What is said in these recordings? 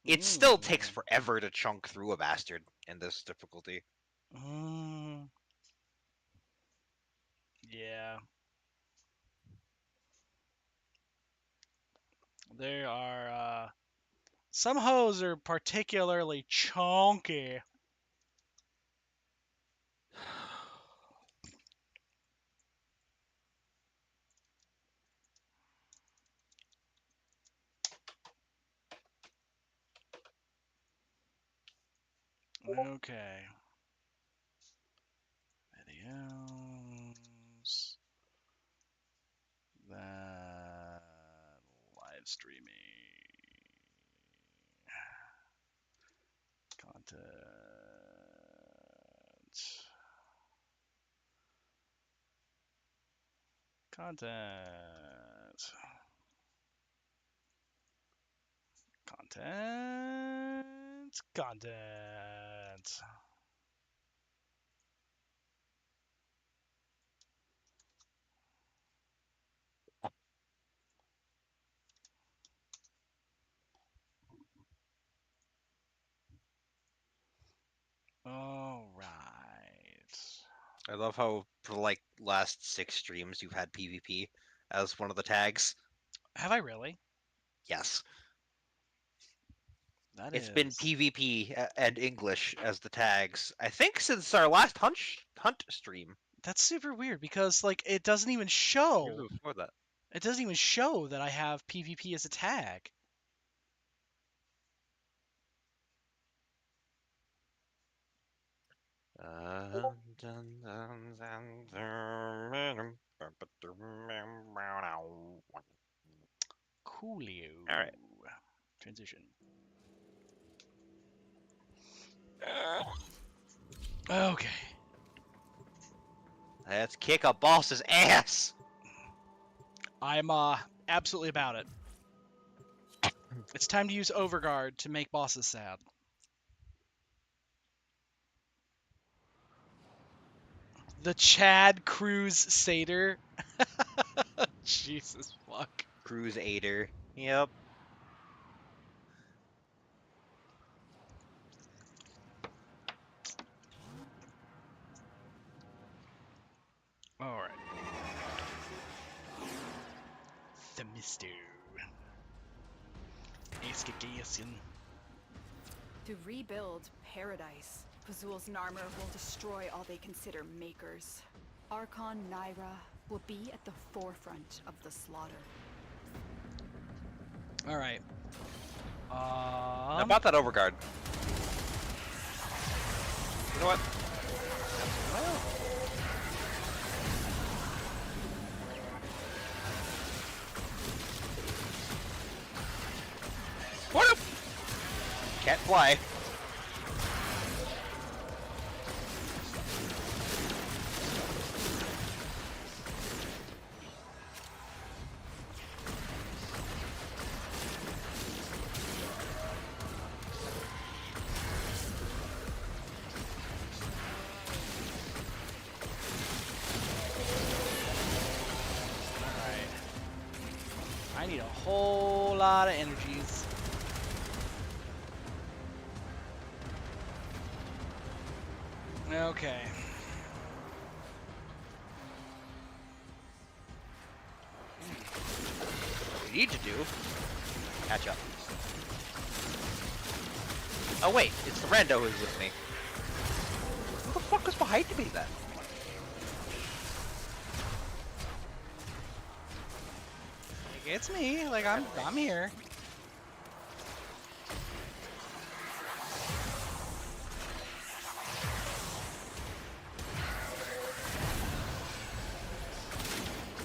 It still takes forever to chunk through a bastard in this difficulty. Yeah. There are, some hoes are particularly chunky. Okay. Videos. That live streaming. Content. Content. Content. Content. All right. I love how for like last 6 streams you've had PvP as one of the tags. Have I really? Yes. That It's been is. PvP and English as the tags. I think since our last hunt stream. That's super weird because like it doesn't even Even show. before that. It doesn't even show that I have PvP as a tag. Coolio. All right. Transition. Okay. Let's kick a boss's ass. I'm absolutely about it. It's time to use overguard to make bosses sad. The Chad Cruz Satyr. Jesus fuck. Crusader. Yep. Alright. Themisto. Askagasian. To rebuild paradise, Pazul's Narmer will destroy all they consider makers. Archon Naira will be at the forefront of the slaughter. Alright. How about that overguard? You know what? What up? Can't fly. Alright. I need a whole lot of energies. Okay. What we need to do, catch up. Oh wait, it's the rando who's with me. Who the fuck was behind me then? Like, it's me. Like I'm here.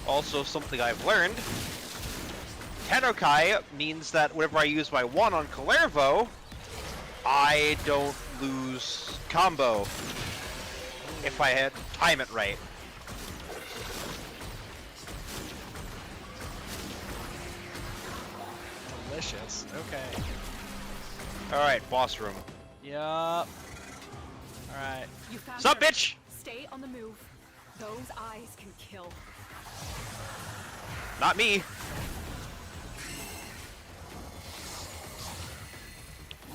Also, something I've learned, Tenokai means that whenever I use my 1 on Kalervo, I don't lose combo if I had time it right. Delicious. Okay. Alright, boss room. Yup. Alright. You found Sup, her. bitch? Stay on the move. Those eyes can kill. Not me.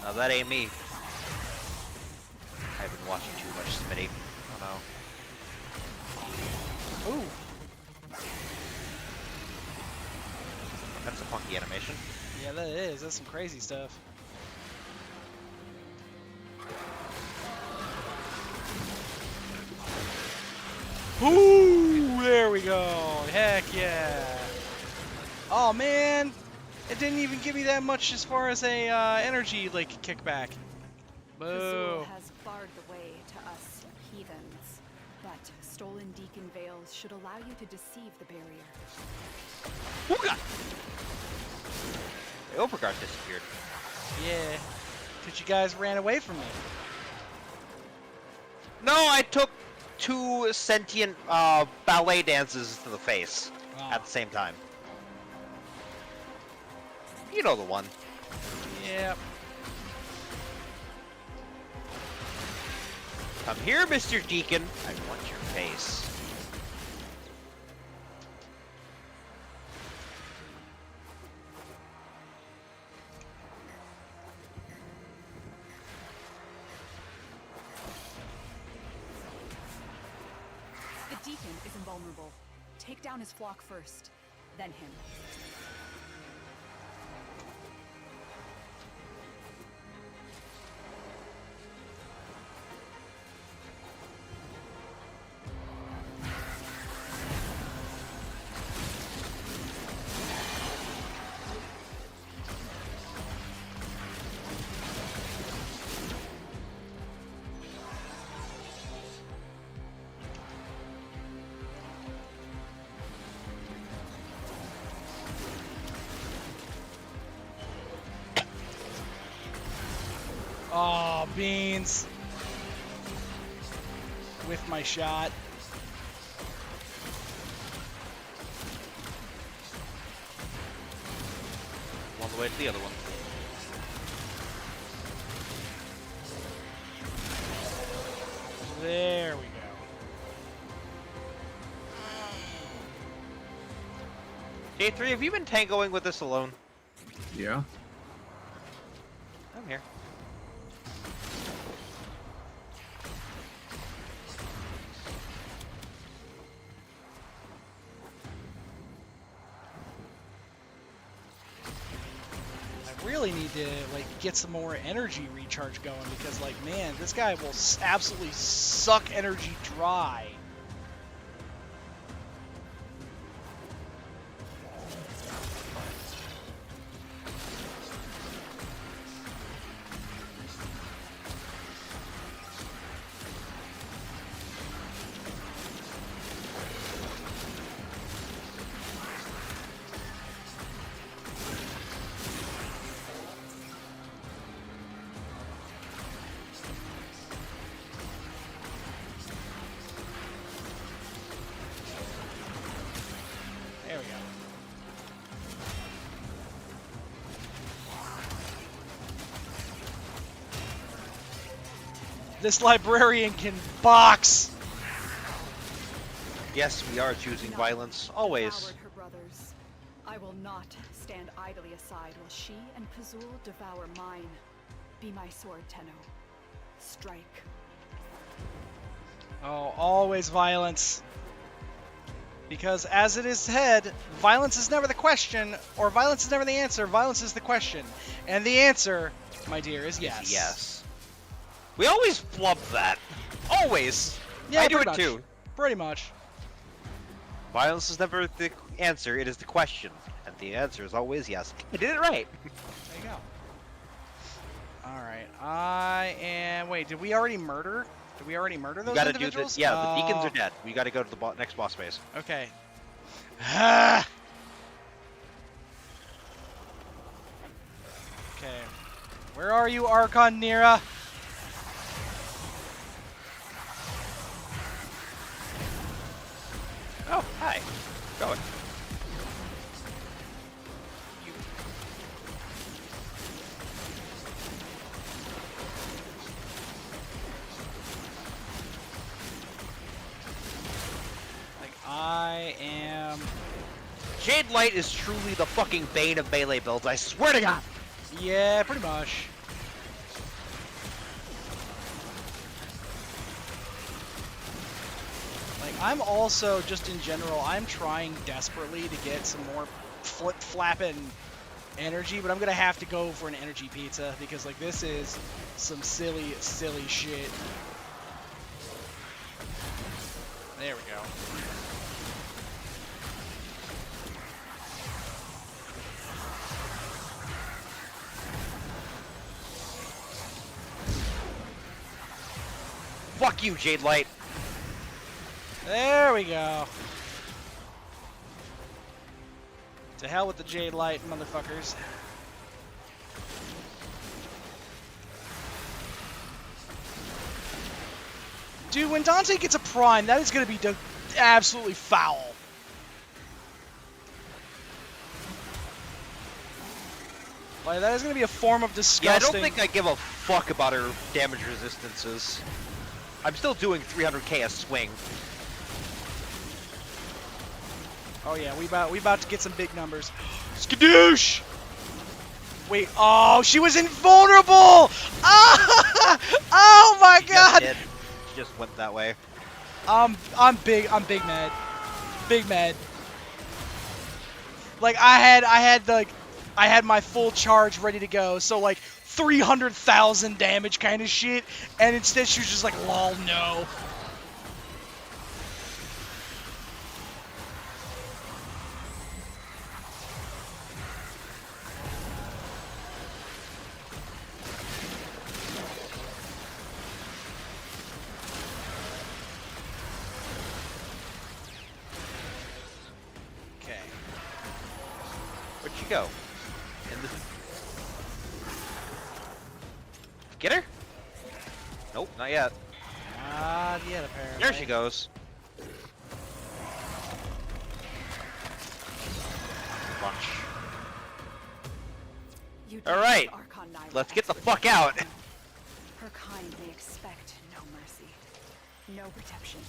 No, that ain't me. I've been watching too much Smitty. Oh no. Ooh. That's a funky animation. Yeah, that is. That's some crazy stuff. Ooh, there we go. Heck yeah. Oh man, it didn't even give me that much as far as a energy like kickback. Boo. Kazul has barred the way to us heathens, but stolen Deacon Veils should allow you to deceive the barrier. Ooga! The overguard disappeared. Yeah, because you guys ran away from me. No, I took 2 sentient ballet dances to the face at the same time. You know the one. Yep. Come here, Mr. Deacon. I want your face. The Deacon is invulnerable. Take down his flock first, then him. Oh, beans. With my shot. On the way to the other one. There we go. J3, have you been tangoing with this alone? Yeah. I'm here. I really need to like get some more energy recharge going because like man, this guy will absolutely suck energy dry. There we go. This librarian can box. Yes, we are choosing violence, always. Devoured her brothers. I will not stand idly aside while she and Kazul devour mine. Be my sword, Tenno. Strike. Oh, always violence. Because as it is said, violence is never the question, or violence is never the answer, violence is the question. And the answer, my dear, is yes. Yes. We always flub that. Always. Yeah, I do pretty it much. too. Pretty much. Violence is never the answer, it is the question. And the answer is always yes. I did it right. There you go. Alright, I am... Wait, did we already murder? Did we already murder those You gotta do individuals? this. Yeah, the deacons are dead. We gotta go to the next boss phase. Okay. Ah! Okay. Where are you, Archon Nira? Oh, hi. Going. Like, I am... Jade Light is truly the fucking bane of melee builds, I swear to God! Yeah, pretty much. Like, I'm also, just in general, I'm trying desperately to get some more flip-flapping energy, but I'm going to have to go for an energy pizza, because, like, this is some silly, silly shit. There we go. Fuck you, Jade Light. There we go. To hell with the Jade Light, motherfuckers. Dude, when Dante gets a prime, that is going to be absolutely foul. Like, that is going to be a form of disgusting. Yeah, I don't think I give a fuck about her damage resistances. I'm still doing 300k a swing. Oh yeah, we about to get some big numbers. Skadoosh! Wait, oh, she was invulnerable! Ah! Oh my god! She just went that way. I'm big mad. Big mad. Like I had my full charge ready to go, so like 300,000 damage kind of shit, and instead she was just like, lol, no. Okay. Where'd she go? Get her? Nope, not yet. Not yet, apparently. There she goes. Bunch. All right, let's get the fuck out. Her kind may expect no mercy, no protection.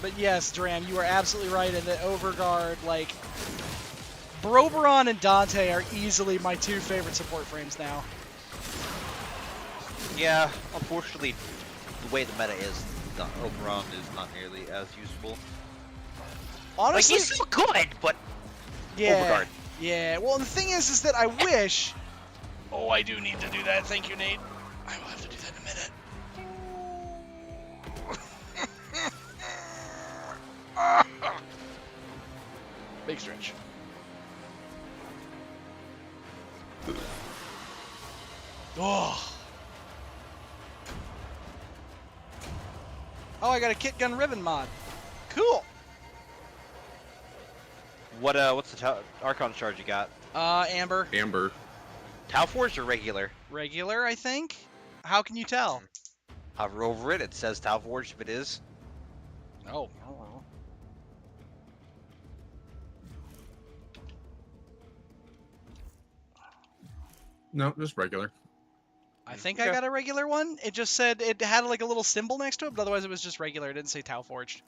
But yes, Dram, you are absolutely right in that overguard, like, Broberon and Dante are easily my two favorite support frames now. Yeah, unfortunately, the way the meta is, the Oberon is not nearly as useful. Honestly, like, he's still good, but yeah, overguard. yeah. Well, the thing is that I wish. Oh, I do need to do that. Thank you, Nate. I will have to do that in a minute. Big stretch. Oh. Oh, I got a kit gun ribbon mod. Cool. What's the Archon charge you got? Amber. Amber. Tau Forge or regular? Regular, I think. How can you tell? Hover over it, it says Tau Forge if it is. Oh. No, just regular. I think I got a regular one. It just said it had like a little symbol next to it, but otherwise it was just regular. It didn't say Tau Forged.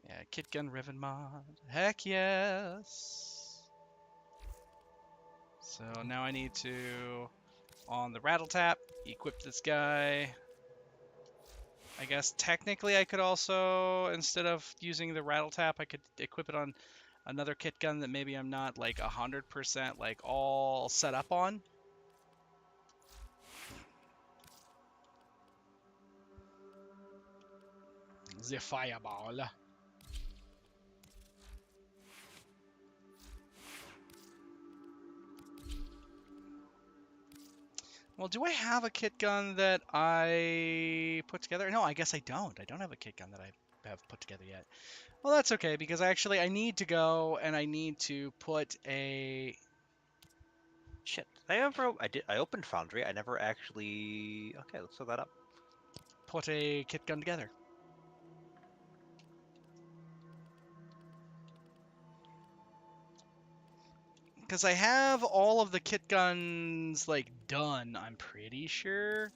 Yeah, kit gun ribbon mod. Heck yes. So now I need to, on the rattle tap, equip this guy. I guess technically I could also, instead of using the rattle tap, I could equip it on another kit gun that maybe I'm not like 100% like all set up on. The fireball. Well, do I have a kit gun that I put together? No, I guess I don't. I don't have a kit gun that I have put together yet. Well, that's okay, because actually I need to go and I need to put a... Shit, I opened Foundry, I never actually... Okay, let's throw that up. Put a kit gun together. Because I have all of the kit guns, like, done, I'm pretty sure.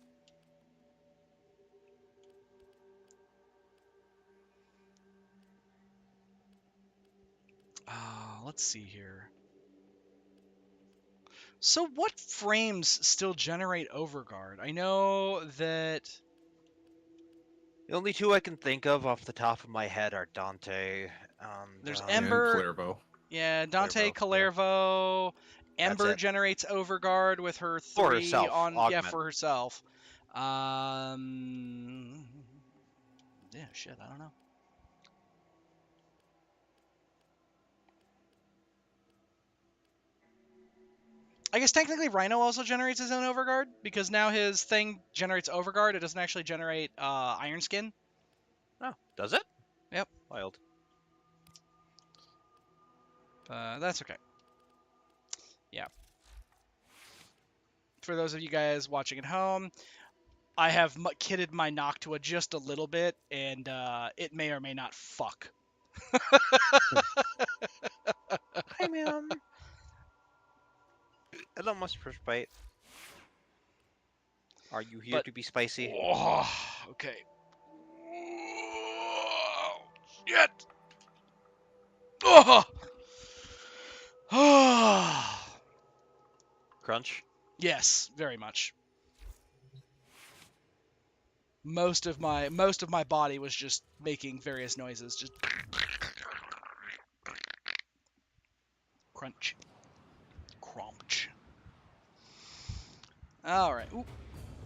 Let's see here. So what frames still generate overguard? I know that The only two I can think of off the top of my head are Dante and there's And Ember. Clairvo. Yeah, Dante Clairvo, Calervo. That's Ember it. generates overguard with her For 3 herself, on augment. for herself. Yeah, shit, I don't know. I guess technically Rhino also generates his own overguard because now his thing generates overguard. It doesn't actually generate Iron Skin. Oh, does it? Yep. Wild. That's okay. Yeah. For those of you guys watching at home, I have kitted my Noctua just a little bit, and it may or may not fuck. Hi, ma'am. Hello, Mr. First Bite. Are you here But to be spicy? oh, okay. Oh, shit. Oh. Crunch? Yes, very much. Most of my body was just making various noises, just crunch, crunch. All right. Ooh.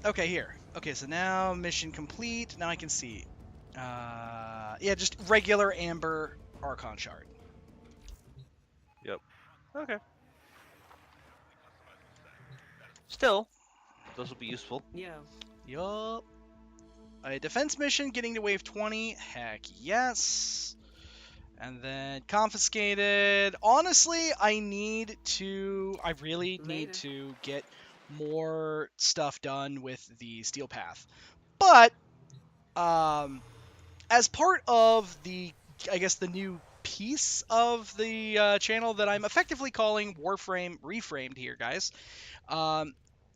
Okay, here. Okay, so now mission complete. Now I can see. Yeah, just regular amber Archon shard. Yep. Okay. Still, those will be useful. Yeah. Yup. A defense mission getting to wave 20. Heck yes. And then confiscated. Honestly, I really need Later. to get more stuff done with the Steel Path. But as part of I guess the new piece of the channel that I'm effectively calling Warframe Reframed here, guys.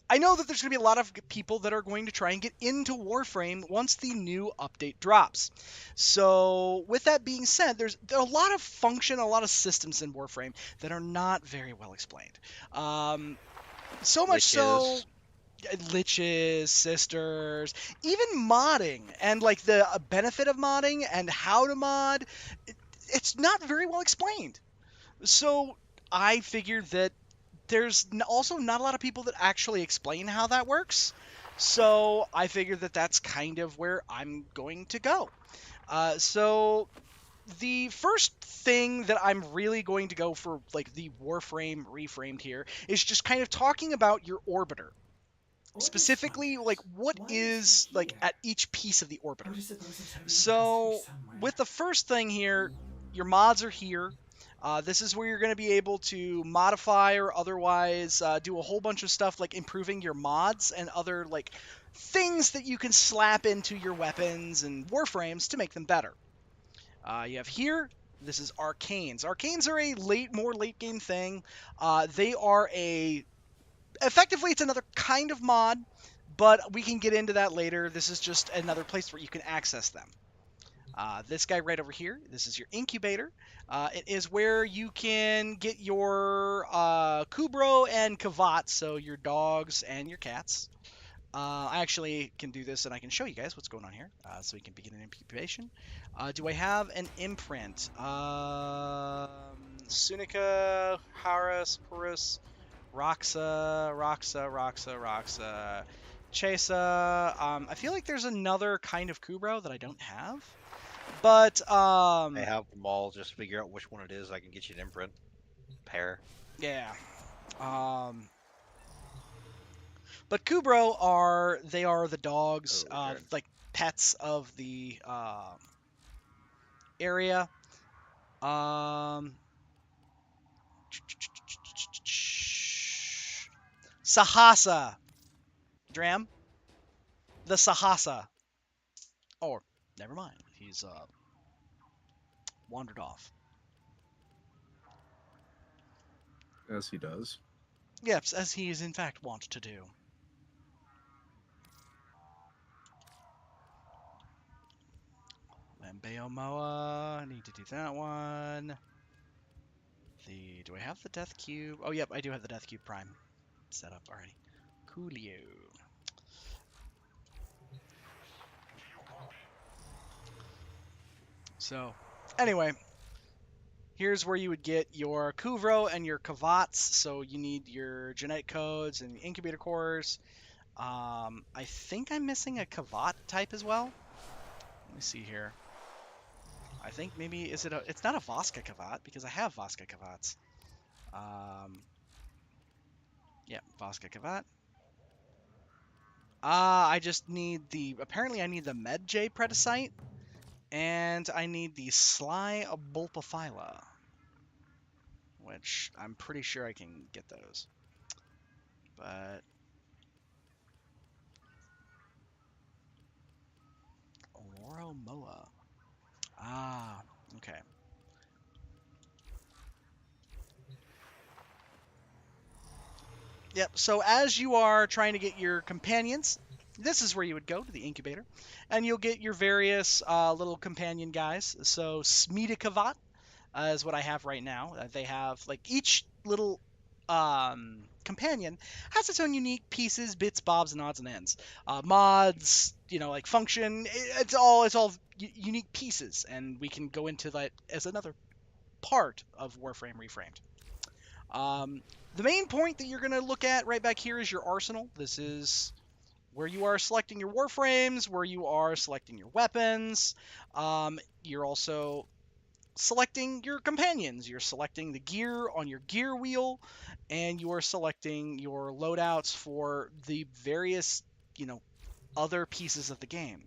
I know that there's going to be a lot of people that are going to try and get into Warframe once the new update drops. So, with that being said, there's a lot of function, a lot of systems in Warframe that are not very well explained. So much so, liches, sisters, even modding, and like the benefit of modding and how to mod, it's not very well explained. So, I figured that there's also not a lot of people that actually explain how that works. So I figured that that's kind of where I'm going to go. So the first thing that I'm really going to go for, like the Warframe reframed here, is just kind of talking about your orbiter. Specifically, like what is like at each piece of the orbiter. So with the first thing here, your mods are here. This is where you're going to be able to modify or otherwise do a whole bunch of stuff like improving your mods and other like things that you can slap into your weapons and warframes to make them better. You have here, this is arcanes. Arcanes are a more late game thing. They are effectively it's another kind of mod, but we can get into that later. This is just another place where you can access them. This guy right over here, this is your incubator. It is where you can get your Kubro and Kavat, so your dogs and your cats. I actually can do this and I can show you guys what's going on here, so we can begin an incubation. Do I have an imprint? Sunica, Haras, Purus, Roxa, Chesa. I feel like there's another kind of Kubro that I don't have. But I have them all. Just figure out which one it is. I can get you an imprint. Pair. Yeah. But Kubro are the dogs, okay. like pets of the area. Sahasa. Dram. The Sahasa. Or never mind. He's wandered off. As he does. Yes, as he is in fact wont to do. Lambeomoa, need to do that one. Do I have the Death Cube? Oh, yep, I do have the Death Cube Prime set up already. Coolio. So, anyway, here's where you would get your Kuvro and your Kavats. So you need your genetic codes and incubator cores. I think I'm missing a Kavat type as well. Let me see here. I think maybe it's not a Voska Kavat because I have Voska Kavats. Yeah, Voska Kavat. I just need apparently I need the Medj Predicite, and I need the Sly Bulpaphyla, which I'm pretty sure I can get those. But Oromoa. Okay. Yep, so as you are trying to get your companions, this is where you would go, to the incubator, and you'll get your various little companion guys. So Smedikavat is what I have right now. They have, like, each little companion has its own unique pieces, bits, bobs, and odds and ends. Mods, like function, it's all unique pieces, and we can go into that as another part of Warframe Reframed. The main point that you're going to look at right back here is your arsenal. This is where you are selecting your warframes, where you are selecting your weapons. You're also selecting your companions. You're selecting the gear on your gear wheel, and you are selecting your loadouts for the various, other pieces of the game.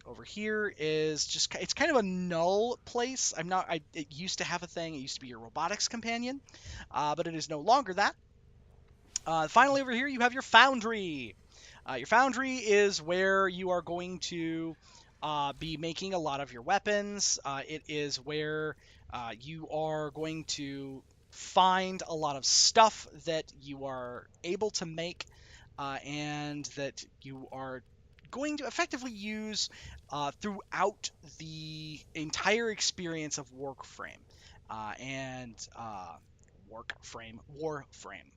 Over here is it's kind of a null place. It used to have a thing. It used to be your robotics companion, but it is no longer that. Finally, over here you have your foundry. Your foundry is where you are going to be making a lot of your weapons. It is where you are going to find a lot of stuff that you are able to make, and that you are going to effectively use throughout the entire experience of Warframe. Warframe.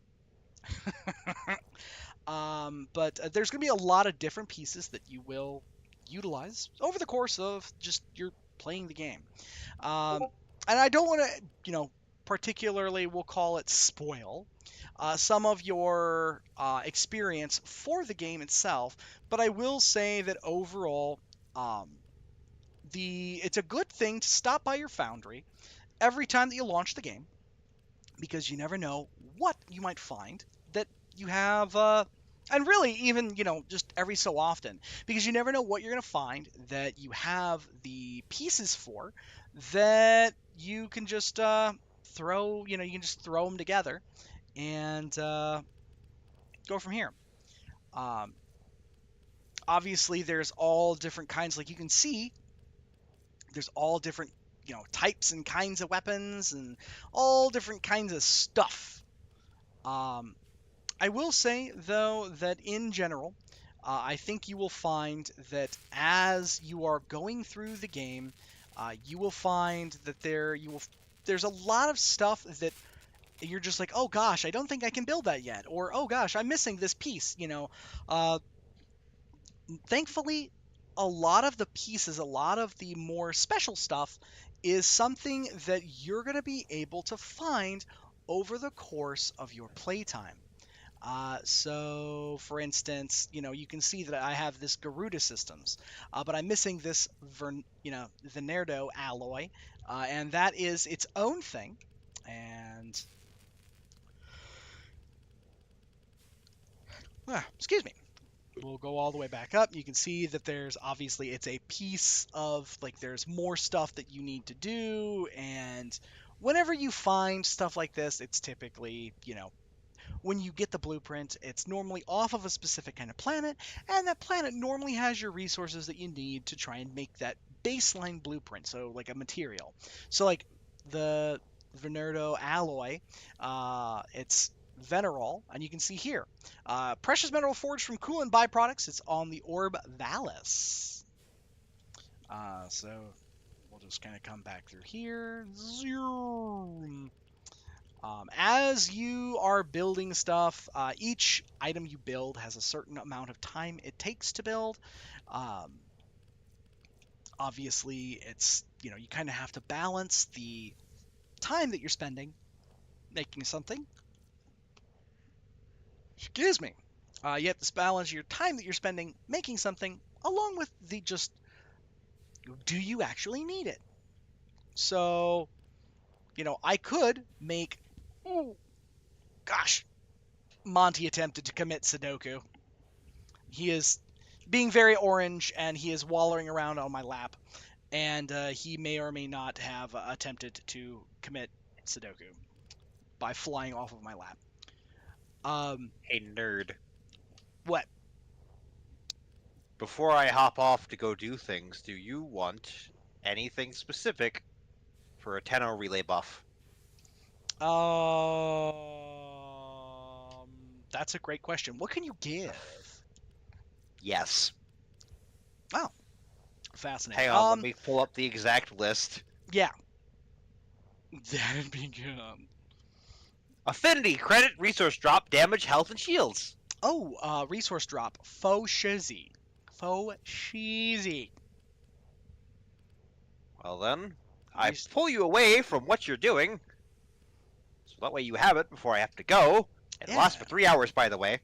But there's going to be a lot of different pieces that you will utilize over the course of just your playing the game. And I don't want to, particularly, we'll call it spoil some of your experience for the game itself, but I will say that overall, it's a good thing to stop by your foundry every time that you launch the game, because you never know what you might find that you have, and really even, just every so often, because you never know what you're going to find that you have the pieces for, that you can just throw them together and go from here. Obviously, there's all different kinds, like you can see, there's all different, types and kinds of weapons and all different kinds of stuff. I will say, though, that in general, I think you will find that as you are going through the game, you will find that there's a lot of stuff that you're just like, oh gosh, I don't think I can build that yet, or oh gosh, I'm missing this piece. Thankfully, a lot of the pieces, a lot of the more special stuff, is something that you're going to be able to find over the course of your playtime. So, for instance, you can see that I have this Garuda Systems, but I'm missing this, Venerdo alloy, and that is its own thing. And, excuse me. We'll go all the way back up. You can see that it's a piece of, there's more stuff that you need to do, and whenever you find stuff like this, it's typically, when you get the blueprint, it's normally off of a specific kind of planet, and that planet normally has your resources that you need to try and make that baseline blueprint, so like a material. So like the Venerdo alloy, it's Venerol, and you can see here, precious mineral forged from coolant byproducts. It's on the Orb Valis. So we'll just kind of come back through here. Zoom. As you are building stuff, each item you build has a certain amount of time it takes to build. Obviously, it's, you kind of have to balance the time that you're spending making something. Excuse me. You have to balance your time that you're spending making something along with the just, do you actually need it? So, I could make, oh, gosh, Monty attempted to commit Sudoku. He is being very orange, and he is wallowing around on my lap, and he may or may not have attempted to commit Sudoku by flying off of my lap. Hey, nerd. What? Before I hop off to go do things, do you want anything specific for a Tenno relay buff? That's a great question. What can you give? Yes. Oh, fascinating. Hang on, let me pull up the exact list. Yeah. That'd be good. Affinity, credit, resource drop, damage, health, and shields. Oh, resource drop. Faux cheesy. Faux cheesy. Well then, I pull you away from what you're doing, so that way you have it before I have to go. It lasts for 3 hours, by the way.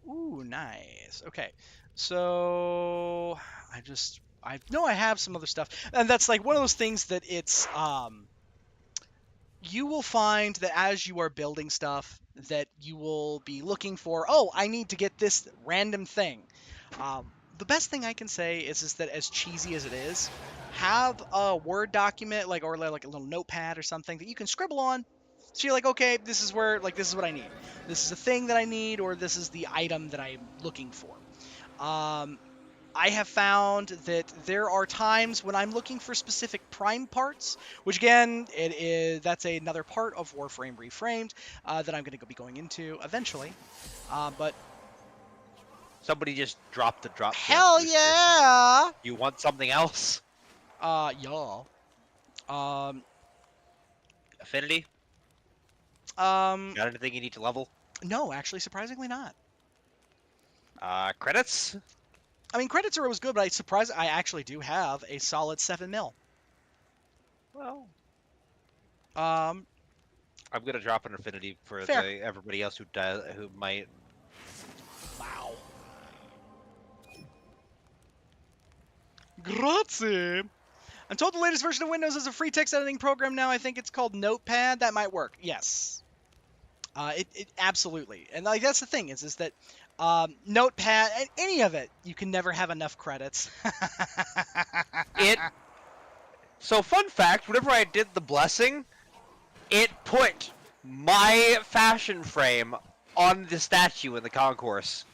Ooh, nice. Okay, so I know I have some other stuff, and that's like one of those things that it's you will find that as you are building stuff that you will be looking for, oh, I need to get this random thing. The best thing I can say is that as cheesy as it is, have a Word document or like a little notepad or something that you can scribble on. So you're like, okay, this is what I need. This is the thing that I need, or this is the item that I'm looking for. I have found that there are times when I'm looking for specific prime parts, which again, that's another part of Warframe Reframed that I'm going to be going into eventually. But somebody just dropped the drop. Hell yeah! You want something else? Yeah. Affinity? Got anything you need to level? No, actually, surprisingly not. Credits? I mean, credits are always good, but I actually do have a solid 7 mil. Well, I'm gonna drop an affinity for everybody else who might. Wow. Grazie. I'm told the latest version of Windows is a free text editing program now. I think it's called Notepad. That might work. Yes. It absolutely. And that's the thing is that Notepad, any of it, you can never have enough credits. So fun fact, whenever I did the blessing, it put my fashion frame on the statue in the concourse.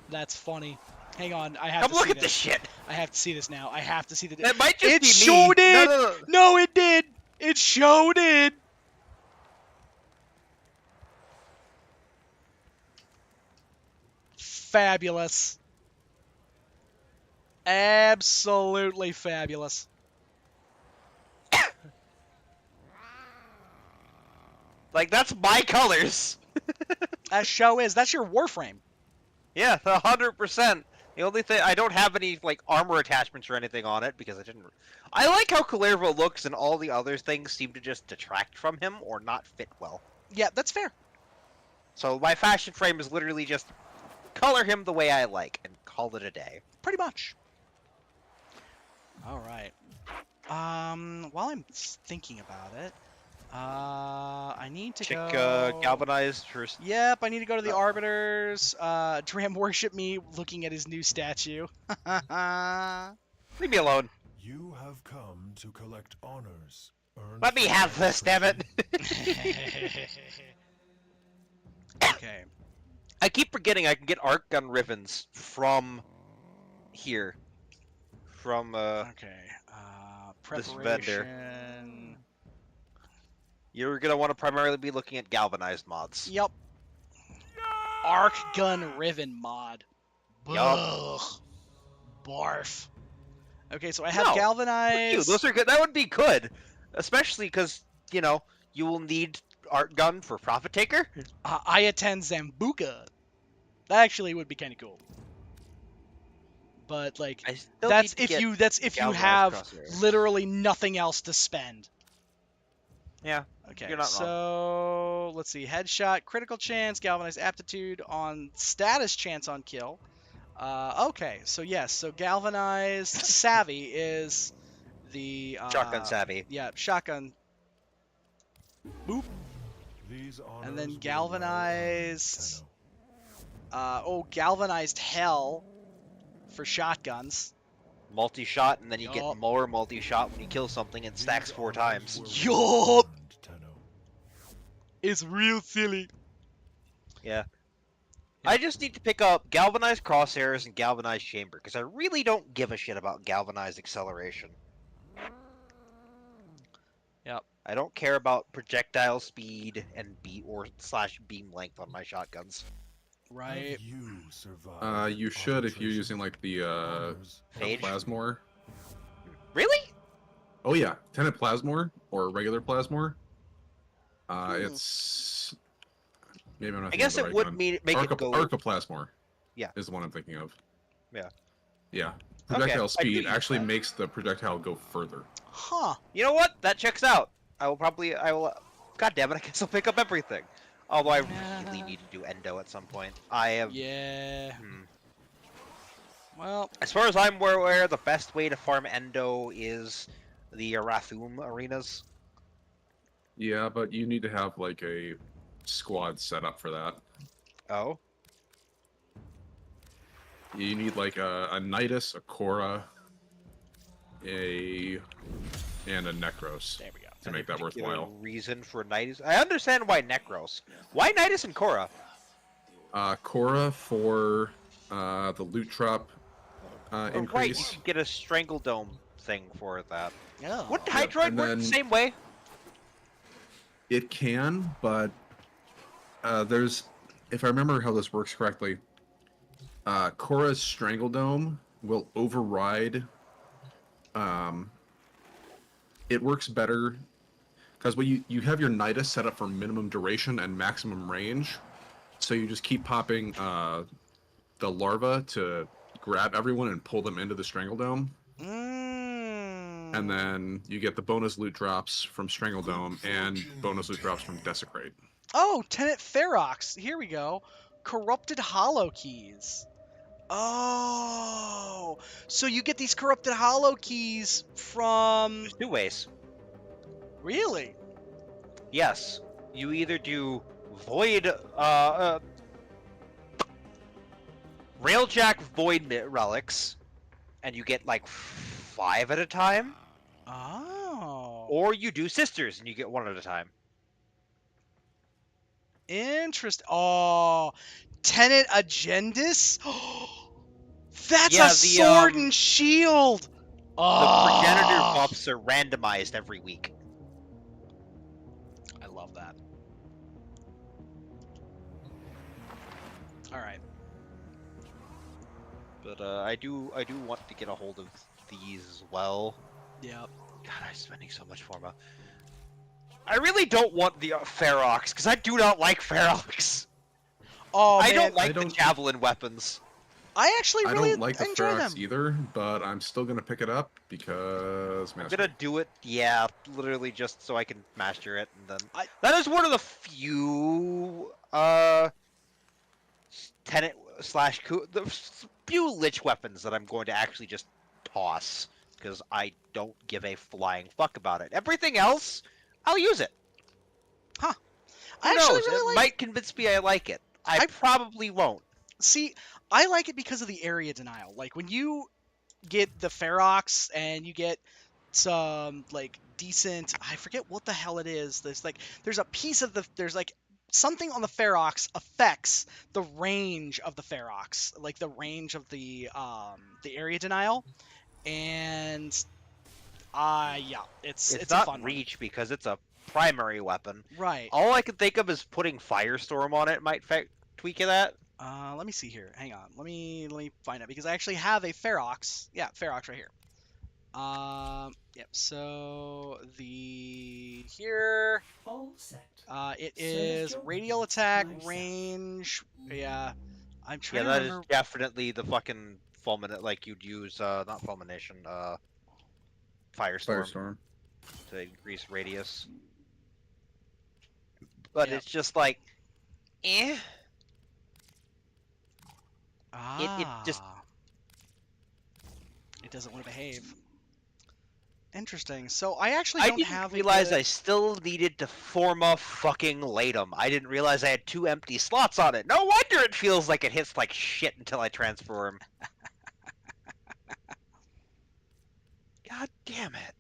That's funny. Hang on, I have Come to look see at this. this shit. I have to see this now. I have to see the. It might just it be me. Showed it. No. No, it did. It showed it. Fabulous. Absolutely fabulous. Like, that's my colors. That show is. That's your Warframe. Yeah, 100%. The only thing, I don't have any, armor attachments or anything on it, because I didn't... I like how Kalervo looks, and all the other things seem to just detract from him, or not fit well. Yeah, that's fair. So my fashion frame is literally just color him the way I like, and call it a day. Pretty much. Alright. While I'm thinking about it, I need to go... Galvanized first. Yep, I need to go to the Arbiters. Dram worship me looking at his new statue. Leave me alone. You have come to collect honors. Let me have this, damn it. Okay. I keep forgetting I can get arc gun ribbons from here. From, Okay. this Preparation. vendor. You're gonna want to primarily be looking at galvanized mods. Yep. Arc gun riven mod. Yup. Ugh. Barf. Okay, so I have No, galvanized. You, those are good. That would be good, especially because you will need art gun for profit taker. I attend Zambuca. That actually would be kind of cool. But like, I still that's need to if get you that's if you galvanized have crosshairs. literally nothing else to spend. Yeah. Okay, You're not wrong. so let's see. Headshot, critical chance, galvanized aptitude on status chance on kill. Okay, so yes, so galvanized savvy is the Shotgun savvy. yeah, shotgun. Boop. These And then honors will now galvanized. Tenno. Galvanized hell for shotguns. Multi-shot, and then you Yup. get more multi-shot when you kill something and stacks These 4 honors times. were Yup. earned, Tenno. It's real silly. Yeah. I just need to pick up galvanized crosshairs and galvanized chamber, because I really don't give a shit about galvanized acceleration. Yep. I don't care about projectile speed and beam length on my shotguns. Right. Have you survived You should if you're using like the honors? Phage? plasmor. Really? Oh yeah, Tenet plasmor or regular plasmor. Hmm. It's maybe I'm not. I guess thinking it of the would right gun. make it go. Arcoplasmor. Yeah. Is the one I'm thinking of. Yeah. Yeah. Okay, Projectile I do speed use actually that. makes the projectile go further. Huh. You know what? That checks out. I will. God damn it! I guess I'll pick up everything. Although I really need to do endo at some point. I have. Yeah. Hmm. Well, As far as I'm aware, the best way to farm endo is the Rathum arenas. Yeah, but you need to have like a squad set up for that. Oh. You need like a Nidus, a Korra, and a Necros there we go. to make that Particular worthwhile. reason for Nidus? I understand why Necros. Why Nidus and Korra? Korra for the loot drop Oh, right, you increase. could get a Strangle Dome thing for that. Oh. Wouldn't Yep, Hydroid and work then- the same way? It can, but there's, if I remember how this works correctly, Korra's Strangle Dome will override. It works better because when you have your Nidus set up for minimum duration and maximum range, so you just keep popping the larva to grab everyone and pull them into the Strangle Dome. And then you get the bonus loot drops from Strangle Dome and bonus loot drops from Desecrate. Oh, Tenet Ferox. Here we go. Corrupted Hollow Keys. Oh, so you get these corrupted hollow keys from... There's 2 ways. Really? Yes. You either do Void, Railjack Void Relics, and you get like 5 at a time, Oh. or you do Sisters and you get 1 at a time. Oh, Tenet Agendis? That's Yeah, a the, sword and shield! The Oh, progenitor buffs are randomized every week. I love that. Alright. But I do want to get a hold of these as well. Yep. God, I'm spending so much Forma. I really don't want the Ferox, because I do not like Ferox. Oh, I man. don't like I the don't- javelin weapons. I actually I really don't like the enjoy Ferox them. either, but I'm still gonna pick it up because I'm Master. gonna do it, yeah, literally just so I can master it, and then I- that is one of the few Tenet slash the few Lich weapons that I'm going to actually just toss because I don't give a flying fuck about it. Everything else, I'll use it. Huh. Who I actually knows? really It like... might convince me I like it. I probably won't. See, I like it because of the area denial. Like, when you get the Ferox and you get some, like, decent... I forget what the hell it is. There's a piece of the... There's, like, something on the Ferox affects the range of the Ferox. Like, the range of the area denial. And... yeah, it's It's a not fun one. reach because it's a primary weapon. Right. All I can think of is putting Firestorm on it might tweak that. Let me see here. Hang on. Let me find out because I actually have a Ferox. Yeah, Ferox right here. Yep. So here, All set. it Select is your radial weapons attack, myself. range. Yeah, I'm Yeah, trying to that is remember. definitely the fucking fulminate, like you'd use, not fulmination, firestorm Firestorm. to increase radius. But Yep. it's just like, eh. It just It doesn't want to behave. Interesting. So I actually I don't didn't have realize a good... I still needed to form a fucking Latum. I didn't realize I had 2 empty slots on it. No wonder it feels like it hits like shit until I transform. God damn it.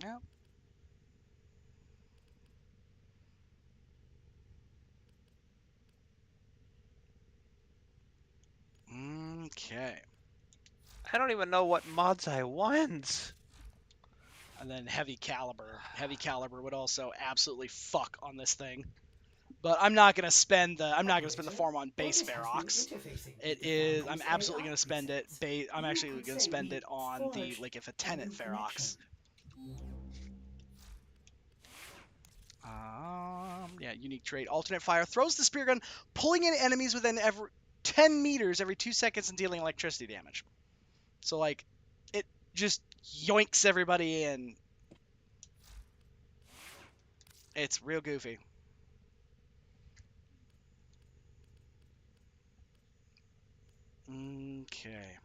Yep. Okay. I don't even know what mods I want. And then heavy caliber. Heavy caliber would also absolutely fuck on this thing. But I'm not gonna spend the form on base Ferox. It is. I'm absolutely gonna spend it. I'm actually gonna spend it on the like if a tenant Ferox. Yeah, unique trait. Alternate fire throws the spear gun, pulling in enemies within every 10 meters every 2 seconds and dealing electricity damage. So like, it just yoinks everybody in. It's real goofy. Okay.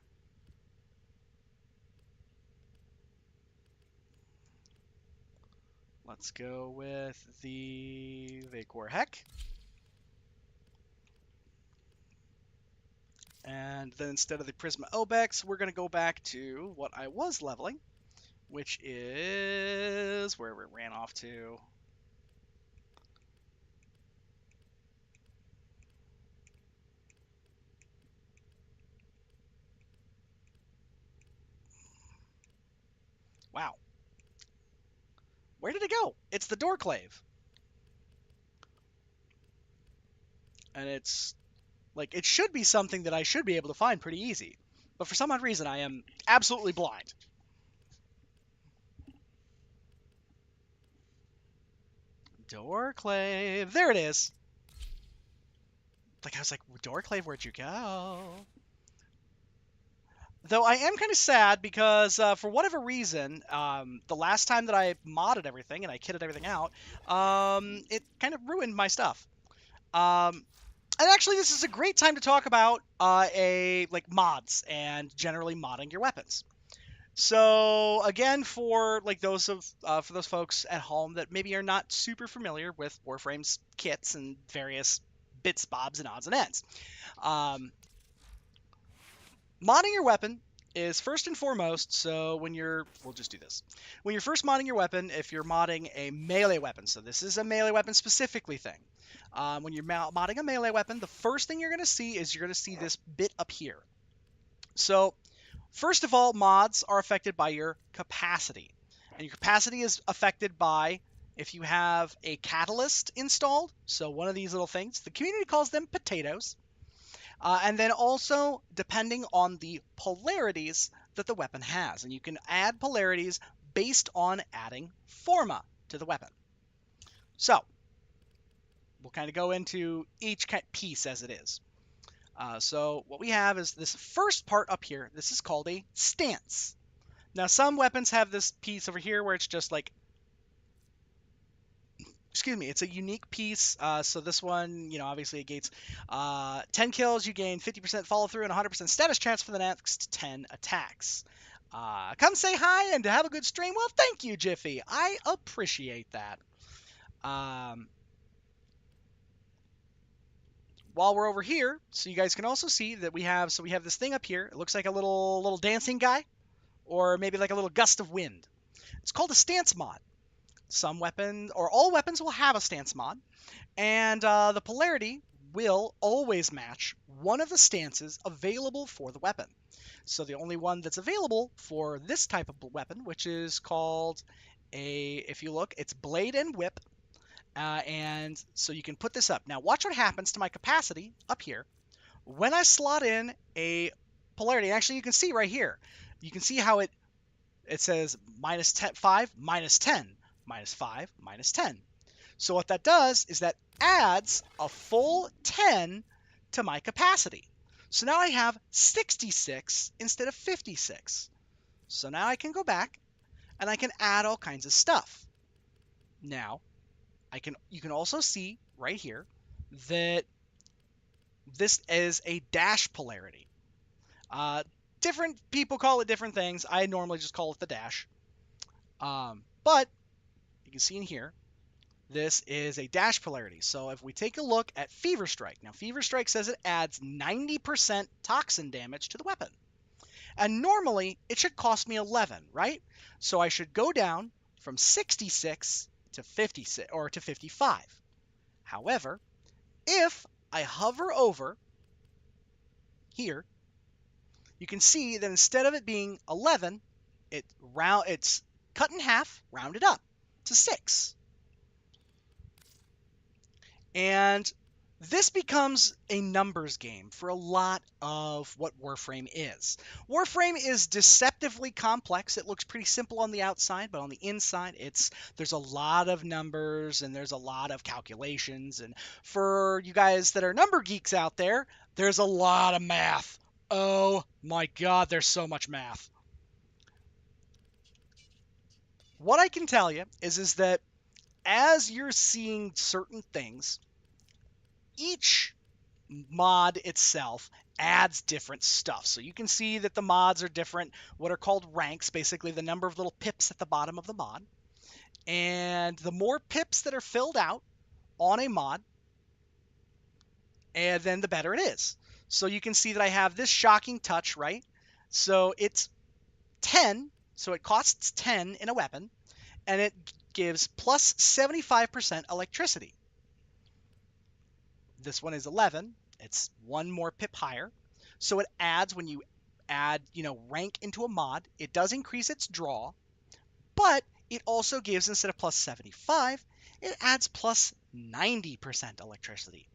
Let's go with the Vacor Heck. And then instead of the Prisma Obex, we're going to go back to what I was leveling, which is where we ran off to. Wow. Where did it go? It's the Doorclave. And it's like, it should be something that I should be able to find pretty easy. But for some odd reason, I am absolutely blind. Doorclave. There it is. Like, I was like, Doorclave, where'd you go? Though I am kind of sad because for whatever reason, the last time that I modded everything and I kitted everything out, it kind of ruined my stuff. And actually, this is a great time to talk about mods and generally modding your weapons. So again, for those folks at home that maybe are not super familiar with Warframe's kits and various bits, bobs, and odds and ends. Modding your weapon is first and foremost, so we'll just do this. When you're first modding your weapon, if you're modding a melee weapon, so this is a melee weapon specifically thing. When you're modding a melee weapon, the first thing you're going to see is this bit up here. So, first of all, mods are affected by your capacity. And your capacity is affected by if you have a catalyst installed, so one of these little things, the community calls them potatoes. And then also depending on the polarities that the weapon has. And you can add polarities based on adding forma to the weapon. So, we'll kind of go into each piece as it is. So what we have is this first part up here. This is called a stance. Now, some weapons have this piece over here where it's just like, it's a unique piece. So this one, obviously it gates 10 kills, you gain 50% follow through and 100% status chance for the next 10 attacks. Come say hi and have a good stream. Well, thank you, Jiffy. I appreciate that. While we're over here, so you guys can also see that we have this thing up here. It looks like a little dancing guy, or maybe like a little gust of wind. It's called a stance mod. Some weapons, or all weapons, will have a stance mod, and the polarity will always match one of the stances available for the weapon. So the only one that's available for this type of weapon, which is called if you look, it's Blade and Whip. And so you can put this up. Now watch what happens to my capacity up here when I slot in a polarity. Actually, you can see right here. you can see how it says minus 10, 5, minus 10, minus 5, minus 10. So what that does is that adds a full 10 to my capacity. So now I have 66 instead of 56. So now I can go back and I can add all kinds of stuff. Now, you can also see right here that this is a dash polarity. Different people call it different things. I normally just call it the dash. But you can see in here, this is a dash polarity. So if we take a look at Fever Strike, now Fever Strike says it adds 90% toxin damage to the weapon. And normally it should cost me 11, right? So I should go down from 66 to 56 or to 55. However, if I hover over here, you can see that instead of it being 11, it's cut in half, rounded up to 6. And this becomes a numbers game for a lot of what Warframe is. Warframe is deceptively complex. It looks pretty simple on the outside, but on the inside, there's a lot of numbers and there's a lot of calculations. And for you guys that are number geeks out there, there's a lot of math. Oh my God, there's so much math. What I can tell you is that as you're seeing certain things, each mod itself adds different stuff. So you can see that the mods are different, what are called ranks, basically the number of little pips at the bottom of the mod. And the more pips that are filled out on a mod, and then the better it is. So you can see that I have this Shocking Touch, right? So it's 10, so it costs 10 in a weapon, and it gives plus 75% electricity. This one is 11. It's one more pip higher. So it adds, when you add, rank into a mod, it does increase its draw, but it also gives, instead of plus 75, it adds plus 90% electricity.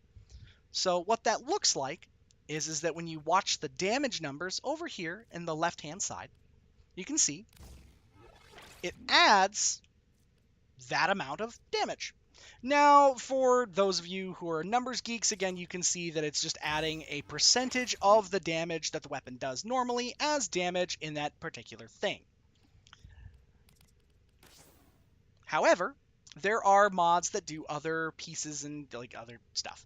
So what that looks like is that when you watch the damage numbers over here in the left-hand side, you can see it adds that amount of damage. Now, for those of you who are numbers geeks, again, you can see that it's just adding a percentage of the damage that the weapon does normally as damage in that particular thing. However, there are mods that do other pieces and other stuff.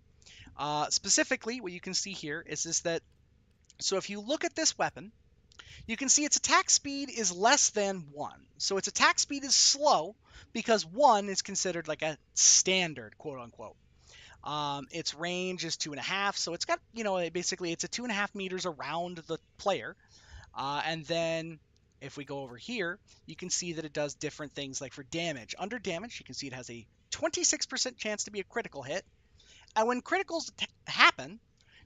Specifically, what you can see here is that, so if you look at this weapon, you can see its attack speed is less than 1. So its attack speed is slow because 1 is considered like a standard, quote unquote. Its range is 2.5, so it's got, basically it's a 2.5 meters around the player. And then if we go over here, you can see that it does different things like for damage. Under damage, you can see it has a 26% chance to be a critical hit. And when criticals happen,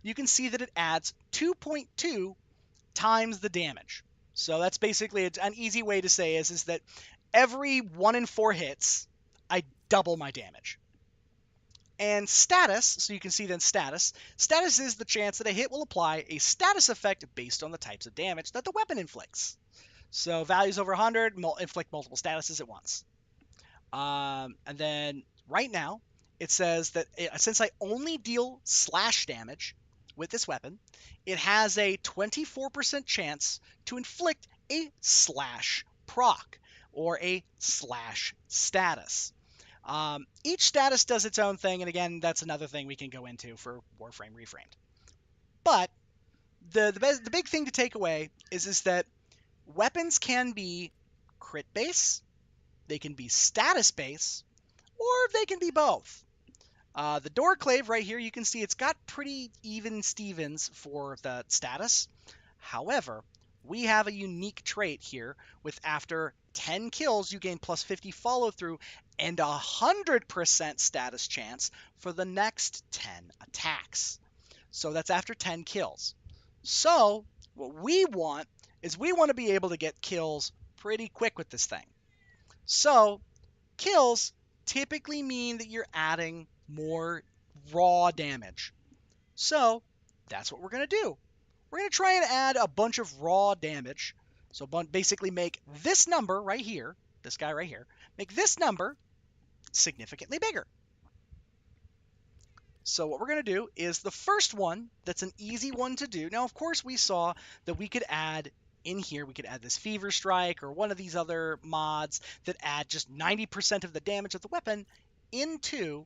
you can see that it adds 2.2 times the damage. So that's basically an easy way to say is that every 1 in 4 hits, I double my damage. And status, so you can see then status is the chance that a hit will apply a status effect based on the types of damage that the weapon inflicts. So values over 100 inflict multiple statuses at once. And then right now, it says that since I only deal slash damage with this weapon, it has a 24% chance to inflict a slash proc or a slash status. Each status does its own thing, and again, that's another thing we can go into for Warframe Reframed. But the big thing to take away is that weapons can be crit base, they can be status base, or they can be both. The Doorclave right here, you can see it's got pretty even Stevens for the status. However, we have a unique trait here with after 10 kills, you gain plus 50 follow through and 100% status chance for the next 10 attacks. So that's after 10 kills. So what we want is we want to be able to get kills pretty quick with this thing. So kills typically mean that you're adding more raw damage. So that's what we're going to do. We're going to try and add a bunch of raw damage So basically make this number right here, this guy right here, make this number significantly bigger. So what we're going to do is the first one, that's an easy one to do. Now, of course, we saw that we could add in here, we could add this Fever Strike or one of these other mods that add just 90% of the damage of the weapon into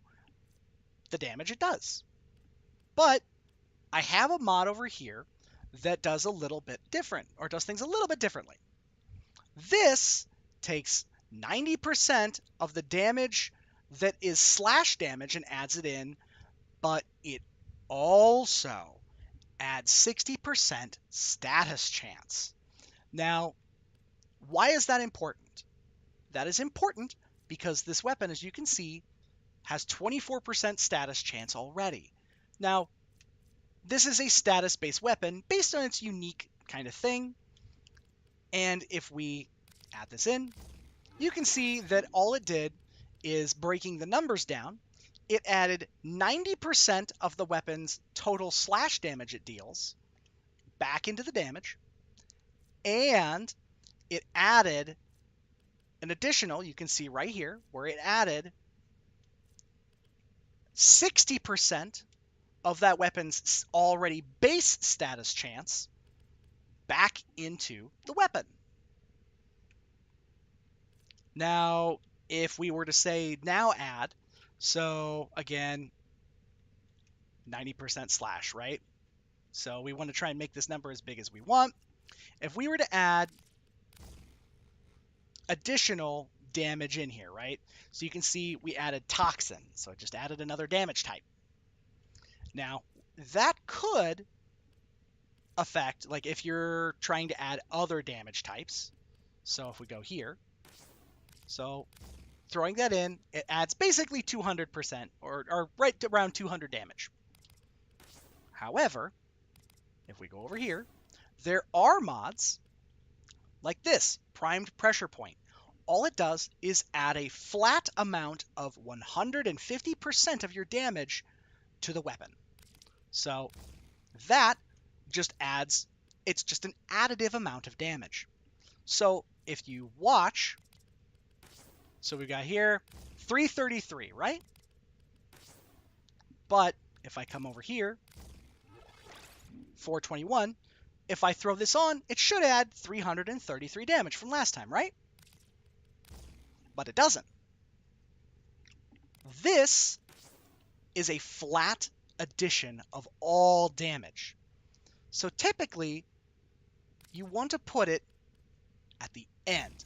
the damage it does. But I have a mod over here that does a little bit different, or does things a little bit differently. This takes 90% of the damage that is slash damage and adds it in, but it also adds 60% status chance. Now, why is that important? That is important because this weapon, as you can see, has 24% status chance already. Now, this is a status-based weapon based on its unique kind of thing. And if we add this in, you can see that all it did is breaking the numbers down. It added 90% of the weapon's total slash damage it deals back into the damage. And it added an additional, you can see right here, where it added 60% of that weapon's already base status chance back into the weapon. Now, if we were to say now add, so again, 90% slash, right? So we want to try and make this number as big as we want. If we were to add additional damage in here, right? So you can see we added toxin, so I just added another damage type. Now, that could affect, like if you're trying to add other damage types. So if we go here, so throwing that in, it adds basically 200% or right around 200 damage. However, if we go over here, there are mods like this, Primed Pressure Point. All it does is add a flat amount of 150% of your damage to the weapon. So that just adds, it's just an additive amount of damage. So if you watch, so we got here 333, right? But if I come over here, 421, if I throw this on, it should add 333 damage from last time, right? But it doesn't. This is a flat addition of all damage. So typically, you want to put it at the end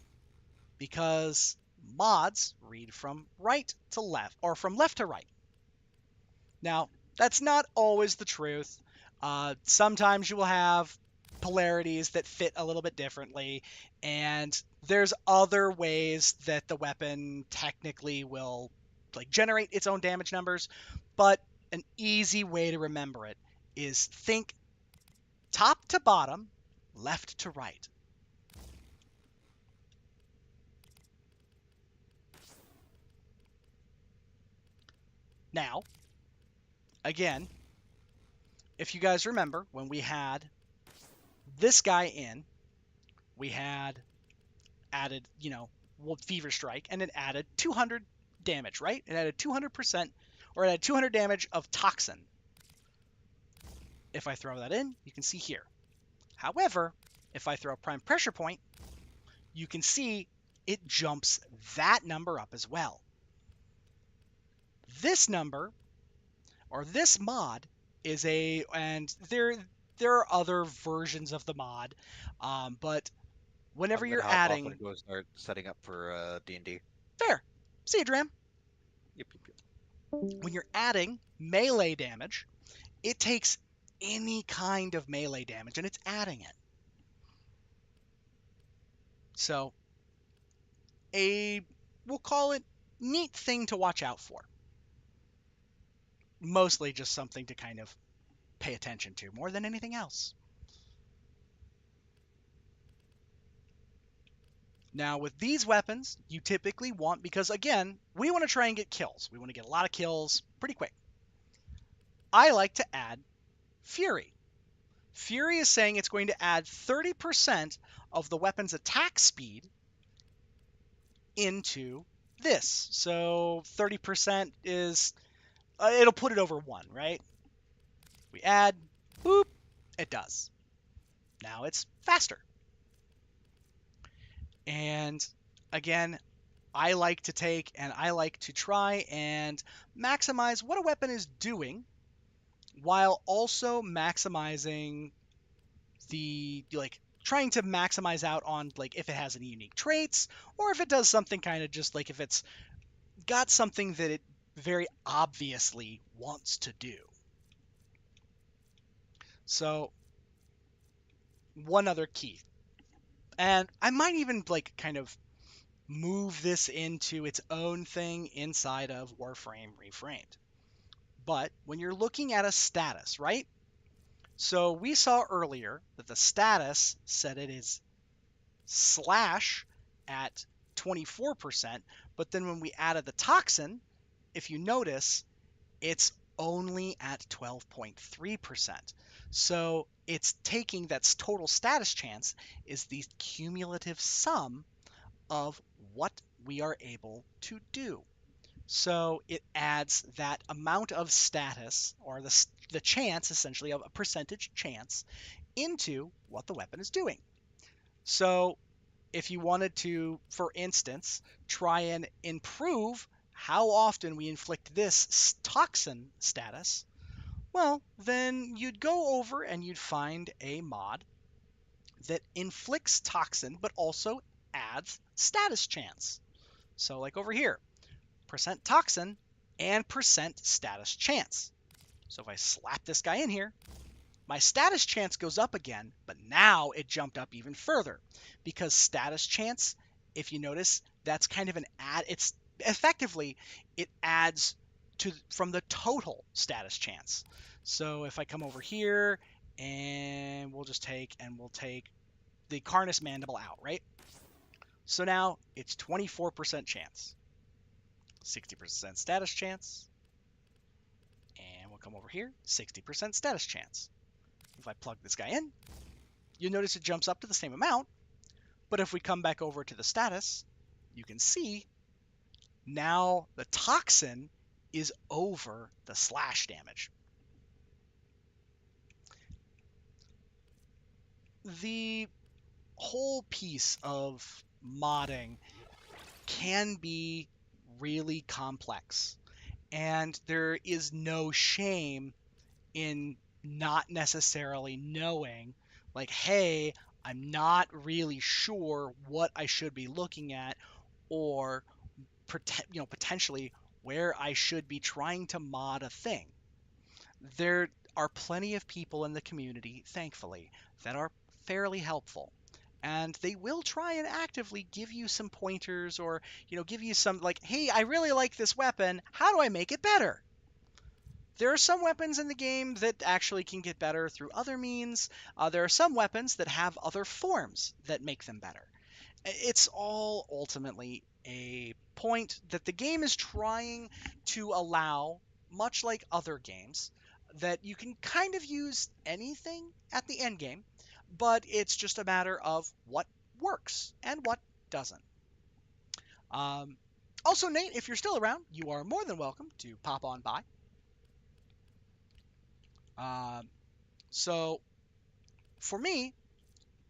because mods read from right to left or from left to right. Now, that's not always the truth. Sometimes you will have polarities that fit a little bit differently, and there's other ways that the weapon technically will like generate its own damage numbers, but an easy way to remember it is think top to bottom, left to right. Now, again, if you guys remember, when we had this guy in, we had added, Fever Strike, and it added 200 damage, right? It added 200%, or it had 200 damage of Toxin. If I throw that in, you can see here. However, if I throw a Prime Pressure Point, you can see it jumps that number up as well. This number, or this mod, is and there are other versions of the mod, but whenever you're adding, I'm gonna go start setting up for D&D. Fair. See you, Dram. Yep. When you're adding melee damage, it takes any kind of melee damage and it's adding it. So, we'll call it neat thing to watch out for. Mostly just something to kind of pay attention to more than anything else. Now, with these weapons, you typically want, because again, we want to try and get kills. We want to get a lot of kills pretty quick. I like to add Fury. Fury is saying it's going to add 30% of the weapon's attack speed into this. So 30% is, it'll put it over 1, right? We add, boop, it does. Now it's faster. And again, I like to take and I like to try and maximize what a weapon is doing while also maximizing the, like, trying to maximize out on, like, if it has any unique traits or if it does something kind of just like if it's got something that it very obviously wants to do. So one other key, and I might even like kind of move this into its own thing inside of Warframe Reframed. But when you're looking at a status, right? So we saw earlier that the status said it is slash at 24%, but then when we added the toxin, if you notice, it's only at 12.3%. So it's taking that's total status chance is the cumulative sum of what we are able to do. So it adds that amount of status, or the chance, essentially, of a percentage chance into what the weapon is doing. So if you wanted to, for instance, try and improve how often we inflict this toxin status, well, then you'd go over and you'd find a mod that inflicts toxin but also adds status chance. So like over here, percent toxin and percent status chance. So if I slap this guy in here, my status chance goes up again, but now it jumped up even further because status chance, if you notice, that's kind of an add. It's effectively, it adds to from the total status chance. So if I come over here and we'll take the Carnus Mandible out, right? So now it's 24% chance, 60% status chance, and we'll come over here, 60% status chance. If I plug this guy in, you'll notice it jumps up to the same amount, but if we come back over to the status, you can see now the toxin is over the slash damage. The whole piece of modding can be really complex, and there is no shame in not necessarily knowing, like, hey, I'm not really sure what I should be looking at, or potentially where I should be trying to mod a thing. There are plenty of people in the community, thankfully, that are fairly helpful. And they will try and actively give you some pointers or, give you some, like, hey, I really like this weapon. How do I make it better? There are some weapons in the game that actually can get better through other means. There are some weapons that have other forms that make them better. It's all ultimately a point that the game is trying to allow, much like other games, that you can kind of use anything at the end game, but it's just a matter of what works and what doesn't. Also, Nate, if you're still around, you are more than welcome to pop on by. So for me,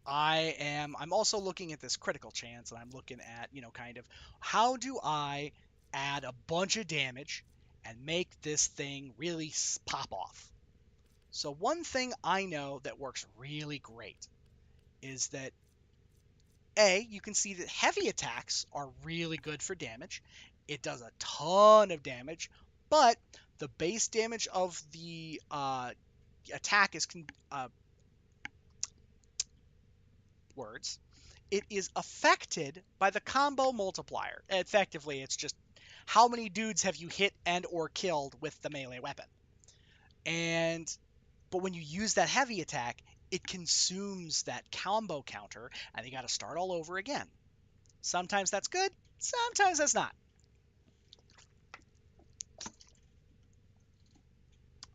I'm also looking at this critical chance, and I'm looking at, kind of how do I add a bunch of damage and make this thing really pop off. So one thing I know that works really great is that you can see that heavy attacks are really good for damage. It does a ton of damage, but the base damage of the attack is it is affected by the combo multiplier. Effectively, it's just how many dudes have you hit and or killed with the melee weapon. But when you use that heavy attack, it consumes that combo counter, and you got to start all over again. Sometimes that's good, sometimes that's not.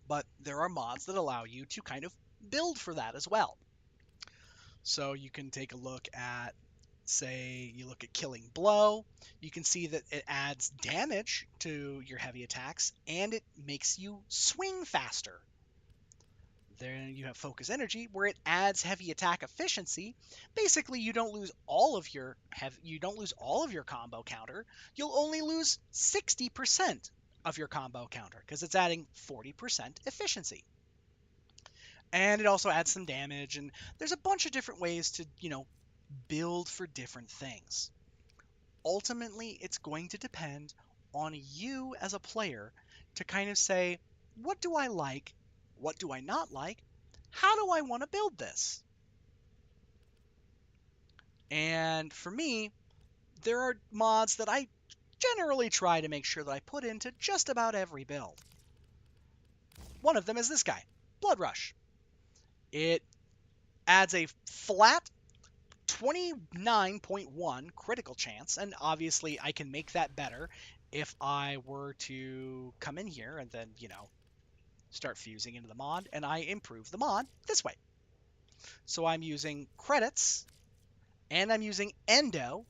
But there are mods that allow you to kind of build for that as well. So you can take a look at, say, you look at Killing Blow. You can see that it adds damage to your heavy attacks, and it makes you swing faster. Then you have Focus Energy, where it adds heavy attack efficiency. Basically, you don't lose all of your combo counter. You'll only lose 60% of your combo counter because it's adding 40% efficiency. And it also adds some damage, and there's a bunch of different ways to, build for different things. Ultimately, it's going to depend on you as a player to kind of say, what do I like? What do I not like? How do I want to build this? And for me, there are mods that I generally try to make sure that I put into just about every build. One of them is this guy, Blood Rush. It adds a flat 29.1 critical chance, and obviously I can make that better if I were to come in here and then, start fusing into the mod, and I improve the mod this way. So I'm using credits, and I'm using endo,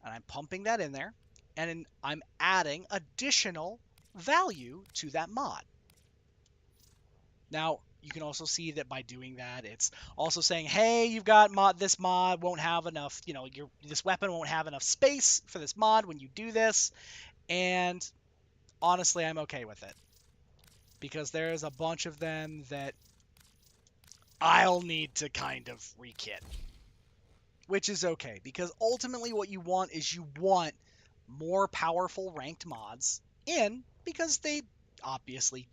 and I'm pumping that in there, and I'm adding additional value to that mod. Now, you can also see that by doing that, it's also saying, hey, you've got this mod won't have enough, this weapon won't have enough space for this mod when you do this. And honestly, I'm okay with it, because there's a bunch of them that I'll need to kind of rekit, which is okay, because ultimately what you want is you want more powerful ranked mods in, because they obviously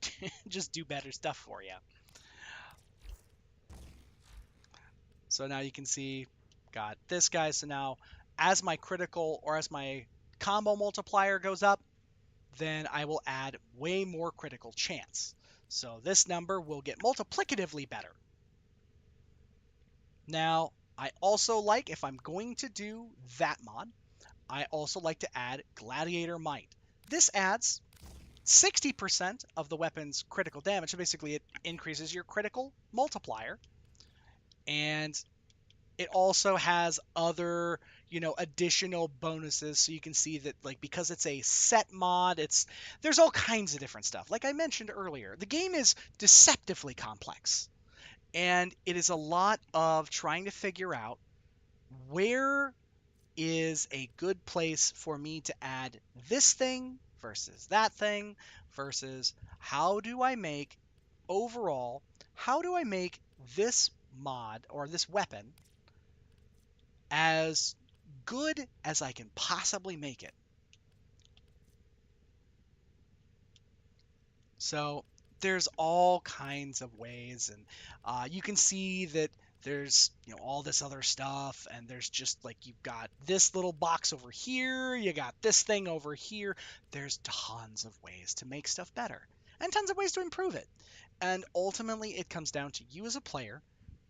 just do better stuff for you. So now you can see, got this guy. So now as my critical or as my combo multiplier goes up, then I will add way more critical chance. So this number will get multiplicatively better. Now, I also like, if I'm going to do that mod, I also like to add Gladiator Might. This adds 60% of the weapon's critical damage. So basically it increases your critical multiplier. And it also has other, additional bonuses. So you can see that, because it's a set mod, there's all kinds of different stuff. Like I mentioned earlier, the game is deceptively complex. And it is a lot of trying to figure out where is a good place for me to add this thing versus that thing, versus how do I make this mod or this weapon as good as I can possibly make it. So there's all kinds of ways, and you can see that there's all this other stuff, and there's just you've got this little box over here, you got this thing over here. There's tons of ways to make stuff better and tons of ways to improve it. And ultimately it comes down to you as a player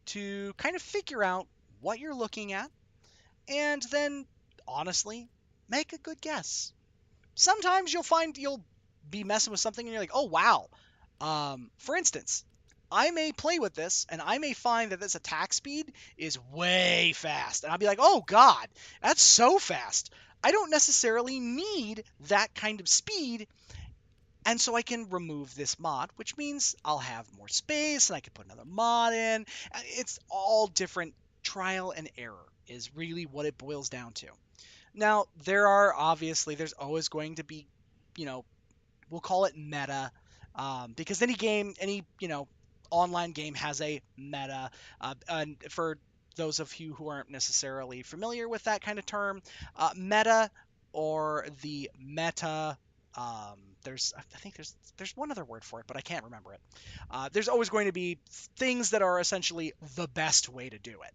to kind of figure out what you're looking at, and then honestly make a good guess. Sometimes you'll find you'll be messing with something and you're like, oh wow. For instance, I may play with this and I may find that this attack speed is way fast, and I'll be like, oh god, that's so fast. I don't necessarily need that kind of speed, and so I can remove this mod, which means I'll have more space and I can put another mod in. It's all different. Trial and error is really what it boils down to. Now, there's always going to be, we'll call it meta, because any online game has a meta. And for those of you who aren't necessarily familiar with that kind of term, meta or the meta, I think there's one other word for it, but I can't remember it. There's always going to be things that are essentially the best way to do it.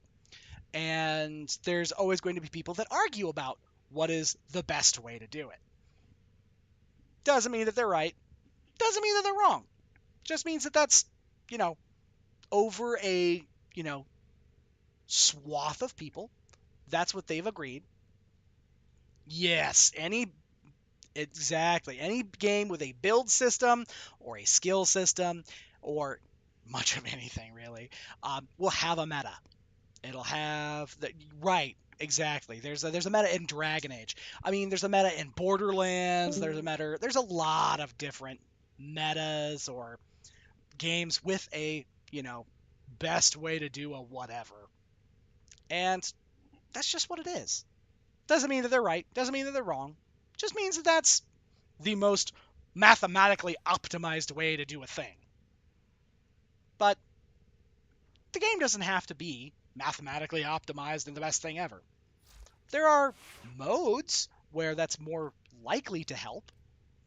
And there's always going to be people that argue about what is the best way to do it. Doesn't mean that they're right. Doesn't mean that they're wrong. Just means that that's, over a, swath of people. That's what they've agreed. Yes, any game with a build system or a skill system or much of anything really, will have a meta. It'll have the right. Exactly. There's a meta in Dragon Age. I mean, there's a meta in Borderlands. There's a meta. There's a lot of different metas or games with a, best way to do a whatever. And that's just what it is. Doesn't mean that they're right. Doesn't mean that they're wrong. Just means that that's the most mathematically optimized way to do a thing. But the game doesn't have to be mathematically optimized and the best thing ever. There are modes where that's more likely to help,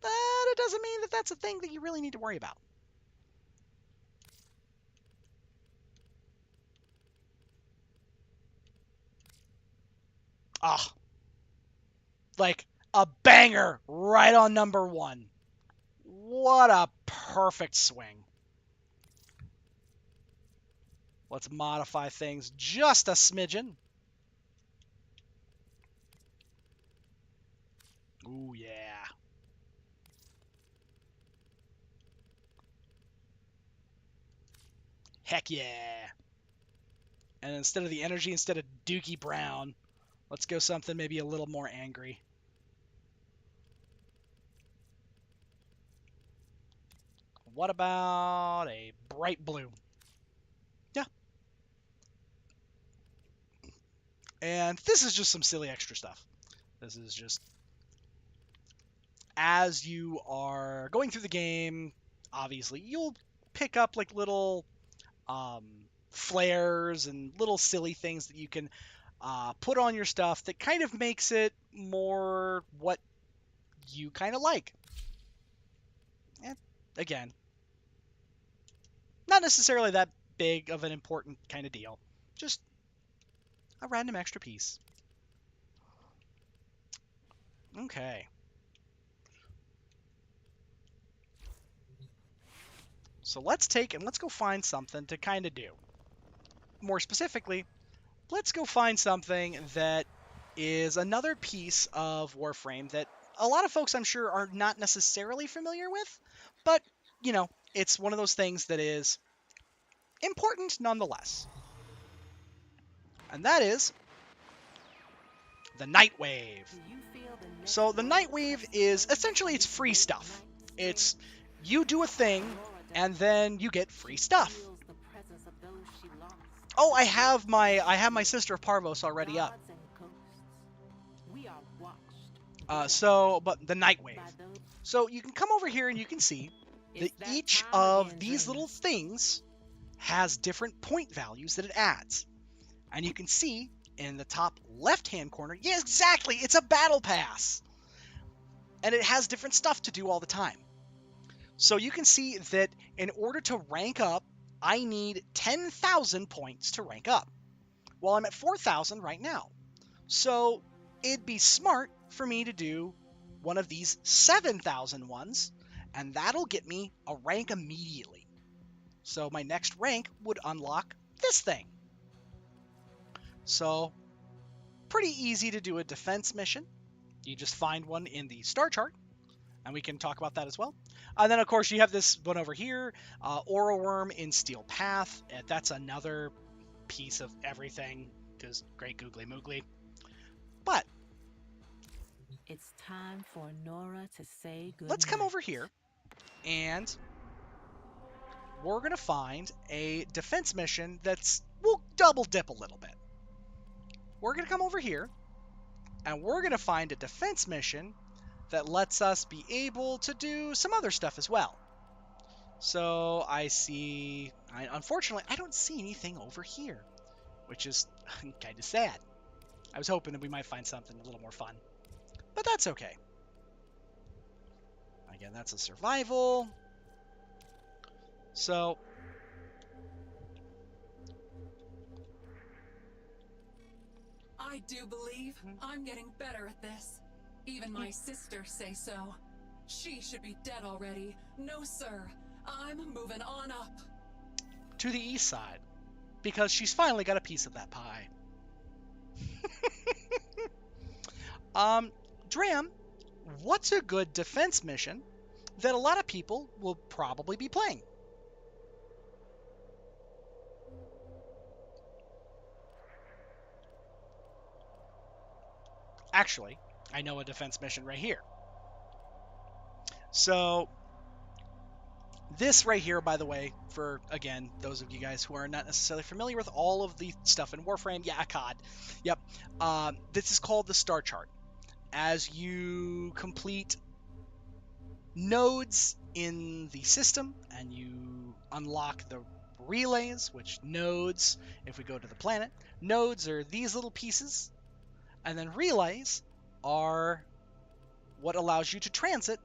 but it doesn't mean that that's a thing that you really need to worry about. Ah, like a banger right on number 1. What a perfect swing. Let's modify things just a smidgen. Ooh, yeah. Heck yeah. And instead of the energy, instead of Dookie Brown, let's go something maybe a little more angry. What about a bright blue? Yeah. And this is just some silly extra stuff. This is just as you are going through the game, obviously, you'll pick up like little flares and little silly things that you can put on your stuff that kind of makes it more what you kind of like. And again, not necessarily that big of an important kind of deal. Just a random extra piece. Okay. So let's go find something to kind of do. More specifically, let's go find something that is another piece of Warframe that a lot of folks I'm sure are not necessarily familiar with, but, it's one of those things that is important nonetheless. And that is the Nightwave. So the Nightwave is essentially it's free stuff. It's you do a thing and then you get free stuff. Oh, I have my Sister of Parvos already up. But the Nightwave. So you can come over here and you can see that each of these little things has different point values that it adds. And you can see in the top left-hand corner, yeah, exactly, it's a battle pass. And it has different stuff to do all the time. So you can see that in order to rank up, I need 10,000 points to rank up. Well, I'm at 4,000 right now. So it'd be smart for me to do one of these 7,000 ones, and that'll get me a rank immediately. So my next rank would unlock this thing. So pretty easy to do a defense mission. You just find one in the star chart, and we can talk about that as well. And then, of course, you have this one over here, Oral Worm in Steel Path. That's another piece of everything, because great googly moogly. But it's time for Nora to say goodnight. Let's come over here, and we're going to find a defense mission we'll double dip a little bit. We're going to come over here, and we're going to find a defense mission that lets us be able to do some other stuff as well. So unfortunately, I don't see anything over here, which is kind of sad. I was hoping that we might find something a little more fun, but that's okay. Again, that's a survival. So I do believe I'm getting better at this. Even my sisters say so. She should be dead already. No, sir. I'm moving on up. To the east side, because she's finally got a piece of that pie. Dram, what's a good defense mission that a lot of people will probably be playing? actually, I know a defense mission right here. So this right here, by the way, for, again, those of you guys who are not necessarily familiar with all of the stuff in Warframe, yeah, COD. Yep. This is called the star chart. As you complete nodes in the system and you unlock the relays, which nodes, if we go to the planet, nodes are these little pieces, and then relays are what allows you to transit.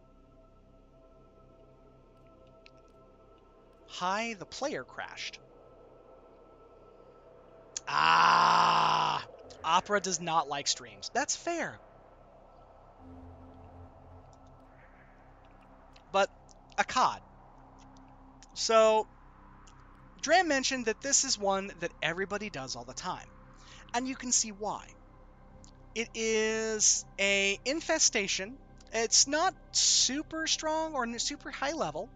Hi, the player crashed. Ah, Opera does not like streams. That's fair. But a COD. So, Dram mentioned that this is one that everybody does all the time, and you can see why. It is a infestation. It's not super strong or super high level,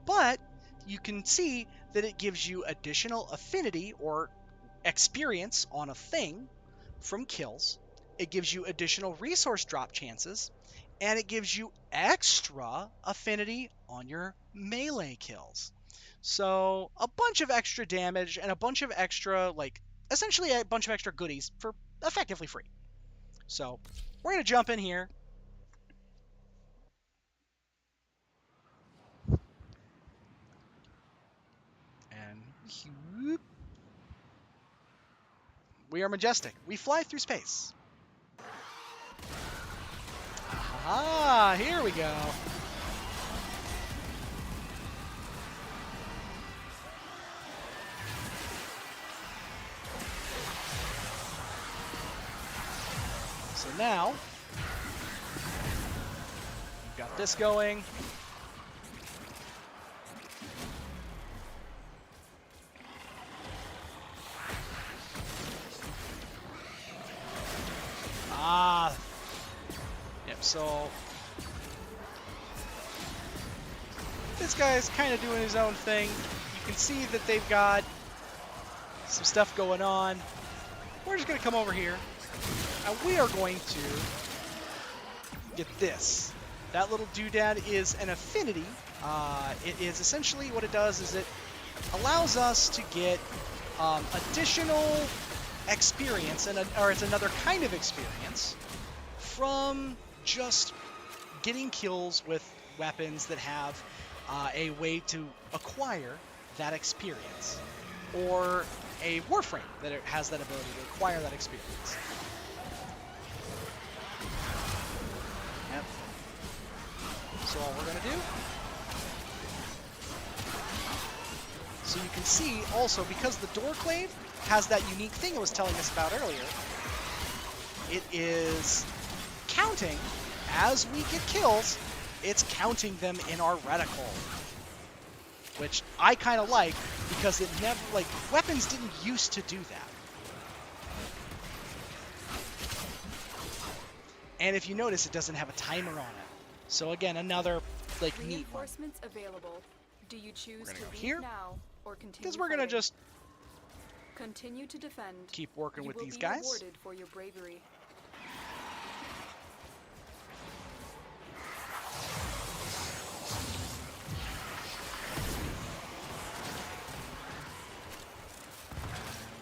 but you can see that it gives you additional affinity or experience on a thing from kills. It gives you additional resource drop chances, and it gives you extra affinity on your melee kills. So a bunch of extra damage and a bunch of extra, like, essentially a bunch of extra goodies for effectively free. So we're going to jump in here. And we are majestic. We fly through space. Ah, here we go. So now, we've got this going. Ah. Yep, so this guy's kind of doing his own thing. You can see that they've got some stuff going on. We're just going to come over here, and we are going to get this. That little doodad is an affinity. It is essentially what it does is it allows us to get additional experience, or it's another kind of experience from just getting kills with weapons that have a way to acquire that experience, or a Warframe that has that ability to acquire that experience. Yep. So all we're going to do, so you can see also, because the Doorclave has that unique thing I was telling us about earlier, it is counting as we get kills. It's counting them in our reticle, which I kind of like, because it never, like, weapons didn't used to do that. And if you notice, it doesn't have a timer on it. So again, another, like, neat one. Reinforcements available. Do you choose to go leave here, now or continue? because we're gonna fighting? just Continue to defend. keep working with You will these be guys. rewarded for your bravery.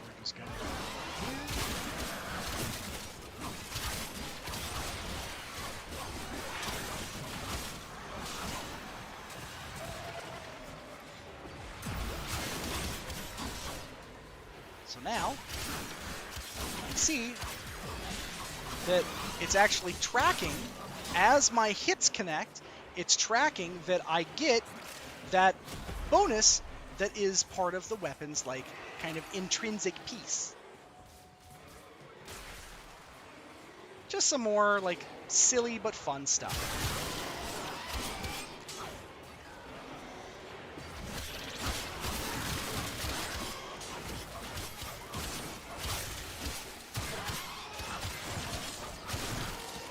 We're just gonna So now, you can see that it's actually tracking, as my hits connect, it's tracking that I get that bonus that is part of the weapon's, like, kind of intrinsic piece. Just some more, like, silly but fun stuff.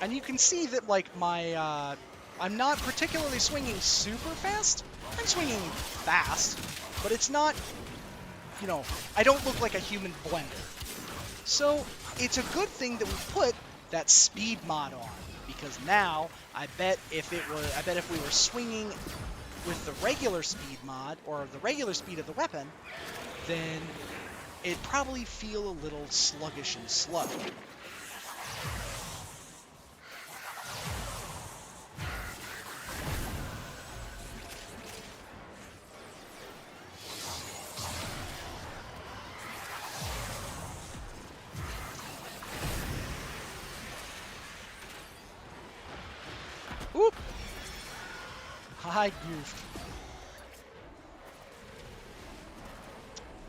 And you can see that, like, my, I'm not particularly swinging super fast. I'm swinging fast, but it's not, you know, I don't look like a human blender. So it's a good thing that we put that speed mod on, because now I bet if we were swinging with the regular speed mod or the regular speed of the weapon, then it'd probably feel a little sluggish and slow. Oop! I goofed.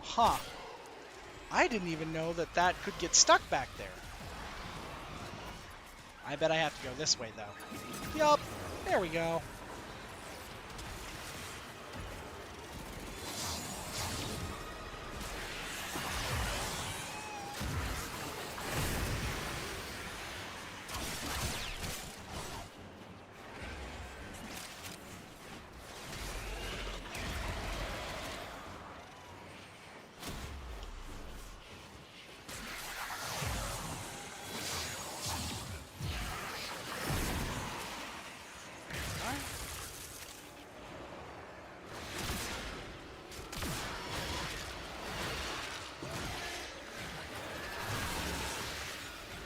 Huh. I didn't even know that that could get stuck back there. I bet I have to go this way, though. Yup. There we go.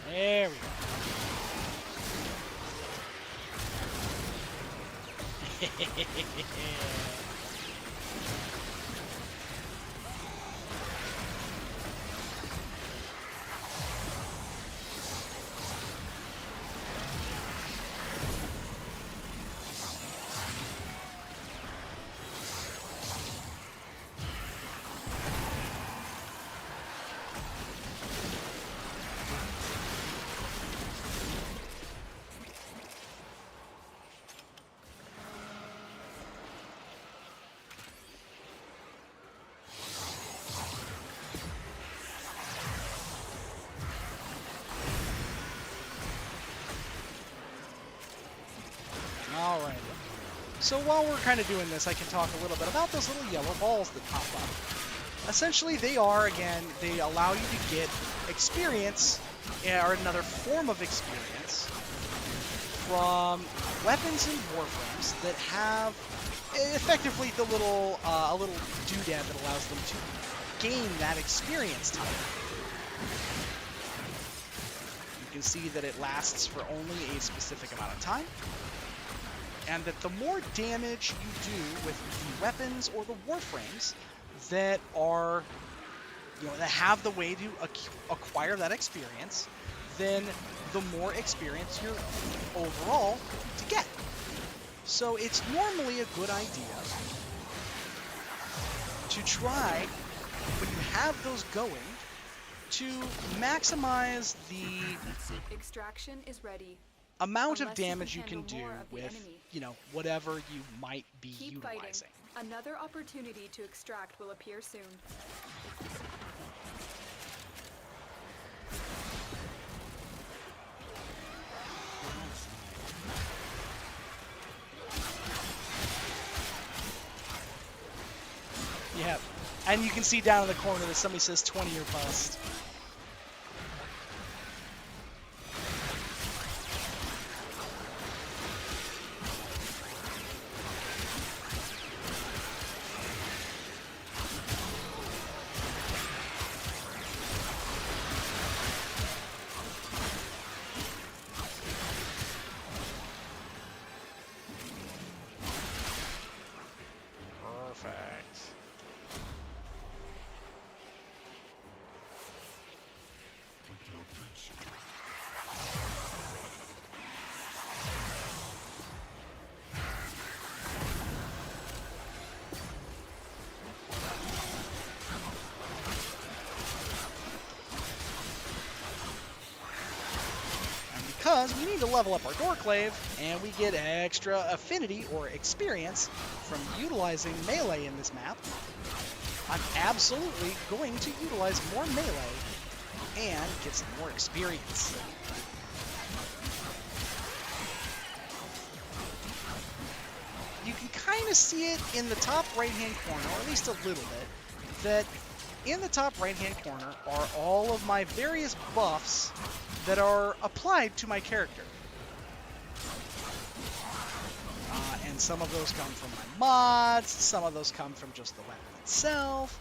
There we go. Alright. So while we're kind of doing this, I can talk a little bit about those little yellow balls that pop up. Essentially, they allow you to get experience, or another form of experience, from weapons and warframes that have effectively a little doodad that allows them to gain that experience time. You can see that it lasts for only a specific amount of time, and that the more damage you do with the weapons or the warframes that are, that have the way to acquire that experience, then the more experience you're overall to get. So it's normally a good idea to try, when you have those going, to maximize the Extraction is ready. amount of Unless you can damage you can handle do more of the with, enemy. whatever you might be Keep utilizing. fighting. Another opportunity to extract will appear soon. Yeah, and you can see down in the corner that somebody says 20 or bust. Perfect. And because we need to level up our Doorclave, and we get extra affinity or experience from utilizing melee in this map, I'm absolutely going to utilize more melee and get some more experience. You can kind of see it in the top right-hand corner, or at least a little bit, that in the top right-hand corner are all of my various buffs that are applied to my character. And some of those come from my mods, some of those come from just the weapon itself,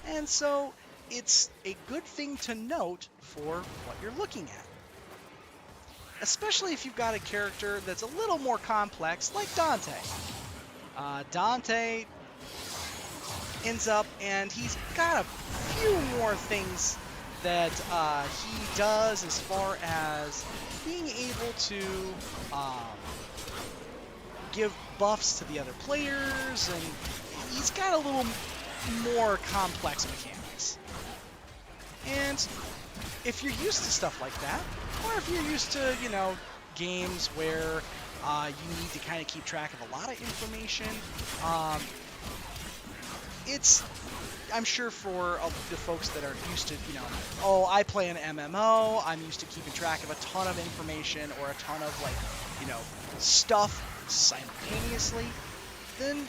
and so it's a good thing to note for what you're looking at. Especially if you've got a character that's a little more complex, like Dante. Dante ends up, and he's got a few more things that he does as far as being able to give buffs to the other players, and he's got a little more complex mechanics. And if you're used to stuff like that, or if you're used to, you know, games where you need to kind of keep track of a lot of information, it's, I'm sure for the folks that are used to, you know, oh, I play an MMO, I'm used to keeping track of a ton of information or a ton of, like, you know, stuff simultaneously, then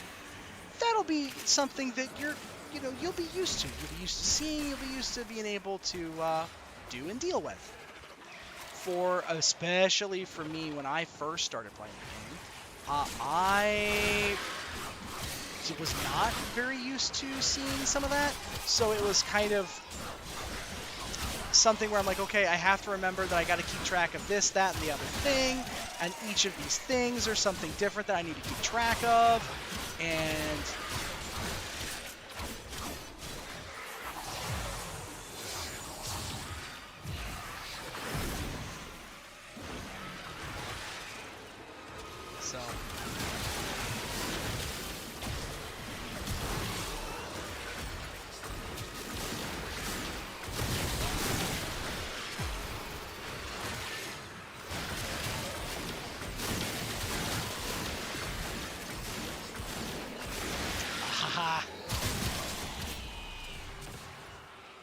that'll be something that you'll be used to. You'll be used to seeing, you'll be used to being able to do and deal with. Especially for me, when I first started playing the game, I was not very used to seeing some of that, so it was kind of something where I'm like, okay, I have to remember that I got to keep track of this, that, and the other thing, and each of these things are something different that I need to keep track of, and so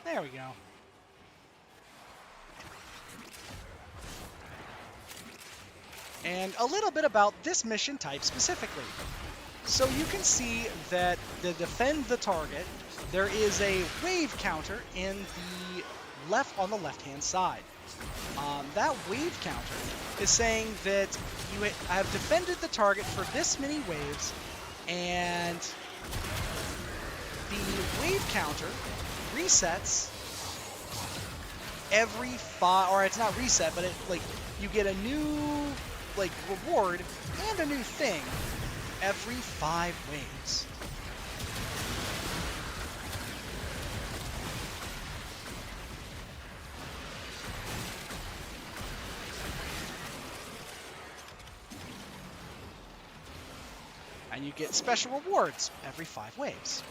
there we go. And a little bit about this mission type specifically. So you can see that to defend the target, there is a wave counter in on the left-hand side. That wave counter is saying that you have defended the target for this many waves, and the wave counter resets every 5, or it's not reset, but you get a new reward and a new thing every 5 waves. And you get special rewards every 5 waves.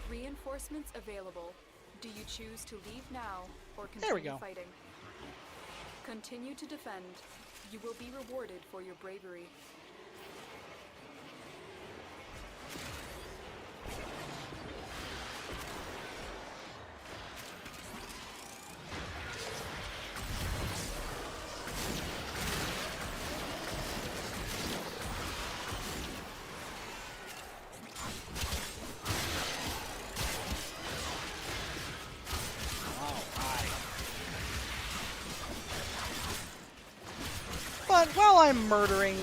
Reinforcements available. Do you choose to leave now or There we continue go. fighting? Continue to defend. You will be rewarded for your bravery. But while I'm murdering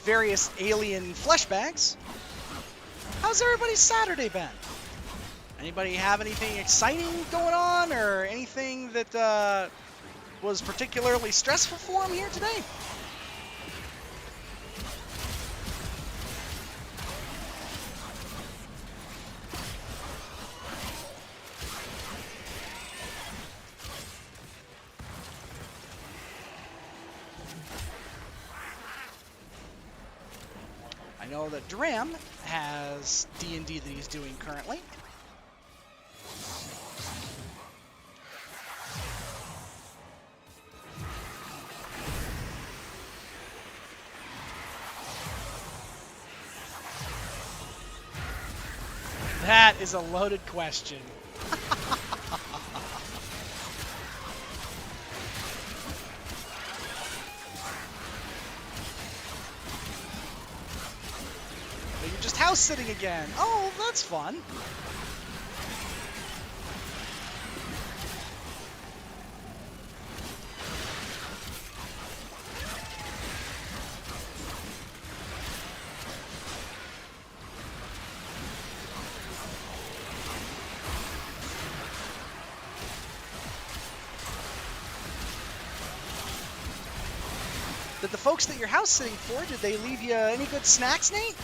various alien flesh bags, how's everybody's Saturday been? Anybody have anything exciting going on, or anything that was particularly stressful for them here today? I know that Dram has D&D that he's doing currently. That is a loaded question. You're just house sitting again. Oh, that's fun. Did the folks that you're house sitting for, did they leave you any good snacks, Nate?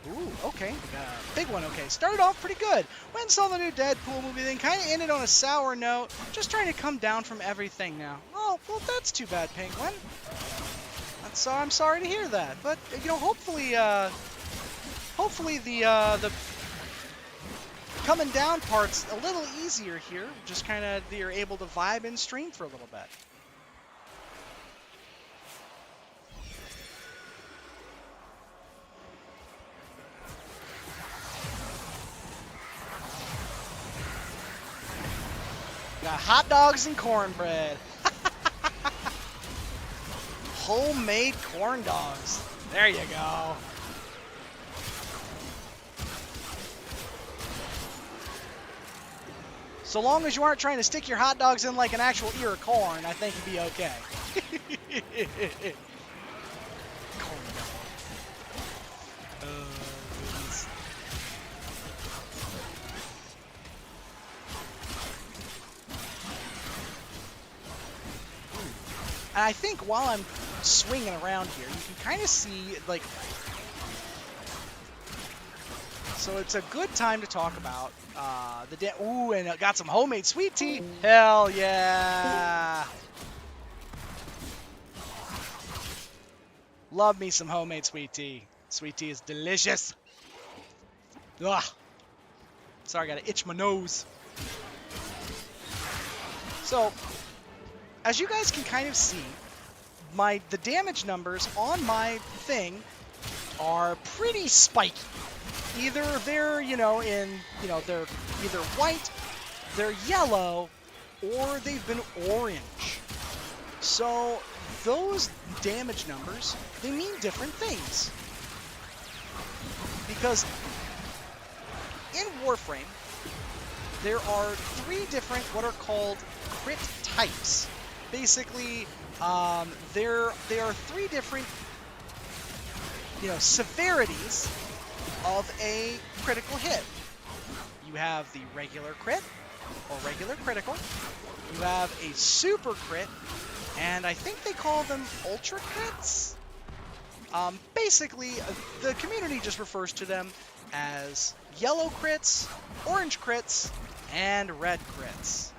Ooh, okay. We got a big one, okay. Started off pretty good. Went and saw the new Deadpool movie, then kind of ended on a sour note. Just trying to come down from everything now. Oh, well, that's too bad, Penguin. I'm sorry to hear that. But, you know, hopefully the coming down part's a little easier here. Just kind of you're able to vibe and stream for a little bit. Got hot dogs and cornbread. Homemade corn dogs. There you go. So long as you aren't trying to stick your hot dogs in like an actual ear of corn, I think you'd be okay. Corn dog. Oh, goodness. And I think while I'm swinging around here, you can kind of see, like... So it's a good time to talk about ooh, and got some homemade sweet tea. Hell yeah! Love me some homemade sweet tea. Sweet tea is delicious. Ugh. Sorry, I gotta itch my nose. So, as you guys can kind of see, the damage numbers on my thing are pretty spiky. Either they're, they're either white, they're yellow, or they've been orange. So those damage numbers, they mean different things. Because in Warframe, there are 3 different what are called crit types. Basically, there are 3 different, severities of a critical hit. You have the regular crit, or regular critical. You have a super crit, and I think they call them ultra crits. Basically, the community just refers to them as yellow crits, orange crits, and red crits.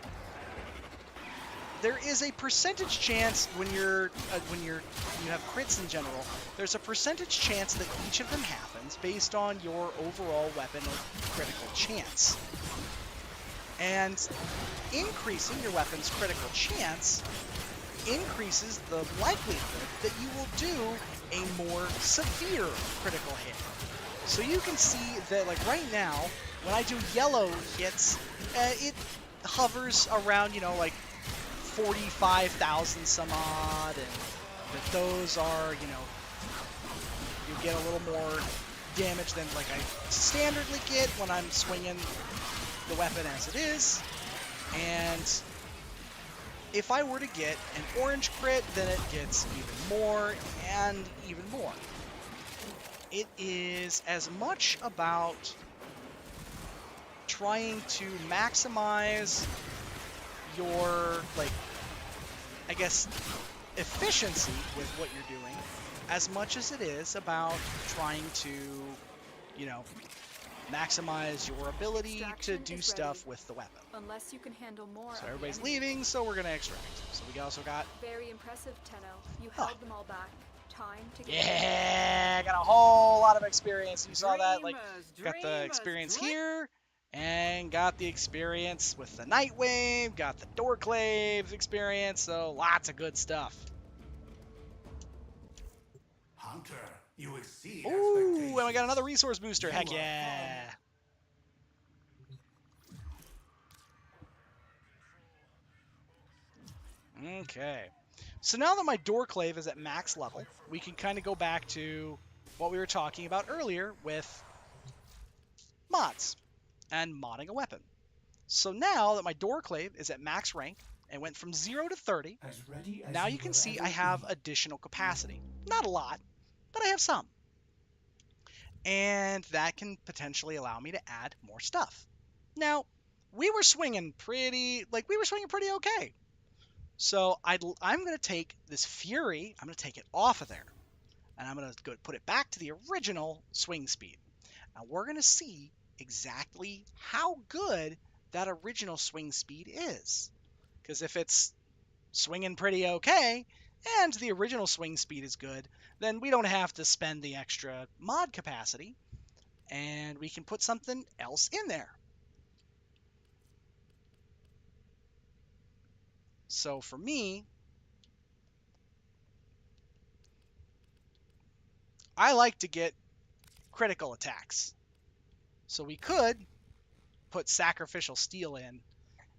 There is a percentage chance when you have crits in general, there's a percentage chance that each of them happens based on your overall weapon of critical chance. And increasing your weapon's critical chance increases the likelihood that you will do a more severe critical hit. So you can see that, like right now, when I do yellow hits, it hovers around, like 45,000 some odd, and that those are, you get a little more damage than like I standardly get when I'm swinging the weapon as it is. And if I were to get an orange crit, then it gets even more and even more. It is as much about trying to maximize your, I guess, efficiency with what you're doing as much as it is about trying to, maximize your ability to do stuff with the weapon. Unless you can handle more. So everybody's leaving, so we're gonna extract. So we also got... Very impressive, Tenno. You held them all back. Time to get... Yeah, got a whole lot of experience. You saw that, got the experience here, and got the experience with the Nightwave, got the Doorclave experience, so lots of good stuff. Hunter, you exceed Ooh, and I got expectations. another resource booster. You Heck are yeah. Okay. So now that my Doorclave is at max level, we can kind of go back to what we were talking about earlier with mods and modding a weapon. So now that my Doorclave is at max rank and went from 0 to 30, as ready as now you can see I have additional capacity. Not a lot, but I have some. And that can potentially allow me to add more stuff. Now, we were swinging pretty okay. So I'm going to take this Fury, I'm going to take it off of there. And I'm going to go put it back to the original swing speed. Now we're going to see exactly how good that original swing speed is. Because if it's swinging pretty okay, and the original swing speed is good, then we don't have to spend the extra mod capacity, and we can put something else in there. So for me, I like to get critical attacks. So we could put sacrificial steel in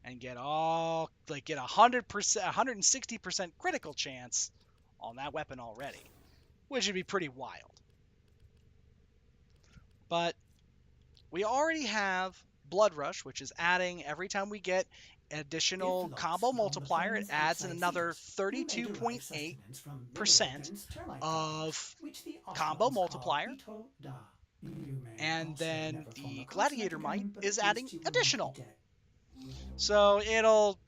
and get 100%, 160% critical chance on that weapon already, which would be pretty wild. But we already have Blood Rush, which is adding every time we get an additional combo multiplier, it adds another 32.8% of combo multiplier. And then the Gladiator Might is adding additional. So it'll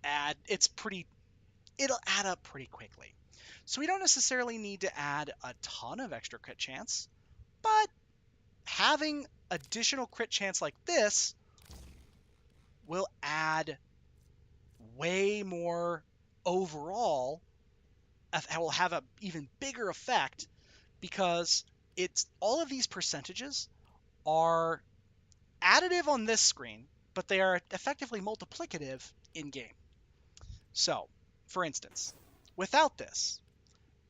add up pretty quickly. So we don't necessarily need to add a ton of extra crit chance, but having additional crit chance like this will add way more overall. It will have an even bigger effect because all of these percentages are additive on this screen, but they are effectively multiplicative in game. So, for instance, without this,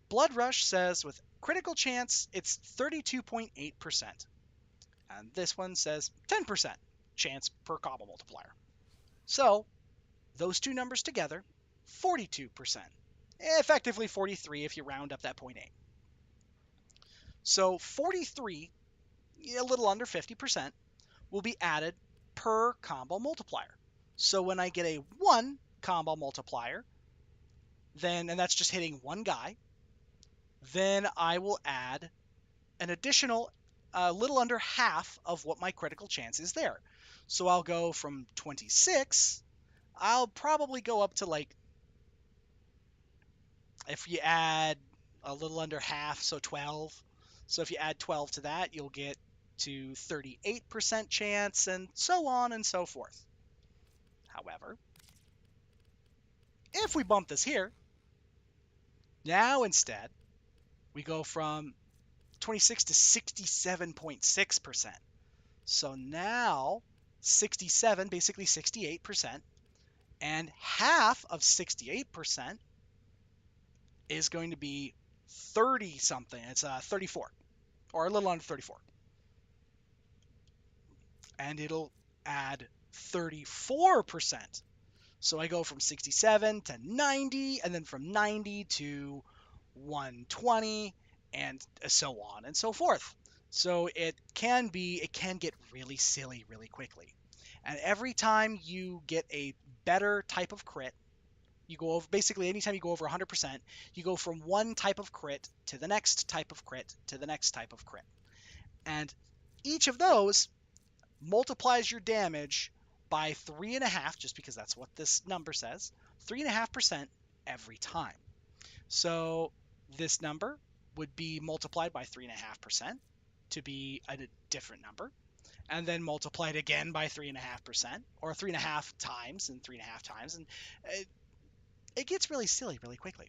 Blood Rush says with critical chance it's 32.8%. And this one says 10% chance per combo multiplier. So, those two numbers together, 42%. Effectively 43 if you round up that 0.8. So 43, a little under 50%, will be added per combo multiplier. So when I get a 1 combo multiplier, and that's just hitting one guy, then I will add an additional little under half of what my critical chance is there. So I'll go from 26, I'll probably go up to if you add a little under half, so 12. So if you add 12 to that, you'll get to 38% chance, and so on and so forth. However, if we bump this here, now instead, we go from 26 to 67.6%. So now 67, basically 68%, and half of 68% is going to be 30 something. It's 34, or a little under 34. And it'll add 34%. So I go from 67 to 90, and then from 90 to 120, and so on and so forth. So it can get really silly really quickly. And every time you get a better type of crit, you go over, basically anytime you go over 100%, you go from one type of crit to the next type of crit to the next type of crit. And each of those multiplies your damage by 3.5, just because that's what this number says, 3.5% every time. So this number would be multiplied by 3.5% to be a different number, and then multiplied again by 3.5%, or 3.5 times and 3.5 times, and it gets really silly really quickly.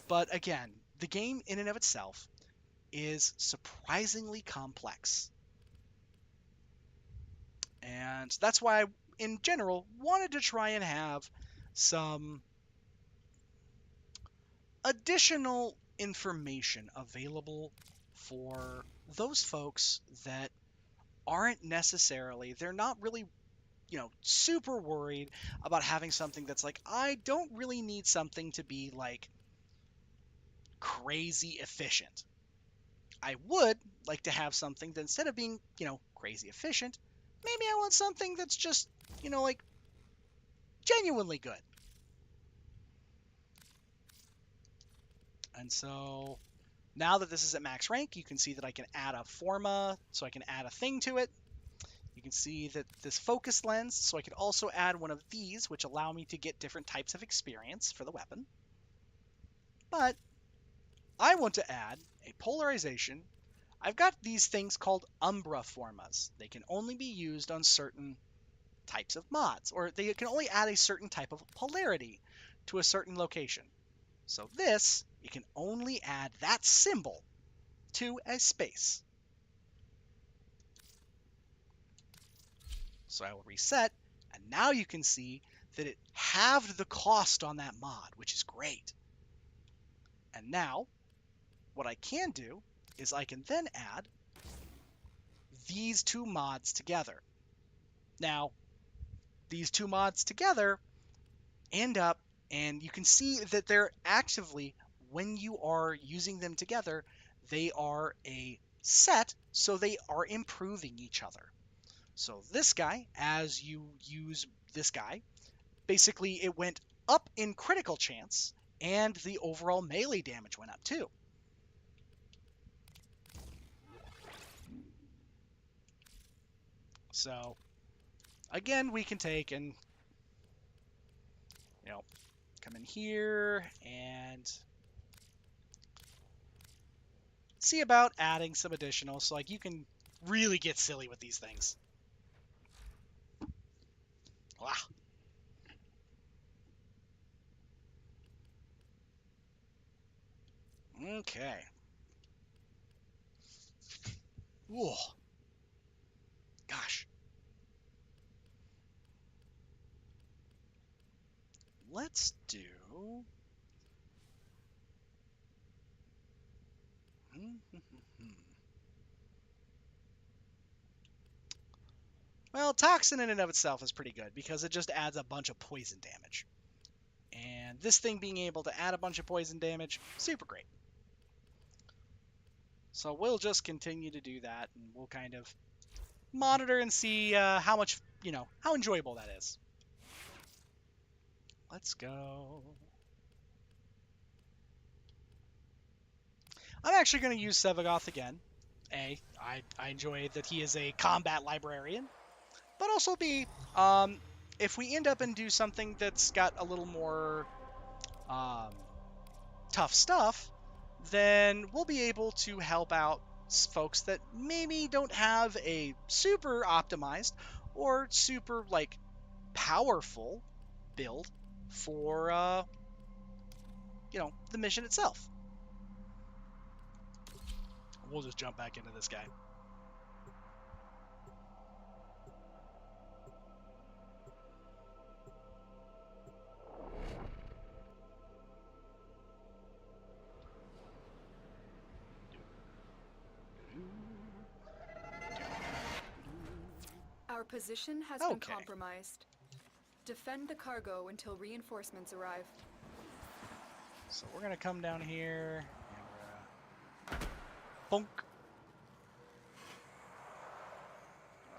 But again, the game in and of itself is surprisingly complex. And that's why I, in general, wanted to try and have some additional information available for those folks that aren't necessarily, they're not really, super worried about having something that's like, I don't really need something to be like crazy efficient. I would like to have something that instead of being, crazy efficient, maybe I want something that's just, like genuinely good. And so now that this is at max rank, you can see that I can add a forma, so I can add a thing to it. You can see that this focus lens, so I could also add one of these, which allow me to get different types of experience for the weapon. But I want to add a polarization. I've got these things called Umbra formas. They can only be used on certain types of mods, or they can only add a certain type of polarity to a certain location. So this, you can only add that symbol to a space. So I will reset, and now you can see that it halved the cost on that mod, which is great. And now, what I can do is I can then add these two mods together. Now, these two mods together end up, and you can see that they're actively, when you are using them together, they are a set, so they are improving each other. So this guy, as you use this guy, basically it went up in critical chance, and the overall melee damage went up too. So, again, we can take and, come in here and see about adding some additional, so like you can really get silly with these things. Wow. Okay. Whoa. Gosh. Let's do... Well, Toxin in and of itself is pretty good because it just adds a bunch of poison damage. And this thing being able to add a bunch of poison damage, super great. So we'll just continue to do that, and we'll kind of monitor and see how much, how enjoyable that is. Let's go. I'm actually going to use Sevagoth again. A, I enjoy that he is a combat librarian. But also B, if we end up and do something that's got a little more tough stuff, then we'll be able to help out folks that maybe don't have a super optimized or super, like, powerful build for, the mission itself. We'll just jump back into this guy. Our position has been Okay. compromised. Defend the cargo until reinforcements arrive. So we're gonna come down here and bonk.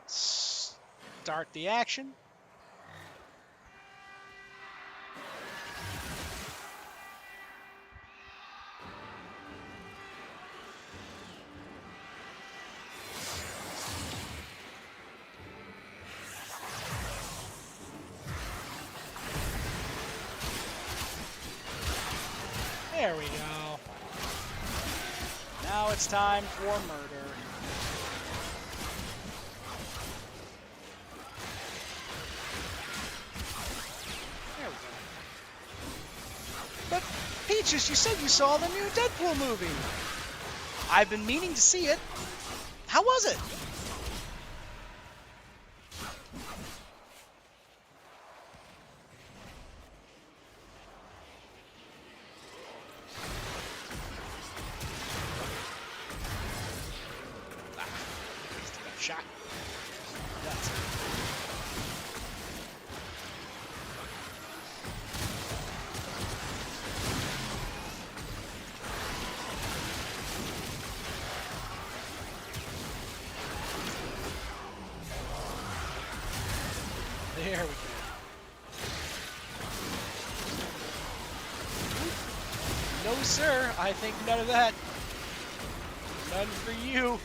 Start the action. There we go. Now it's time for murder. There we go. But, Peaches, you said you saw the new Deadpool movie. I've been meaning to see it. How was it? shot. That's it. There we go. No, sir. I think none of that. None for you.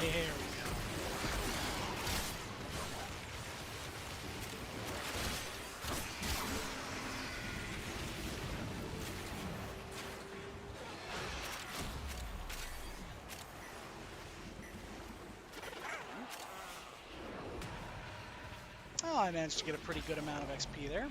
There we go. Oh, I managed to get a pretty good amount of XP there.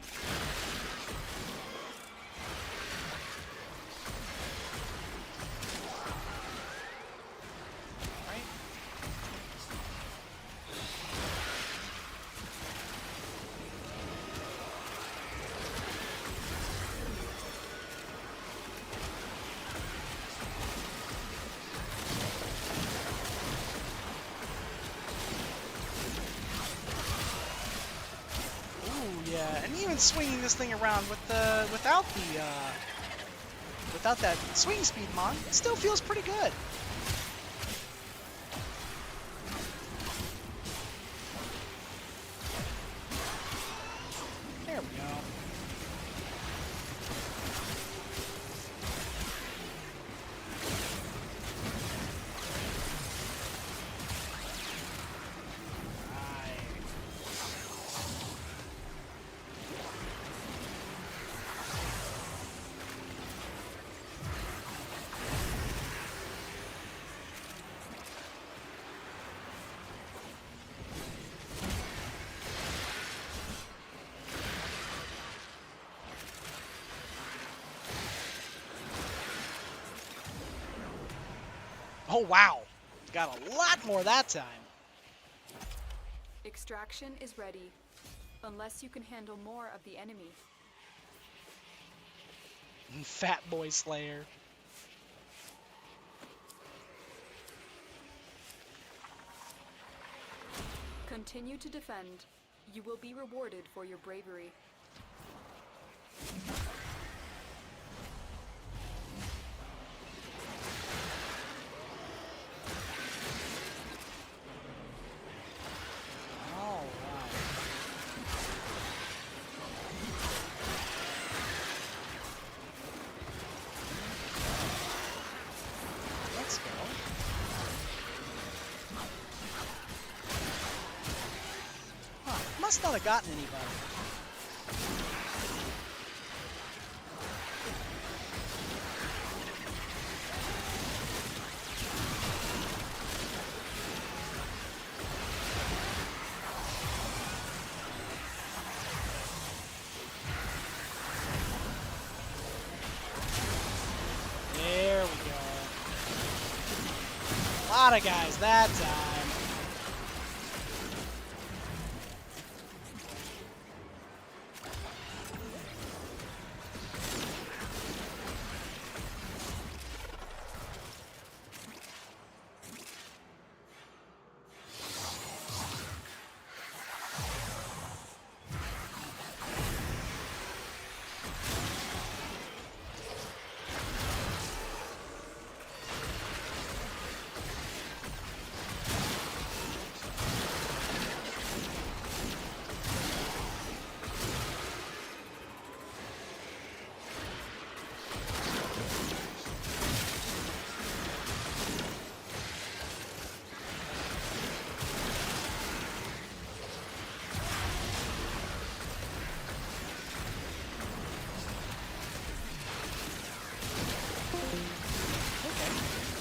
Yeah, and even swinging this thing around with without that swing speed mod, it still feels pretty good. There we go. Oh, wow. Got a lot more that time. Extraction is ready, unless you can handle more of the enemy. Fat Boy Slayer. Continue to defend. You will be rewarded for your bravery. Let's go. Huh, must not have gotten anybody. lot of guys that time.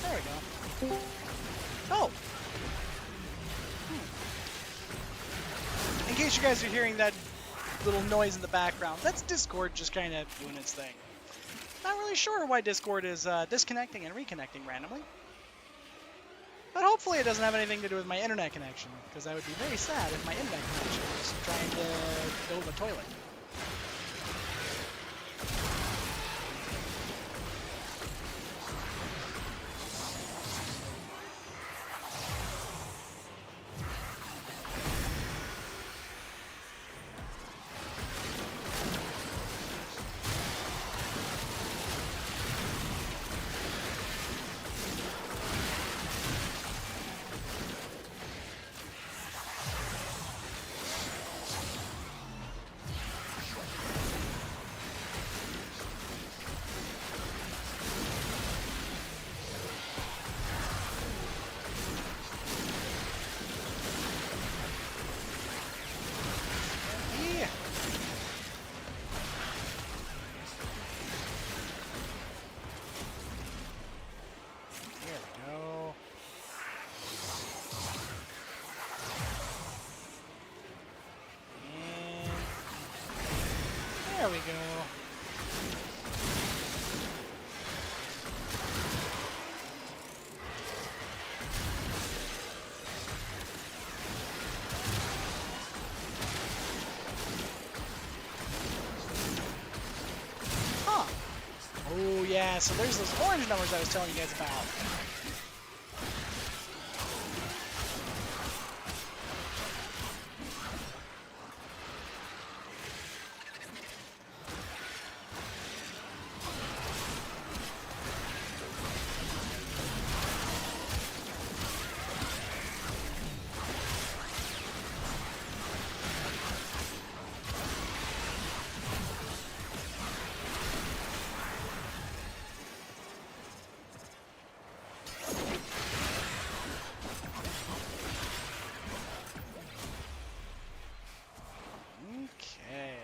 There we go. Oh! In case you guys are hearing that little noise in the background, that's Discord just kind of doing its thing. Not really sure why Discord is disconnecting and reconnecting randomly. But hopefully it doesn't have anything to do with my internet connection, because I would be very sad if my internet connection was trying to go to the toilet. Yeah. There we go. And there we go. Huh. Oh yeah, so there's those orange numbers I was telling you guys about. Okay.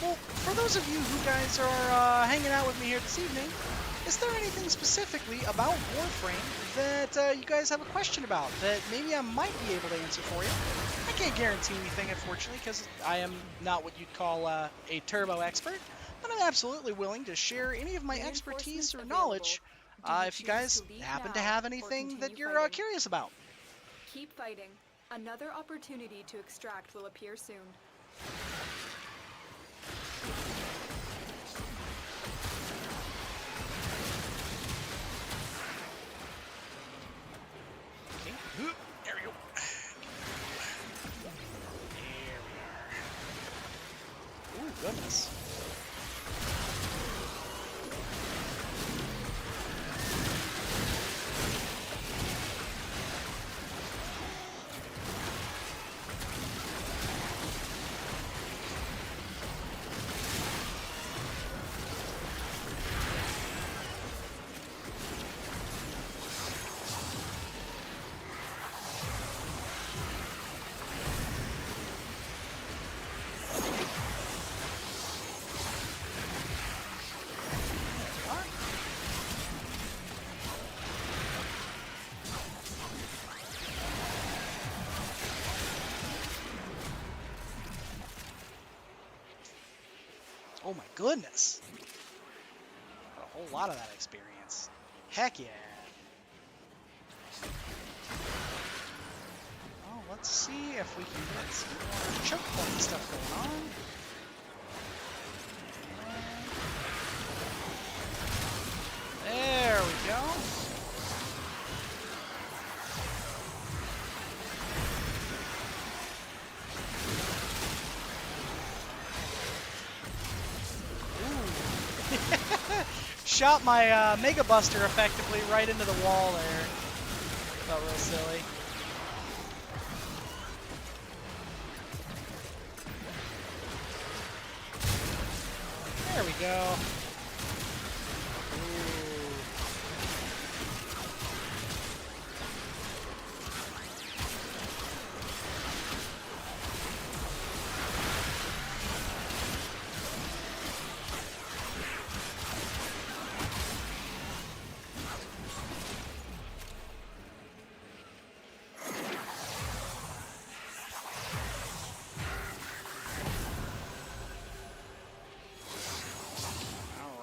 Well, for those of you who guys are hanging out with me here this evening, is there anything specifically about Warframe that you guys have a question about that maybe I might be able to answer for you? I can't guarantee anything, unfortunately, because I am not what you'd call a turbo expert, but I'm absolutely willing to share any of my expertise or knowledge if you guys happen to have anything that you're curious about. Keep fighting. Another opportunity to extract will appear soon. Okay. There we go. There we are. Oh my goodness. Got a whole lot of that experience. Heck yeah. Well, let's see if we can get some more choke point stuff going on. There we go. Shot my Mega Buster effectively right into the wall there. Felt real silly. There we go.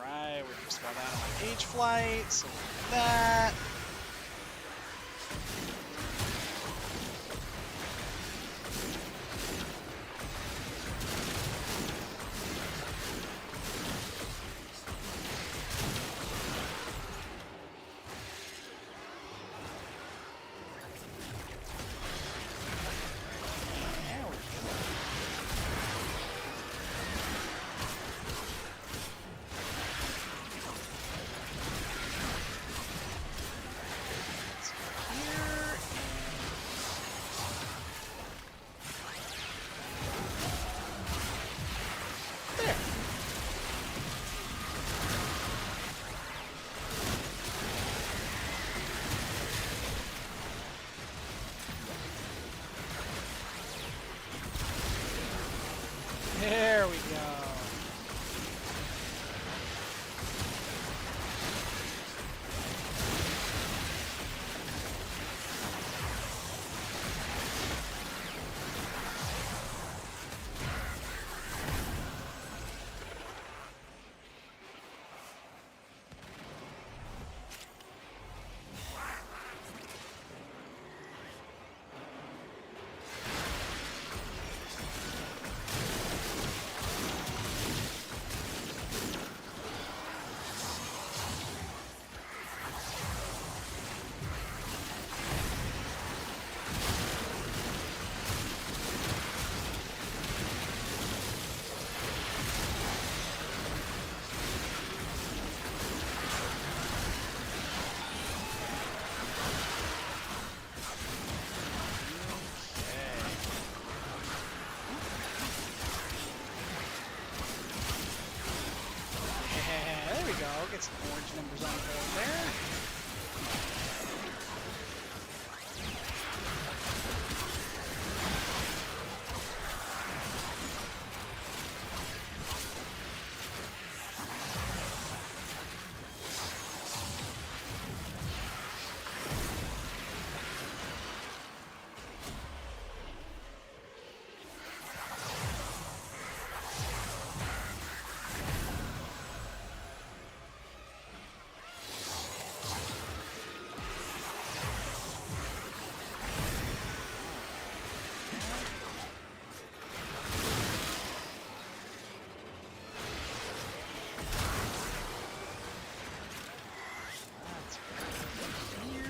Alright, we're just about out of my H flight, so like that. There we go. Let's go here and there. There we go. Yeah, there we go. Get some orange numbers on the board there. That's right here.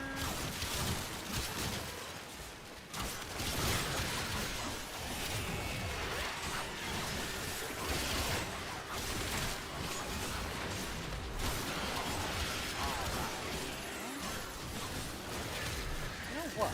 You know what?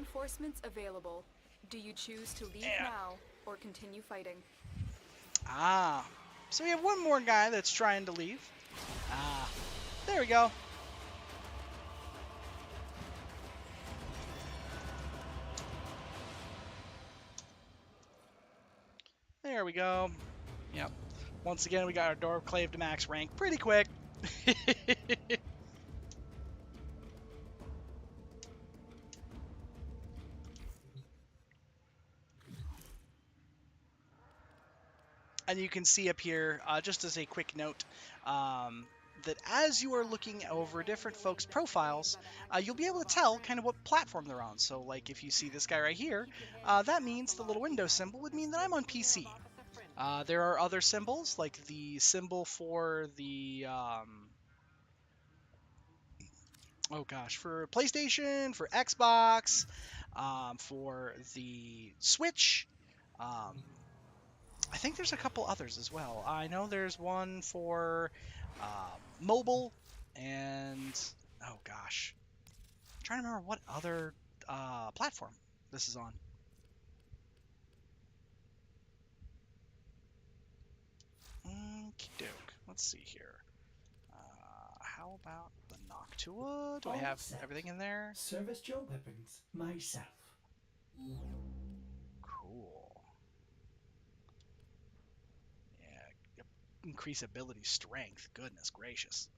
Reinforcements available. Do you choose to leave Yeah. now or continue fighting? Ah. So we have one more guy that's trying to leave. Ah. There we go. There we go. Yep. Once again, we got our Dwarf Clave to max rank pretty quick. And you can see up here, just as a quick note, that as you are looking over different folks' profiles, you'll be able to tell kind of what platform they're on. So, like, if you see this guy right here, that means the little window symbol would mean that I'm on PC. There are other symbols, like the symbol for the, oh gosh, for PlayStation, for Xbox, for the Switch. I think there's a couple others as well. I know there's one for mobile, and oh gosh, I'm trying to remember what other platform this is on. Okey-doke. Let's see here. How about the Noctua? Do I All have set. everything in there? Service your weapons myself. Cool. Yeah, yep. Increase ability strength. Goodness gracious.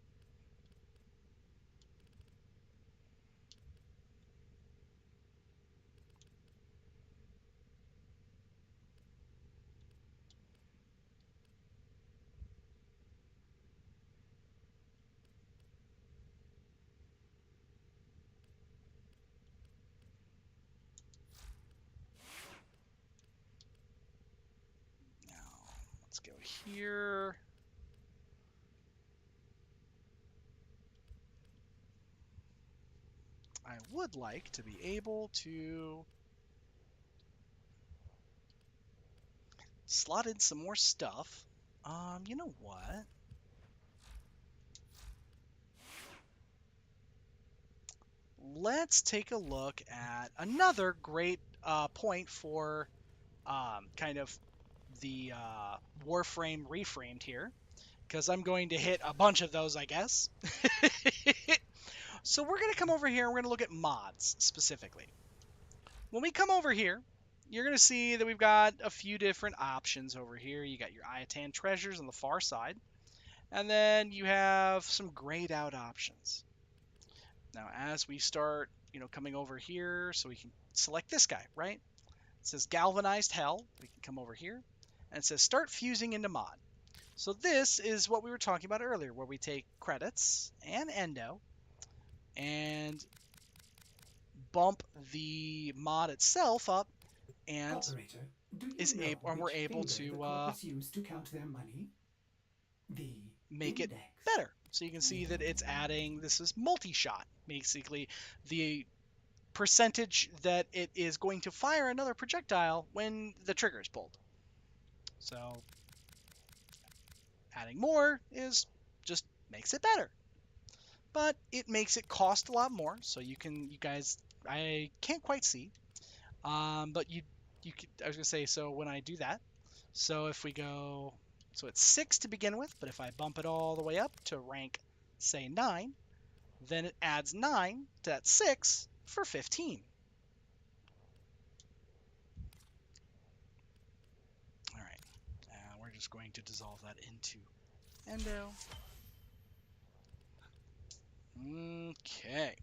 Now, let's go here. I would like to be able to slot in some more stuff. You know what? Let's take a look at another great point for kind of the Warframe reframed here, because I'm going to hit a bunch of those, I guess. So we're going to come over here and we're going to look at mods specifically. When we come over here, you're going to see that we've got a few different options over here. You got your Iatan treasures on the far side, and then you have some grayed out options. Now, as we start, coming over here, so we can select this guy, right? It says Galvanized Hell. We can come over here, and it says Start Fusing into Mod. So this is what we were talking about earlier, where we take credits and endo and bump the mod itself up, and Operator, do you know we're which able finger to the coppers use to count their money? The make it index. better. So you can see that it's adding, this is multi-shot, basically the percentage that it is going to fire another projectile when the trigger is pulled. So adding more is just makes it better. But it makes it cost a lot more, so you guys, I can't quite see. But you could, I was gonna say, so when I do that, so if we go, so it's 6 to begin with, but if I bump it all the way up to rank, say 9, then it adds 9 to that 6 for 15. All right, we're just going to dissolve that into endo. Okay.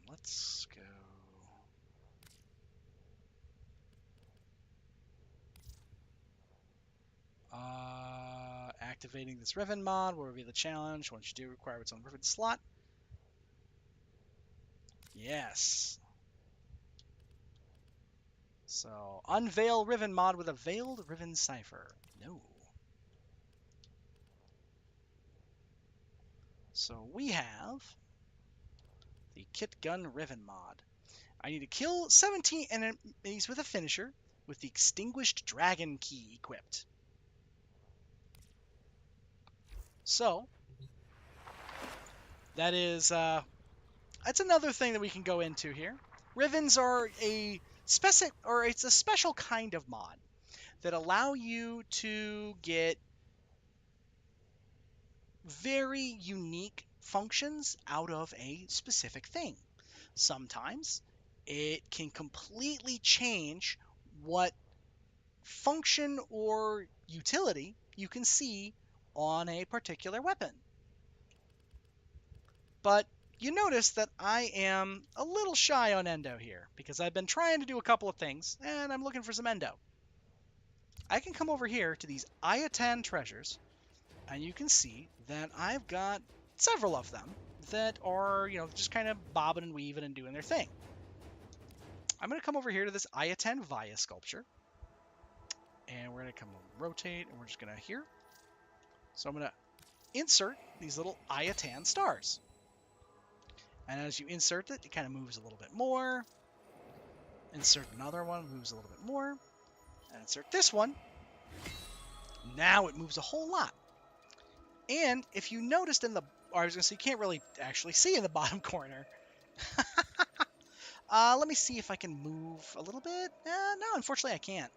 Let's go. Activating this Riven mod will reveal the challenge. Once you do, require its own Riven slot. Yes. So, unveil Riven mod with a veiled Riven cipher. No. So we have the Kit Gun Riven mod. I need to kill 17 enemies with a finisher with the Extinguished Dragon key equipped. So, that is that's another thing that we can go into here. Rivens are it's a special kind of mod that allow you to get very unique functions out of a specific thing. Sometimes it can completely change what function or utility you can see on a particular weapon. But you notice that I am a little shy on endo here because I've been trying to do a couple of things and I'm looking for some endo. I can come over here to these Ayatan treasures and you can see that I've got several of them that are, just kind of bobbing and weaving and doing their thing. I'm going to come over here to this Ayatan Vaya sculpture and we're going to come rotate and we're just going to here. So I'm going to insert these little Ayatan stars. And as you insert it, it kind of moves a little bit more. Insert another one, moves a little bit more. And insert this one. Now it moves a whole lot. And if you noticed in the, or I was going to say, you can't really actually see in the bottom corner. Let me see if I can move a little bit. No, unfortunately I can't.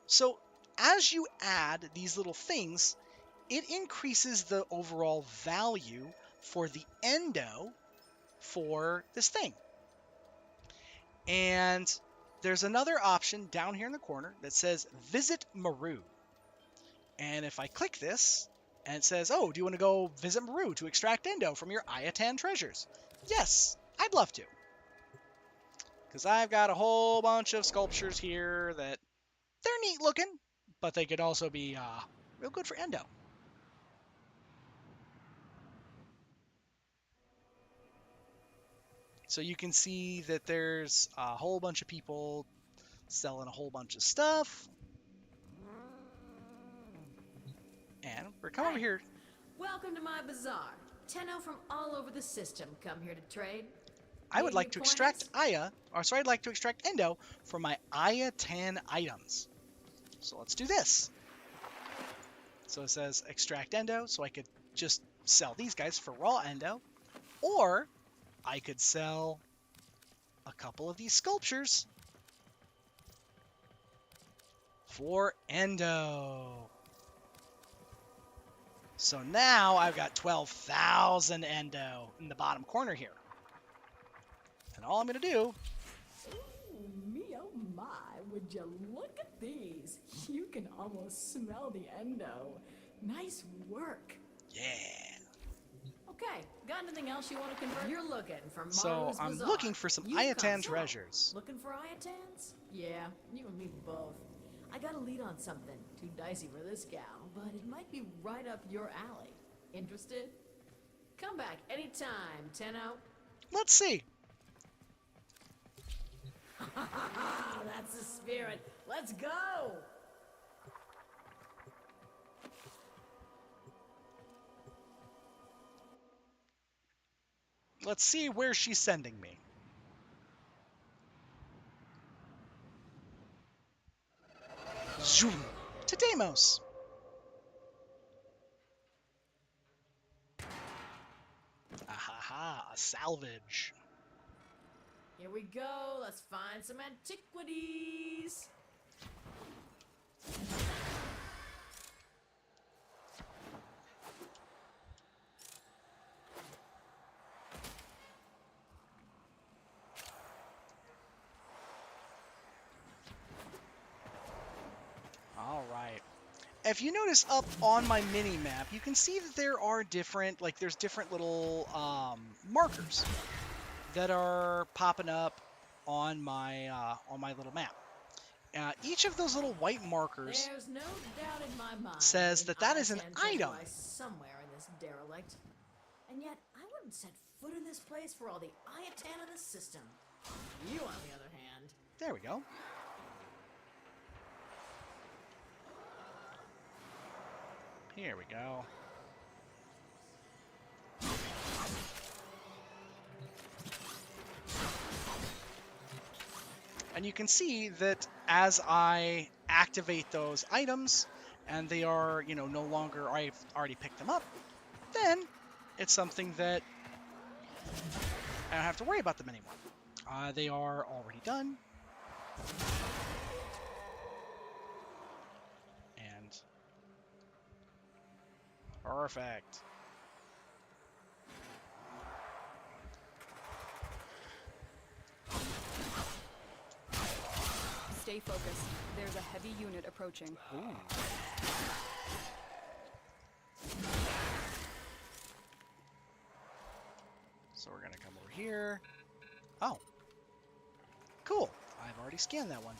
So as you add these little things, it increases the overall value for the endo for this thing. And there's another option down here in the corner that says Visit Maru. And if I click this, and it says, oh, do you want to go visit Maru to extract endo from your Ayatan treasures? Yes, I'd love to. Because I've got a whole bunch of sculptures here that they're neat looking, but they could also be real good for endo. So you can see that there's a whole bunch of people selling a whole bunch of stuff. And we're coming over here. Welcome to my bazaar. Tenno from all over the system come here to trade. I would Need like any to extract pointers? I'd like to extract endo from my Ayatan items. So let's do this. So it says extract endo, so I could just sell these guys for raw endo, or I could sell a couple of these sculptures for endo. So now I've got 12,000 endo in the bottom corner here. And all I'm going to do... Ooh, me oh my, would you look at these? You can almost smell the endo. Nice work. Yeah. Okay, got anything else you want to convert? You're looking for Maru's So I'm Bazaar. looking for some You Ayatan come so. treasures. Looking for Ayatans? Yeah, you and me both. I got a lead on something. Too dicey for this gal, but it might be right up your alley. Interested? Come back anytime, Tenno. Let's see. That's the spirit. Let's go! Let's see where she's sending me. Zoom to Deimos. Ahaha, a salvage. Here we go. Let's find some antiquities. All right. If you notice up on my mini map, you can see that there are different, there's different little markers that are popping up on my little map. Each of those little white markers There's no doubt in my mind says that that is an Ayatan takes item. life somewhere in this derelict. And yet, I wouldn't set foot in this place for all the Ayatan of the system. You, on the other hand. There we go. Here we go. And you can see that as I activate those items and they are, no longer, I've already picked them up, then it's something that I don't have to worry about them anymore. They are already done. And perfect. Stay focused. There's a heavy unit approaching. Ooh. So we're gonna come over here. Oh. Cool. I've already scanned that one.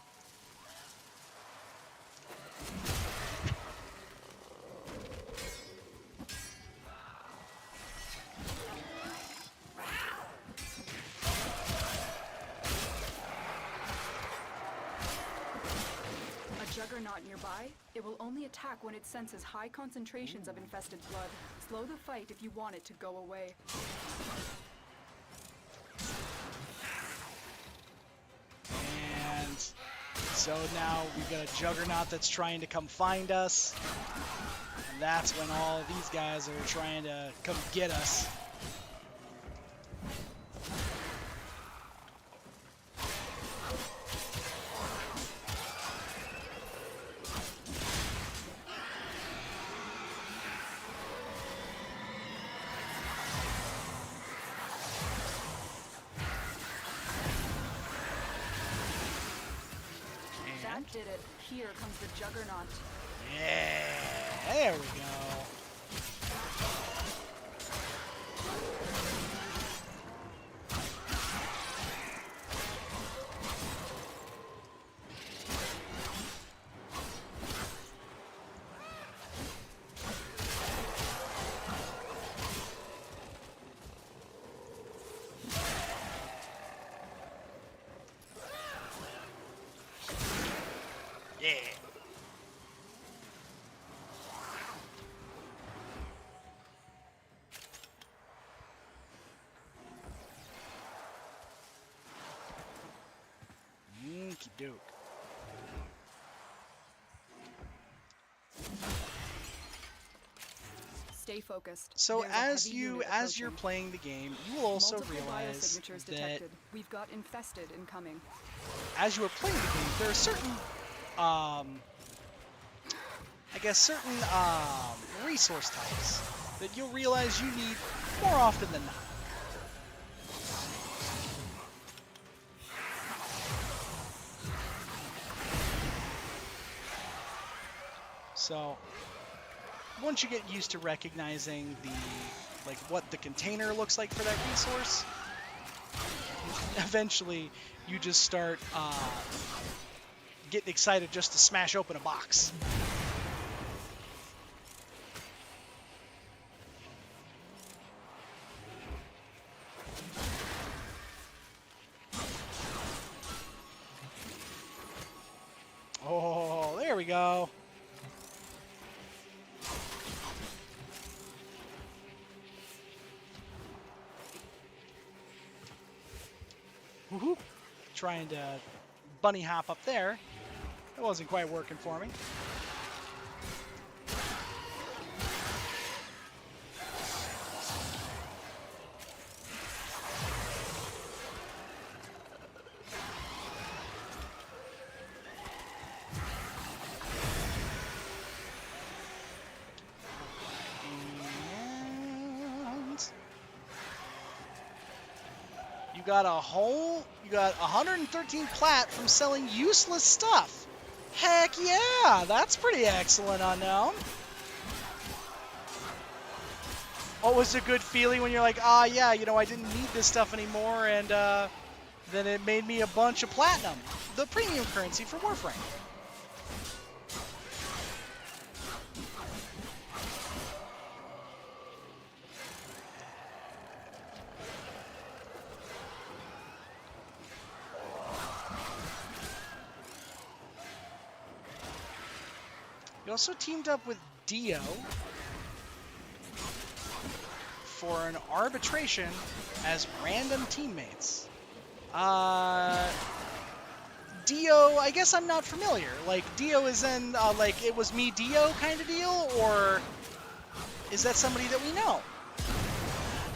A juggernaut nearby? It will only attack when it senses high concentrations of infested blood. Slow the fight if you want it to go away. And so now we've got a juggernaut that's trying to come find us. And that's when all of these guys are trying to come get us. That did it. Here comes the juggernaut. Yeah, there we go. Yeah. Doke. Stay focused. So There's a heavy unit as you're approaching. playing the game, you will also Multiple realize biosignatures that detected. We've got infested incoming. as you are playing the game, there are certain, I guess certain resource types that you'll realize you need more often than not. So once you get used to recognizing what the container looks like for that resource, eventually you just start getting excited just to smash open a box. Oh, there we go. Woohoo! Trying to bunny hop up there. It wasn't quite working for me. You got 113 plat from selling useless stuff. Heck yeah, that's pretty excellent, Unknown. What was a good feeling when you're like, ah, yeah, you know, I didn't need this stuff anymore, and then it made me a bunch of platinum, the premium currency for Warframe. You also teamed up with Dio for an arbitration as random teammates. Dio, I guess I'm not familiar. Like, Dio is in, like, it was me, Dio kind of deal? Or is that somebody that we know?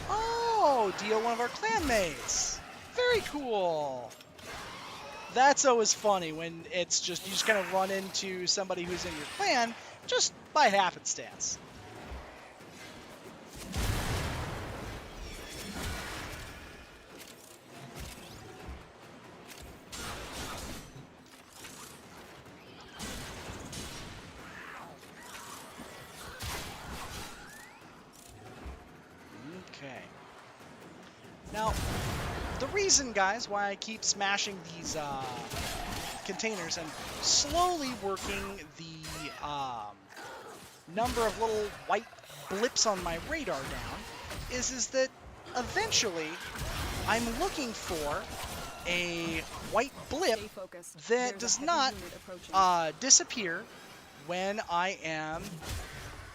Oh, Oh, deal one of our clanmates. Very cool. That's always funny when it's just, you just kind of run into somebody who's in your clan just by happenstance. Okay. Now, the reason, guys, why I keep smashing these containers and slowly working the number of little white blips on my radar down is that eventually I'm looking for a white blip Stay focused. that There's a does heavy not unit approaching. disappear when I am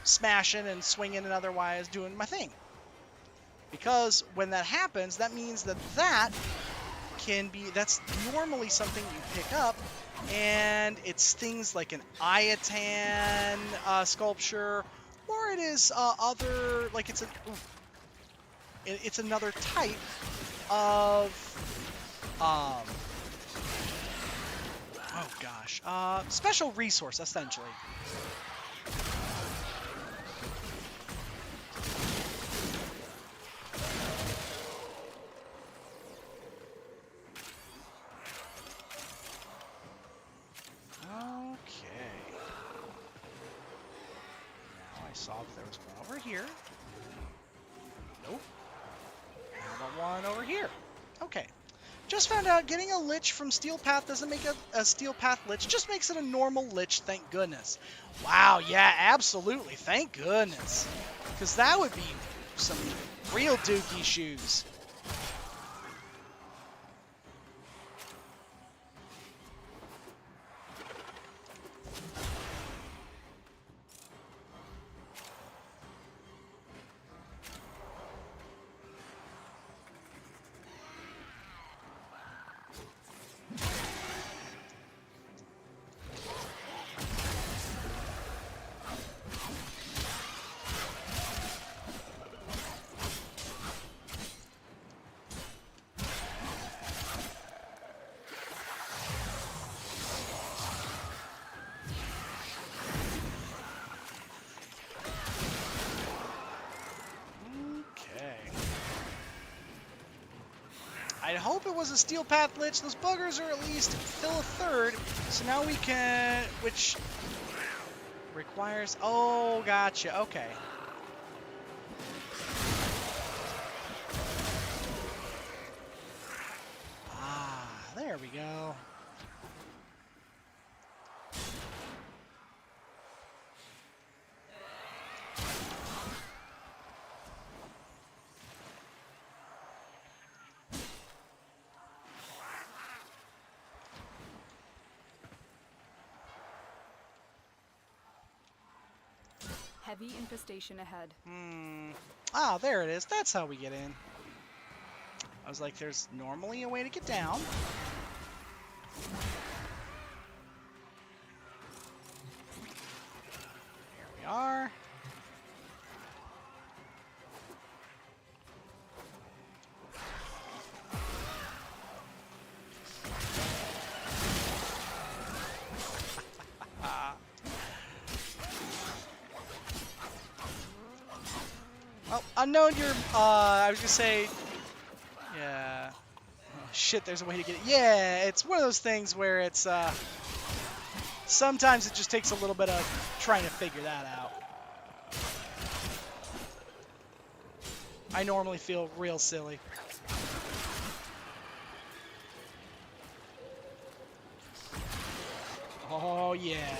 smashing and swinging and otherwise doing my thing. Because when that happens, that means that that's normally something you pick up, and it's things like an Ayatan sculpture, or it is other, like it's another type of, oh gosh, special resource, essentially. There was one over here. Nope. How about one over here? Okay. Just found out getting a lich from Steel Path doesn't make a Steel Path lich, just makes it a normal lich, thank goodness. Wow, yeah, absolutely, thank goodness. Because that would be some real dookie shoes. I hope it was a Steel Path Lich. Those buggers are at least fill a third. So now we can, which requires, oh, gotcha, okay. Ah, there we go. Heavy infestation ahead. Ah, there it is. That's how we get in. I was like, there's normally a way to get down. Here we are. Well, unknown, I was gonna say, yeah. Oh, shit, there's a way to get it. Yeah, it's one of those things where it's, sometimes it just takes a little bit of trying to figure that out. I normally feel real silly. Oh, yeah.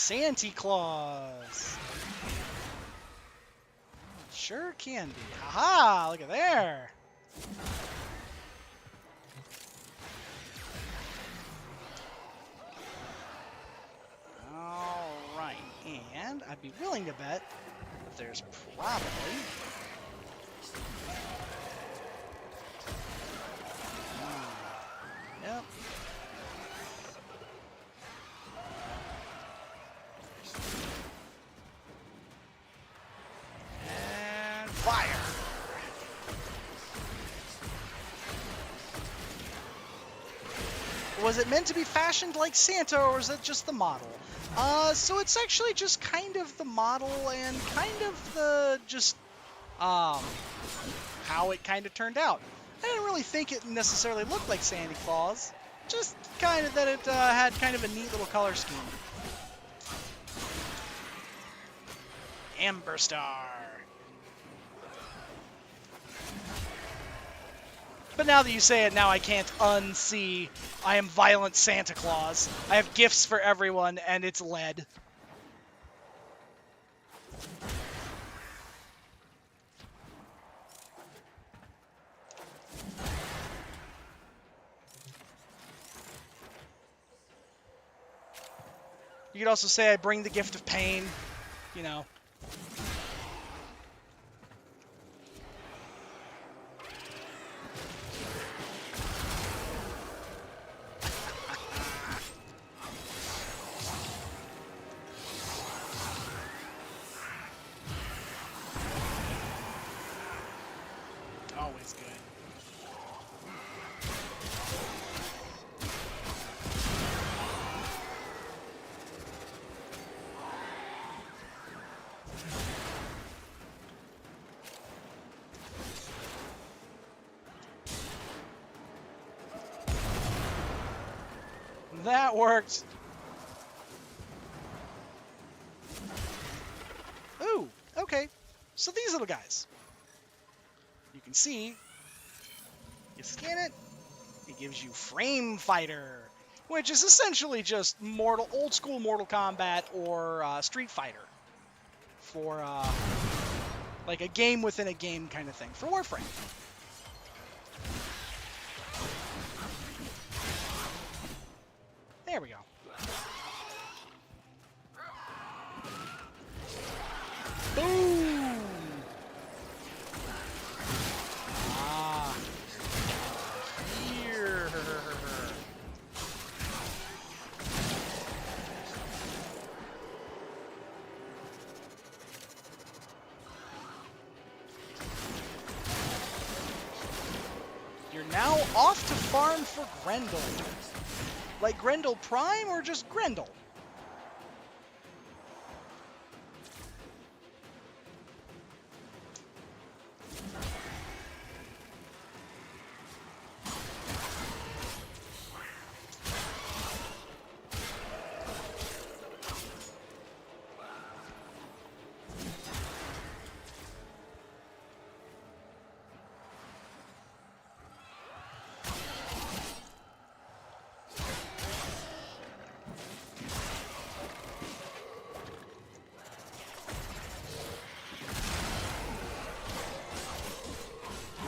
Santa Claus. Sure can be. Haha, look at there. Alright, and I'd be willing to bet that there's probably... Yep. And fire! Was it meant to be fashioned like Santa, or was it just the model? So it's actually just kind of the model and kind of the how it kind of turned out. I didn't really think it necessarily looked like Santa Claus, just kind of that it had kind of a neat little color scheme. Amber Star. But now that you say it, now I can't unsee I am violent Santa Claus. I have gifts for everyone, and it's lead. You could also say I bring the gift of pain, you know. Always good. That worked. Ooh, okay. So these little guys. You can see, you scan it, it gives you Frame Fighter, which is essentially just old school Mortal Kombat or Street Fighter for like a game within a game kind of thing for Warframe. There we go. Boom! Ah. Here. You're now off to farm for Grendel. Like Grendel Prime or just Grendel?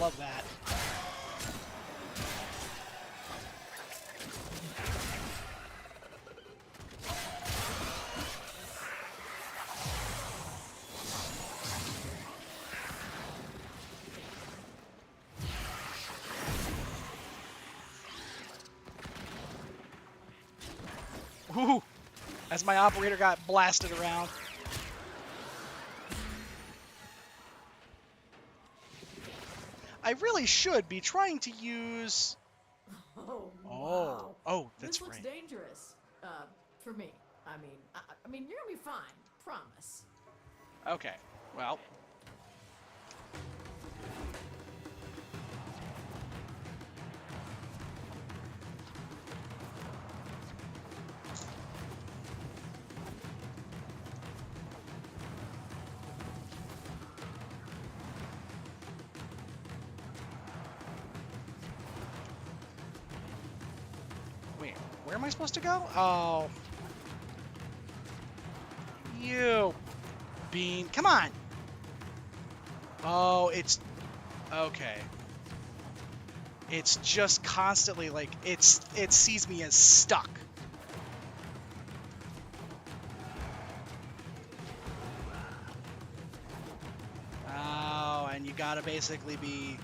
Love that. Ooh, as my operator got blasted around. I really should be trying to use... Oh, wow. Oh, that's This looks right. dangerous. For me. I mean, you're gonna be fine. Promise. Okay, well. Wait, where am I supposed to go? Oh. You bean. Come on. Oh, it's okay. It's just constantly like it sees me as stuck. Oh, and you gotta basically be.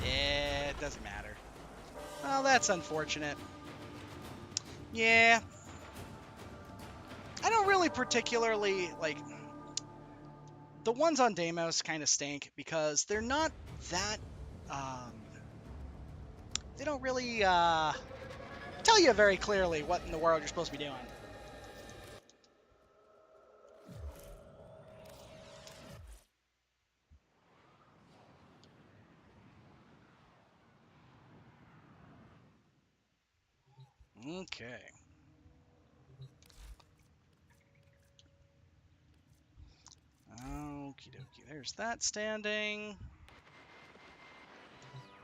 Yeah, it doesn't matter. Well, that's unfortunate. Yeah. I don't really particularly like the ones on Deimos kind of stink because they're not that they don't really tell you very clearly what in the world you're supposed to be doing. Okay. Okie dokie. There's that standing.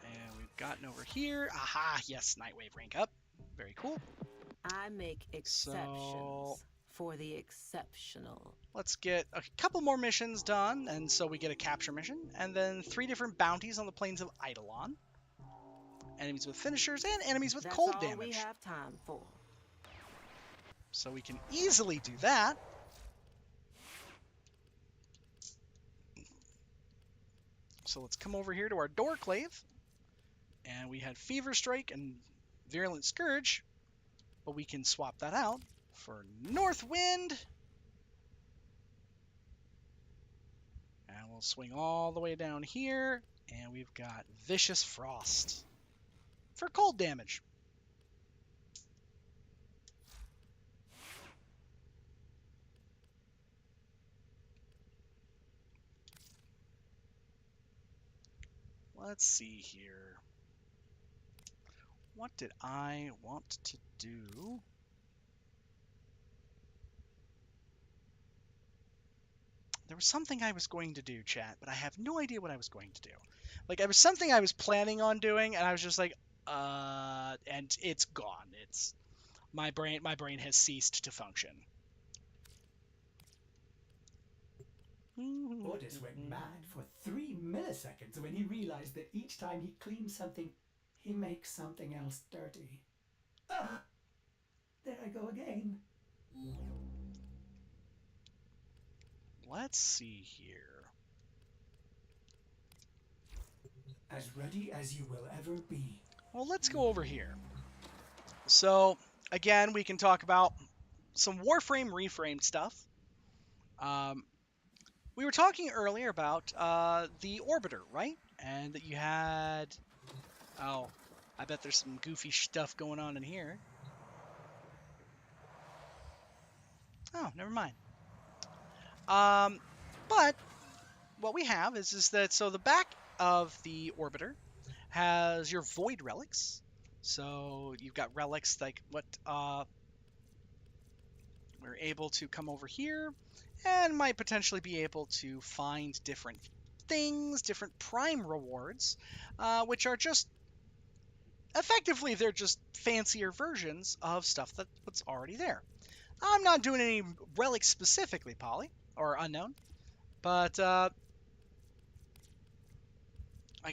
And we've gotten over here. Aha, yes, Nightwave rank up. Very cool. I make exceptions for the exceptional. Let's get a couple more missions done, and so we get a capture mission, and then 3 different bounties on the plains of Eidolon. Enemies with finishers and enemies with That's cold all damage. we have time for. So we can easily do that. So let's come over here to our Doorclave. And we had Fever Strike and Virulent Scourge, but we can swap that out for North Wind. And we'll swing all the way down here, and we've got Vicious Frost for cold damage. Let's see here. What did I want to do? There was something I was going to do, chat, but I have no idea what I was going to do. Like, there was something I was planning on doing, and I was just like, and it's gone. It's my brain has ceased to function. Otis went mad for 3 milliseconds when he realized that each time he cleans something, he makes something else dirty. Ah! There I go again. Let's see here. As ready as you will ever be. Well, let's go over here. So, again, we can talk about some Warframe reframed stuff. We were talking earlier about the Orbiter, right? And that you had... Oh, I bet there's some goofy stuff going on in here. Oh, never mind. But what we have is that, so the back of the Orbiter has your Void Relics. So you've got relics like what we're able to come over here and might potentially be able to find different things, different prime rewards, which are just effectively they're just fancier versions of stuff that's already there. I'm not doing any relics specifically, Polly, or Unknown, but I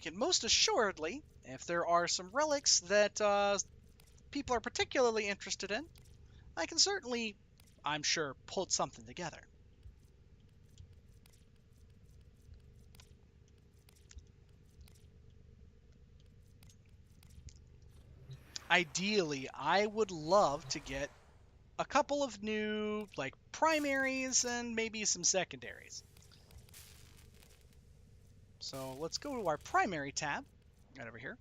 can most assuredly, if there are some relics that people are particularly interested in, I can certainly, I'm sure, pull something together. Ideally, I would love to get a couple of new, like, primaries and maybe some secondaries. So let's go to our primary tab, right over here.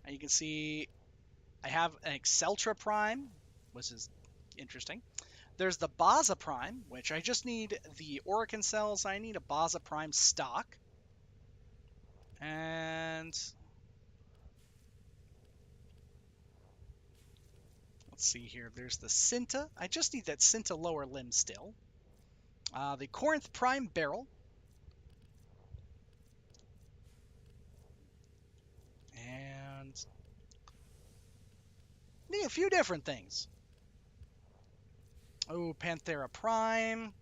And you can see I have an Exceltra Prime, which is interesting. There's the Baza Prime, which I just need the Orokin cells. I need a Baza Prime stock. And let's see here. There's the Cinta. I just need that Cinta lower limb still. The Corinth Prime Barrel. And need a few different things. Oh, Panthera Prime.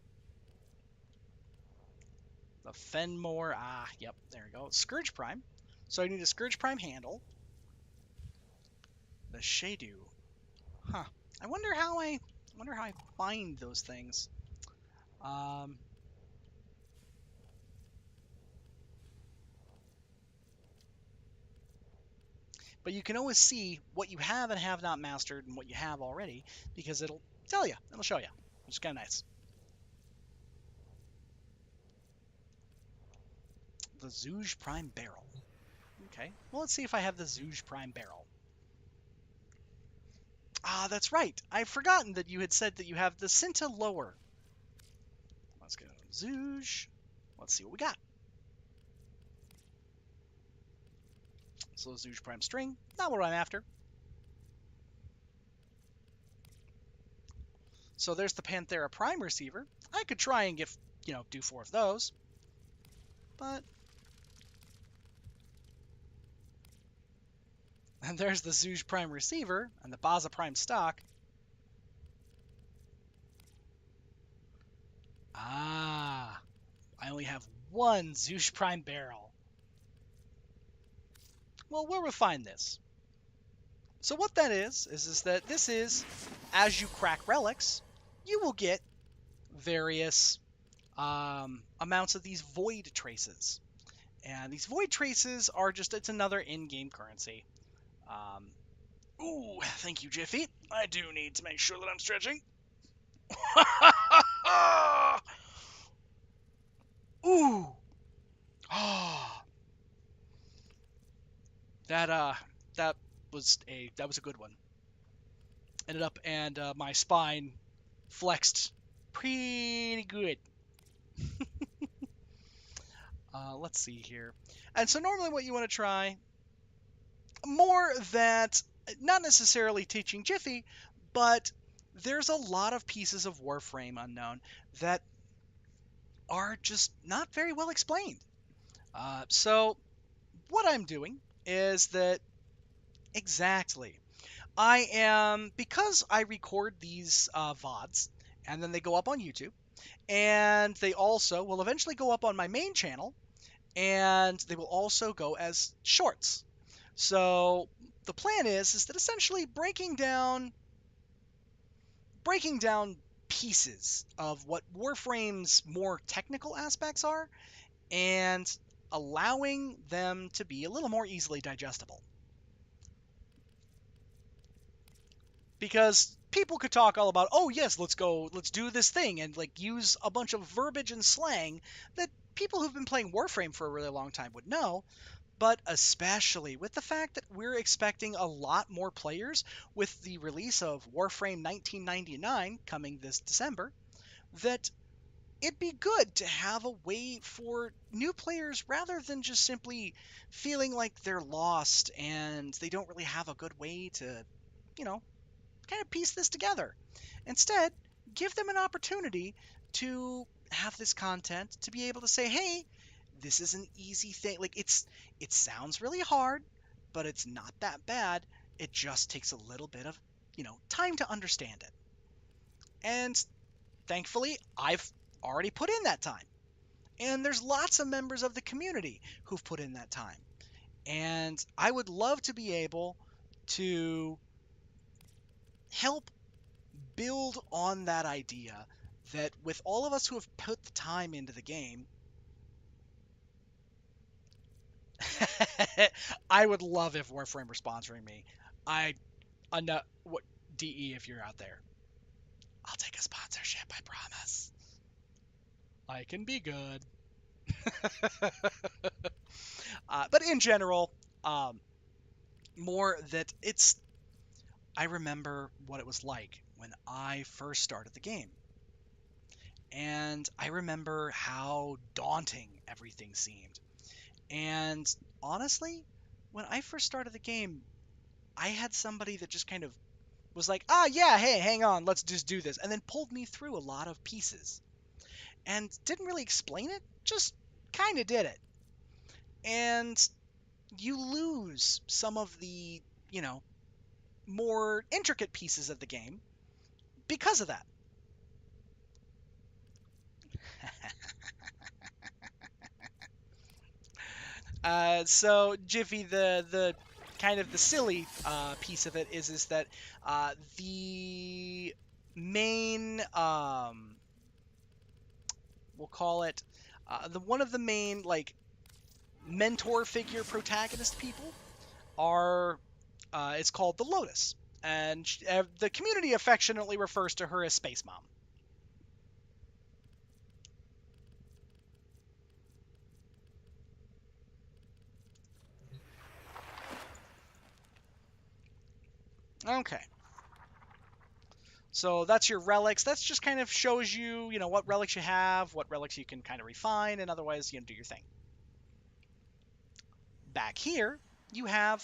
The Fenmore. Ah, yep, there we go. Scourge Prime. So I need a Scourge Prime handle. The Shadu. Huh. I wonder how I find those things. But you can always see what you have and have not mastered and what you have already because it'll tell you. It'll show you, which is kind of nice. The Zouge Prime Barrel. Okay, well, let's see if I have the Zouge Prime Barrel. Ah, that's right. I've forgotten that you had said that you have the Cinta Lower. Let's go Zouge. Let's see what we got. So Zouge Prime String, not what I'm after. So there's the Panthera Prime Receiver. I could try and get, do 4 of those. But... And there's the Zouge Prime Receiver and the Baza Prime Stock. Ah, I only have 1 Zouge Prime Barrel. Well, we'll refine this. So what that is that this is, as you crack relics, you will get various amounts of these void traces. And these void traces are it's another in-game currency. Ooh, thank you, Jiffy. I do need to make sure that I'm stretching. Ooh. Ah. That was a good one. Ended up and my spine flexed pretty good. Let's see here. And so normally what you want to try, more that, not necessarily teaching Jiffy, but there's a lot of pieces of Warframe Unknown that are just not very well explained. So what I'm doing is that exactly, because I record these VODs, and then they go up on YouTube, and they also will eventually go up on my main channel, and they will also go as shorts. So the plan is that essentially breaking down pieces of what Warframe's more technical aspects are, and allowing them to be a little more easily digestible. Because people could talk all about, oh yes, let's do this thing, and use a bunch of verbiage and slang that people who've been playing Warframe for a really long time would know, but especially with the fact that we're expecting a lot more players with the release of Warframe 1999 coming this December, that it'd be good to have a way for new players, rather than just simply feeling like they're lost and they don't really have a good way to, kind of piece this together. Instead, give them an opportunity to have this content, to be able to say, hey, this is an easy thing. It sounds really hard, but it's not that bad. It just takes a little bit of, time to understand it. And thankfully, I've already put in that time. And there's lots of members of the community who've put in that time. And I would love to be able to help build on that idea that with all of us who have put the time into the game, I would love if Warframe were sponsoring me. What DE, if you're out there, I'll take a sponsorship, I promise. I can be good. But in general, more that I remember what it was like when I first started the game. And I remember how daunting everything seemed. And honestly, when I first started the game, I had somebody that just kind of was like, yeah, hey, hang on, let's just do this. And then pulled me through a lot of pieces. and didn't really explain it, just kind of did it. And you lose some of the, more intricate pieces of the game because of that. So Jiffy, the kind of the silly piece of it is that the main we'll call it the one of the main like mentor figure protagonist people are it's called the Lotus, and the community affectionately refers to her as Space Mom. Okay. So that's your relics. That's just kind of shows you, what relics you have, what relics you can kind of refine, and otherwise, do your thing. Back here, you have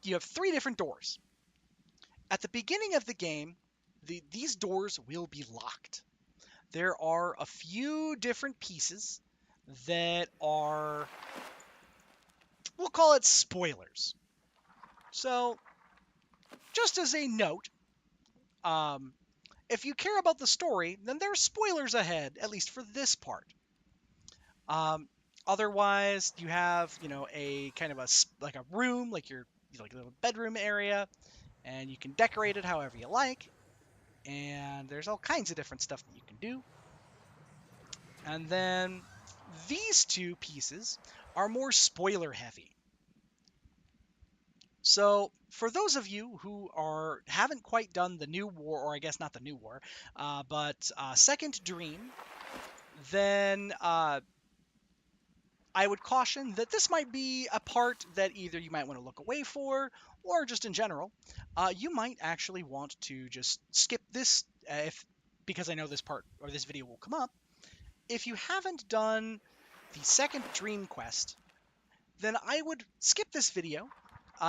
you have 3 different doors. At the beginning of the game, these doors will be locked. There are a few different pieces that are, we'll call it spoilers. So, just as a note, if you care about the story, then there's spoilers ahead, at least for this part. Otherwise, you have, a kind of like a room, like your like a little bedroom area, and you can decorate it however you like. And there's all kinds of different stuff that you can do. And then these 2 pieces are more spoiler heavy. So for those of you who haven't quite done the New War, or I guess not the New War, but Second Dream, then I would caution that this might be a part that either you might want to look away for, or just in general, you might actually want to just skip this because I know this part or this video will come up. If you haven't done the Second Dream quest, then I would skip this video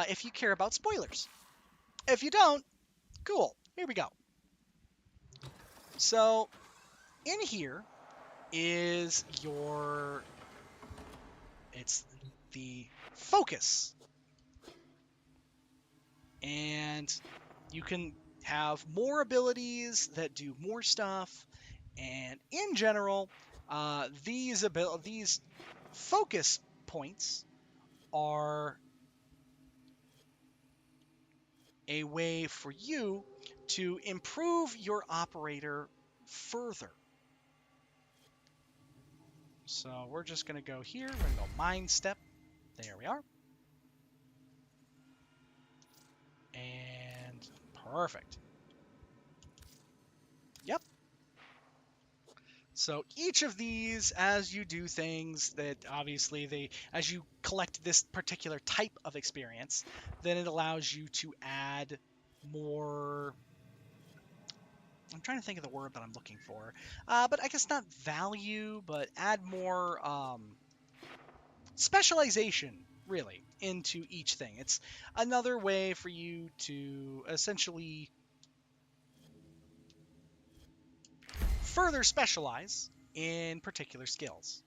if you care about spoilers. If you don't, cool. Here we go. So in here is it's the focus. And you can have more abilities that do more stuff. And in general, these focus points are a way for you to improve your operator further. So we're just going to go here. We're going to go Mind Step. There we are. And perfect. Yep. So each of these, as you do things that obviously as you collect this particular type of experience, then it allows you to add more. I'm trying to think of the word that I'm looking for, but I guess not value, but add more specialization, really, into each thing. It's another way for you to essentially further specialize in particular skills.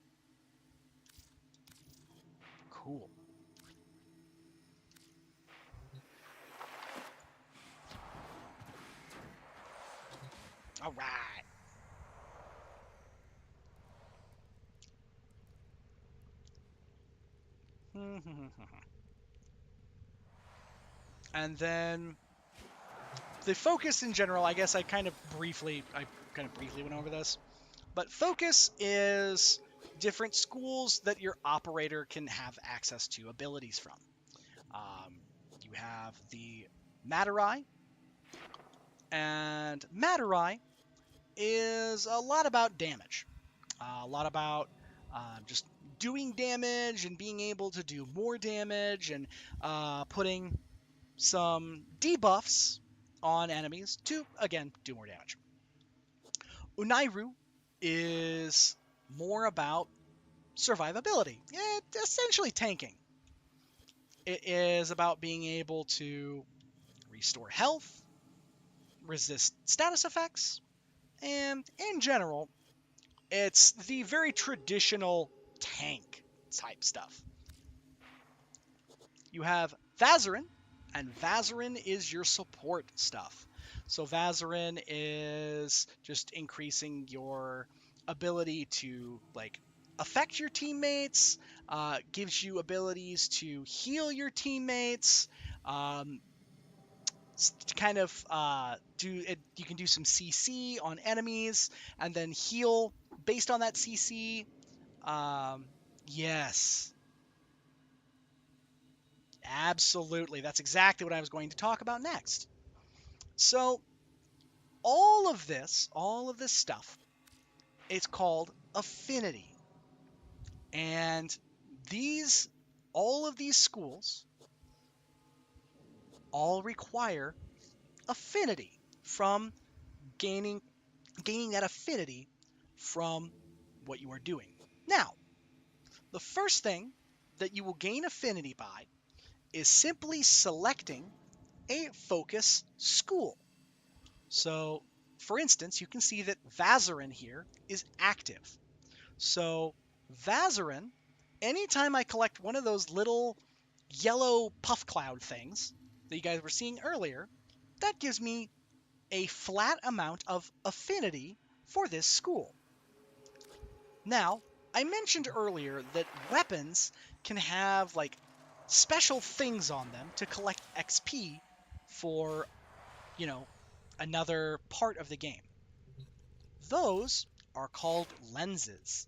Cool. All right. And then the focus in general, I guess I kind of briefly went over this, but focus is different schools that your operator can have access to abilities from. You have the Materai, and Materai is a lot about damage, a lot about just doing damage and being able to do more damage and putting some debuffs on enemies to, again, do more damage. Unairu is more about survivability, essentially tanking. It is about being able to restore health, resist status effects, And in general, it's the very traditional tank type stuff. You have Vazarin, and Vazarin is your support stuff. So Vazarin is just increasing your ability to like affect your teammates, gives you abilities to heal your teammates, um, to kind of do it. You can do some CC on enemies and then heal based on that CC. Yes, absolutely. That's exactly what I was going to talk about next. So all of this stuff, it's called affinity. And these, all of these schools all require affinity from gaining that affinity from what you are doing. Now, the first thing that you will gain affinity by is simply selecting a focus school. So, for instance, you can see that Vazarin here is active. So, Vazarin, anytime I collect one of those little yellow puff cloud things that you guys were seeing earlier, that gives me a flat amount of affinity for this school. Now, I mentioned earlier that weapons can have like special things on them to collect XP for, you know, another part of the game. Those are called lenses.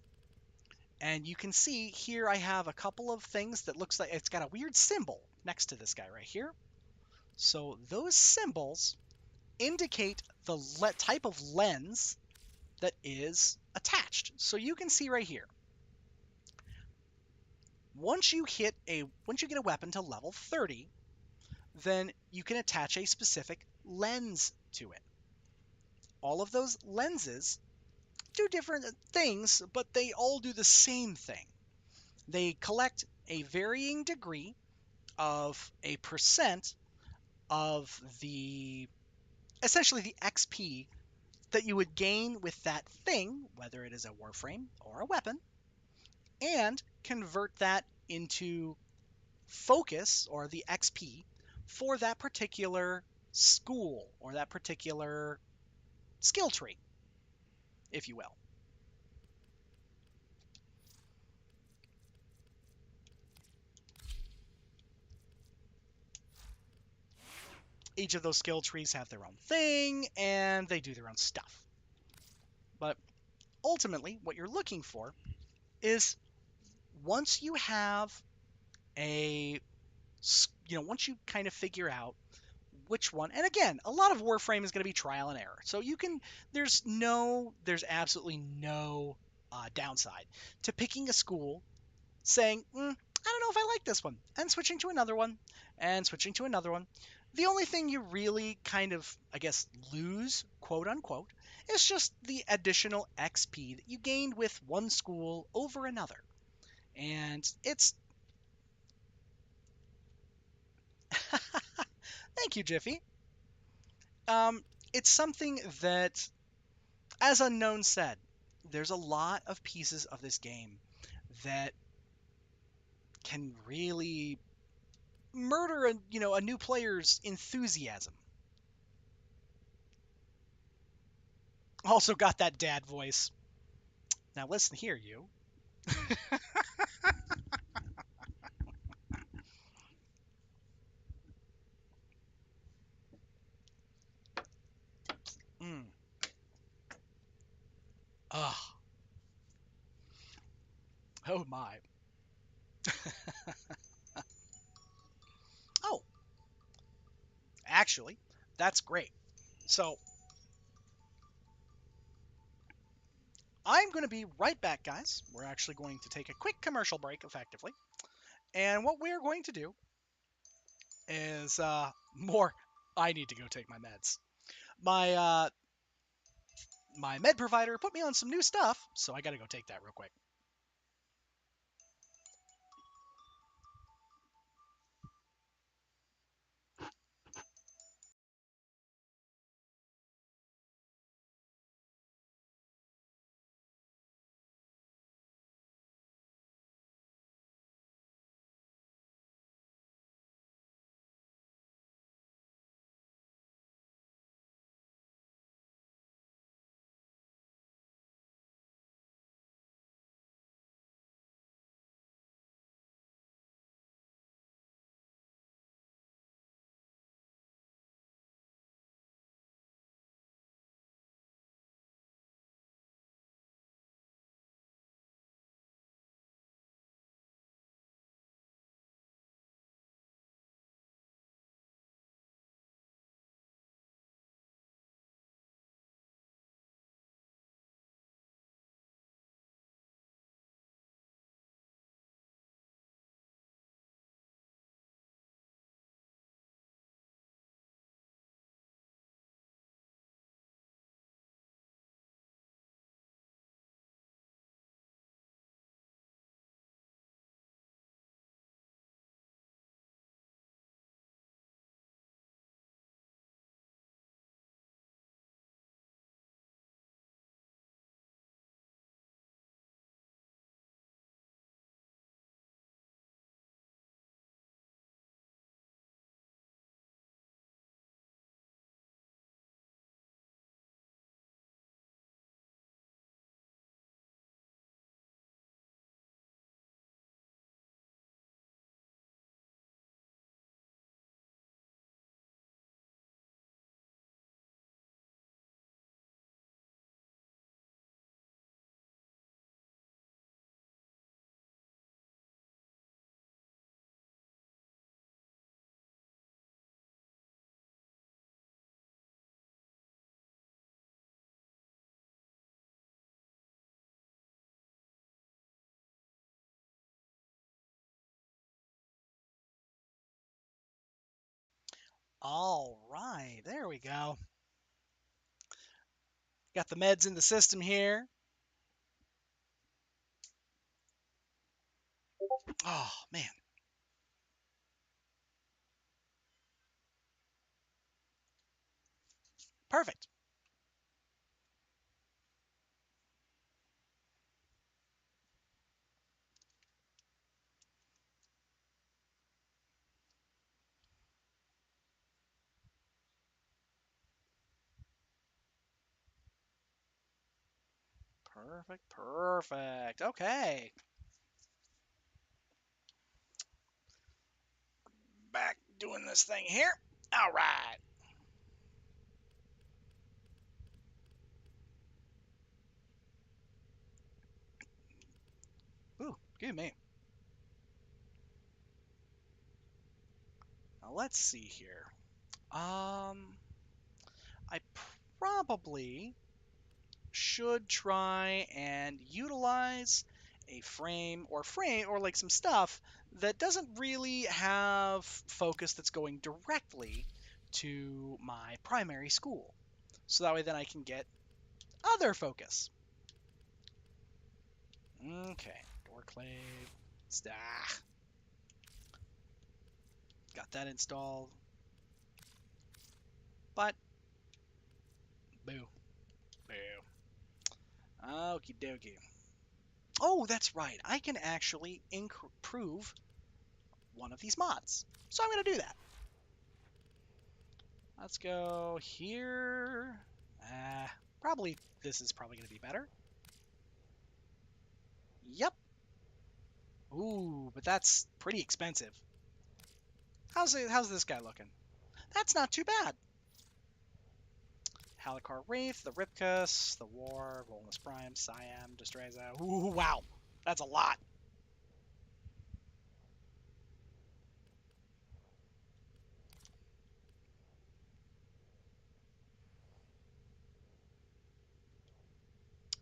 And you can see here I have a couple of things that looks like it's got a weird symbol next to this guy right here. So those symbols indicate the type of lens that is attached. So you can see right here. Once you get a weapon to level 30, then you can attach a specific lens to it. All of those lenses do different things, but they all do the same thing. They collect a varying degree of a percent of essentially the XP that you would gain with that thing, whether it is a warframe or a weapon, and convert that into focus or the XP for that particular school or that particular skill tree, if you will. Each of those skill trees have their own thing and they do their own stuff. But ultimately, what you're looking for is once you have once you kind of figure out which one, and again, a lot of Warframe is going to be trial and error. So there's absolutely no downside to picking a school, saying, I don't know if I like this one, and switching to another one, and switching to another one. The only thing you really kind of, I guess, lose, quote unquote, is just the additional XP that you gained with one school over another. And it's... Thank you, Jiffy. It's something that, as Unknown said, there's a lot of pieces of this game that can really murder a new player's enthusiasm. Also got that dad voice. Now listen here, you. Mm. Ugh. Oh my. Oh, actually, that's great. So I'm going to be right back, guys. We're actually going to take a quick commercial break, effectively. And what we're going to do is more. I need to go take my meds. My med provider put me on some new stuff, so I got to go take that real quick. All right, there we go. Got the meds in the system here. Oh, man. Perfect. Perfect, perfect. Okay. Back doing this thing here. All right. Ooh, good me. Now let's see here. I probably should try and utilize a frame or like some stuff that doesn't really have focus that's going directly to my primary school. So that way then I can get other focus. Okay, Doorclave. Got that installed. But boo. Boo. Okie dokie. Oh, that's right. I can actually improve one of these mods. So I'm going to do that. Let's go here. Probably this is probably going to be better. Yep. Ooh, but that's pretty expensive. How's this guy looking? That's not too bad. Halicar Wraith, the Ripkus, the War, Volnus Prime, Siam, Destreza. Ooh, wow. That's a lot.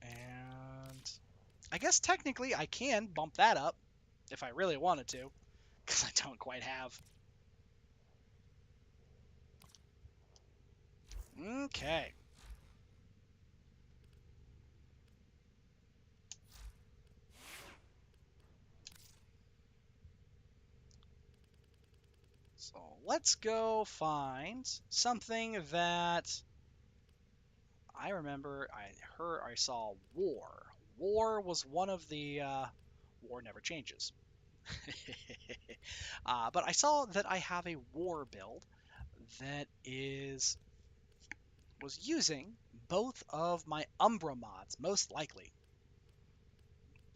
And I guess technically I can bump that up if I really wanted to, because I don't quite have. Okay. So let's go find something that I remember I saw War. War was one of the War never changes. But I saw that I have a War build that was using both of my Umbra mods, most likely.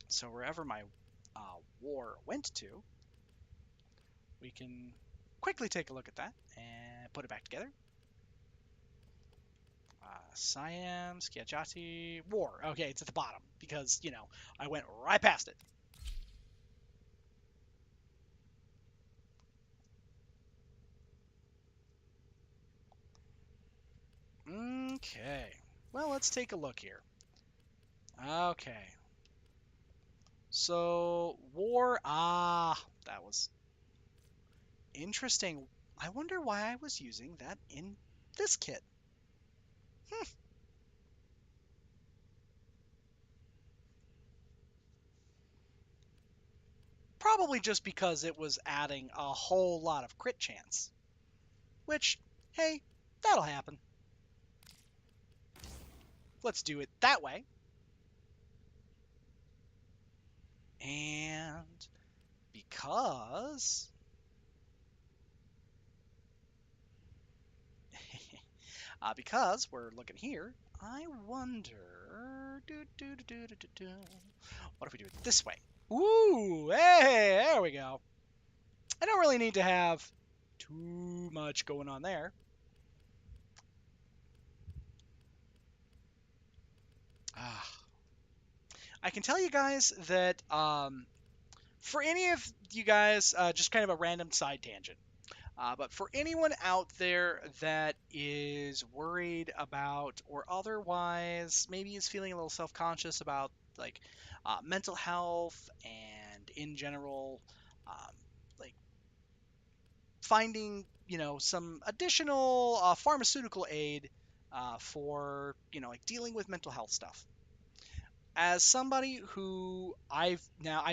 So wherever my War went to, we can quickly take a look at that and put it back together. Siam, Schiacciati, War. Okay, it's at the bottom because, you know, I went right past it. Okay. Well, let's take a look here. Okay. So, War, that was interesting. I wonder why I was using that in this kit. Probably just because it was adding a whole lot of crit chance. Which, hey, that'll happen. Let's do it that way. And because because we're looking here, I wonder. What if we do it this way? Ooh, hey, there we go. I don't really need to have too much going on there. I can tell you guys that for any of you guys, just kind of a random side tangent. But for anyone out there that is worried about or otherwise maybe is feeling a little self-conscious about like mental health and in general like finding, some additional pharmaceutical aid for, like dealing with mental health stuff. As somebody who I've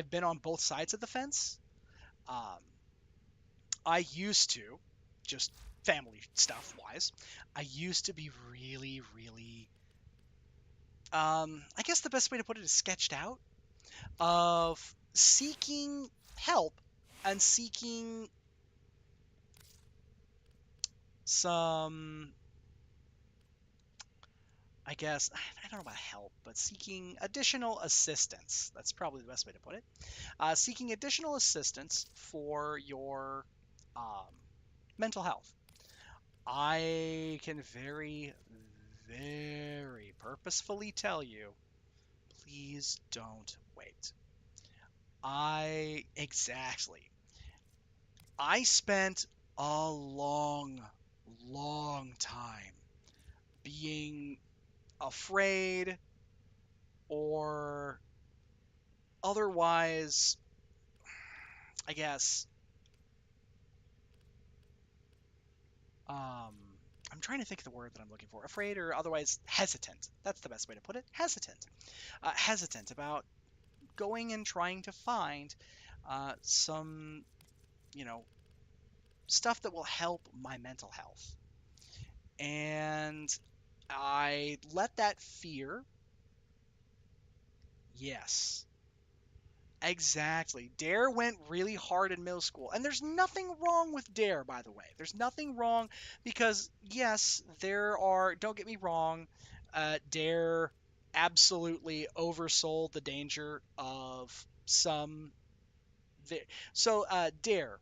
been on both sides of the fence, um, I used to, just family stuff wise, I used to be really, really, I guess the best way to put it is sketched out of seeking help and seeking some, I guess, I don't know about help, but seeking additional assistance. That's probably the best way to put it. Seeking additional assistance for your um, mental health. I can very, very purposefully tell you, please don't wait. Exactly. I spent a long, long time being afraid or otherwise, I guess, I'm trying to think of the word that I'm looking for. Afraid or otherwise hesitant. That's the best way to put it. Hesitant. Hesitant about going and trying to find some, you know, stuff that will help my mental health. And I let that fear, yes, exactly. Dare went really hard in middle school. And there's nothing wrong with Dare, by the way. There's nothing wrong because, yes, don't get me wrong, Dare absolutely oversold the danger of some. Dare.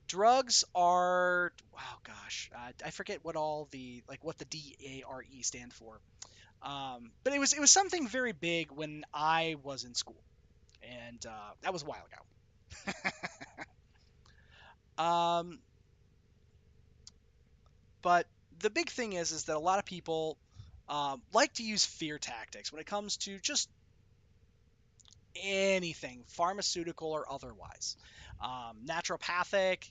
Drugs are, oh gosh, I forget what what the DARE stand for. But it was something very big when I was in school, and that was a while ago. um, but the big thing is that a lot of people like to use fear tactics when it comes to just anything, pharmaceutical or otherwise, naturopathic.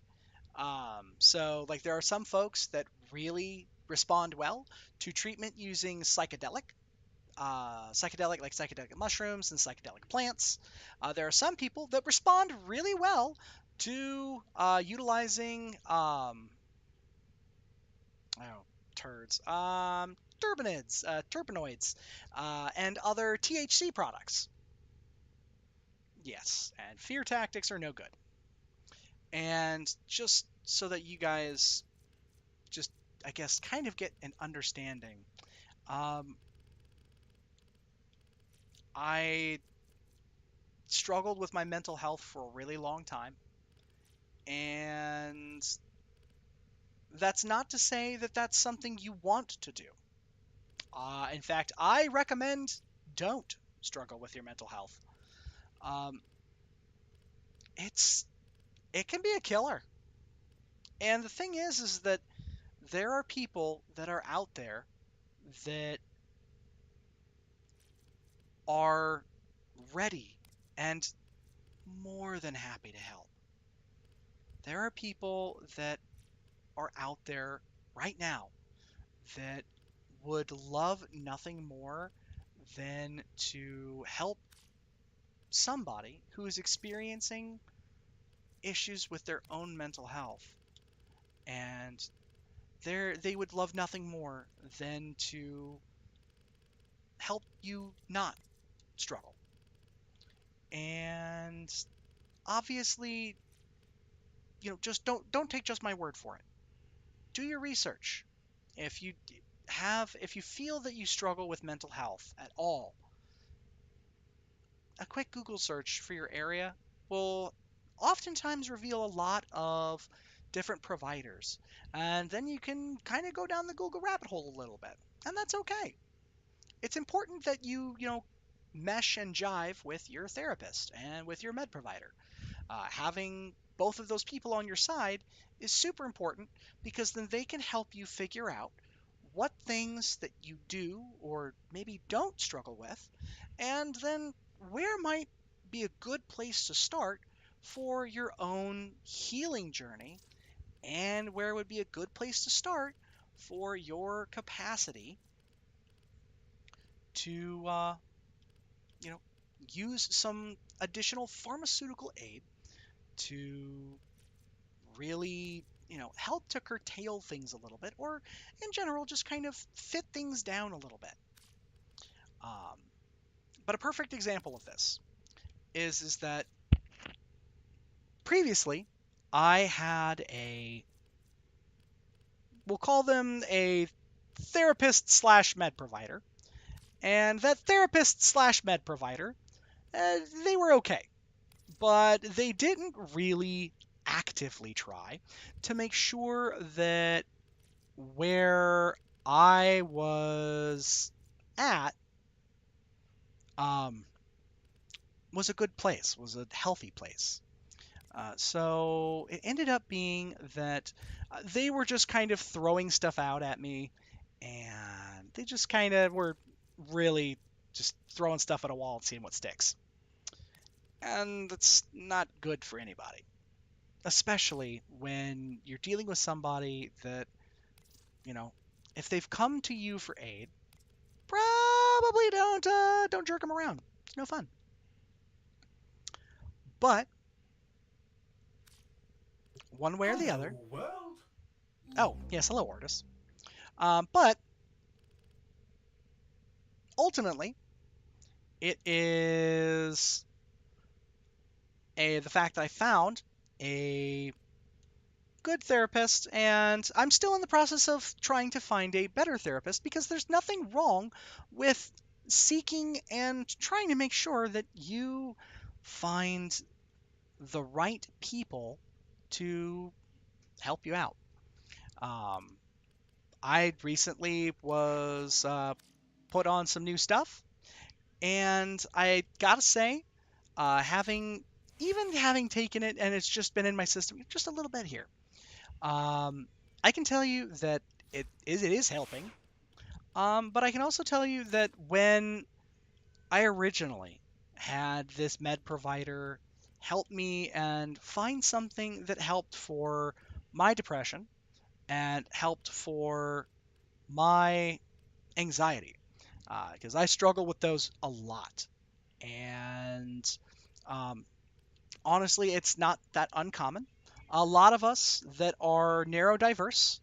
So like there are some folks that really respond well to treatment using psychedelic mushrooms and psychedelic plants. There are some people that respond really well to utilizing terpenoids, and other THC products. Yes, and fear tactics are no good. And just so that you guys just, I guess, kind of get an understanding, I struggled with my mental health for a really long time. And that's not to say that that's something you want to do. In fact, I recommend don't struggle with your mental health. Um, it can be a killer. And the thing is that there are people that are out there that are ready and more than happy to help. There are people that are out there right now that would love nothing more than to help somebody who is experiencing issues with their own mental health. And they would love nothing more than to help you not struggle. And obviously, just don't take just my word for it. Do your research. If you feel that you struggle with mental health at all, a quick Google search for your area will oftentimes reveal a lot of different providers. And then you can kind of go down the Google rabbit hole a little bit. And that's okay. It's important that you mesh and jive with your therapist and with your med provider. Having both of those people on your side is super important because then they can help you figure out what things that you do or maybe don't struggle with, and then where might be a good place to start for your own healing journey and where would be a good place to start for your capacity to, you know, use some additional pharmaceutical aid to really, help to curtail things a little bit, or in general, just kind of fit things down a little bit. But a perfect example of this is that previously I had we'll call them a therapist slash med provider, and that therapist slash med provider, they were okay, but they didn't really actively try to make sure that where I was at was a good place, was a healthy place. So it ended up being that they were just kind of throwing stuff out at me, and they just kind of were really just throwing stuff at a wall and seeing what sticks. And that's not good for anybody, especially when you're dealing with somebody that, if they've come to you for aid, probably don't jerk them around. It's no fun. But one way or the other. World. Oh, yes, hello, Ortis. But ultimately, it is the fact that I found a good therapist, and I'm still in the process of trying to find a better therapist, because there's nothing wrong with seeking and trying to make sure that you find the right people to help you out. I recently was put on some new stuff, and I gotta say, having taken it, and it's just been in my system just a little bit here, I can tell you that it is helping. But I can also tell you that when I originally had this med provider help me and find something that helped for my depression and helped for my anxiety, because I struggle with those a lot. And um, honestly, it's not that uncommon. A lot of us that are neurodiverse,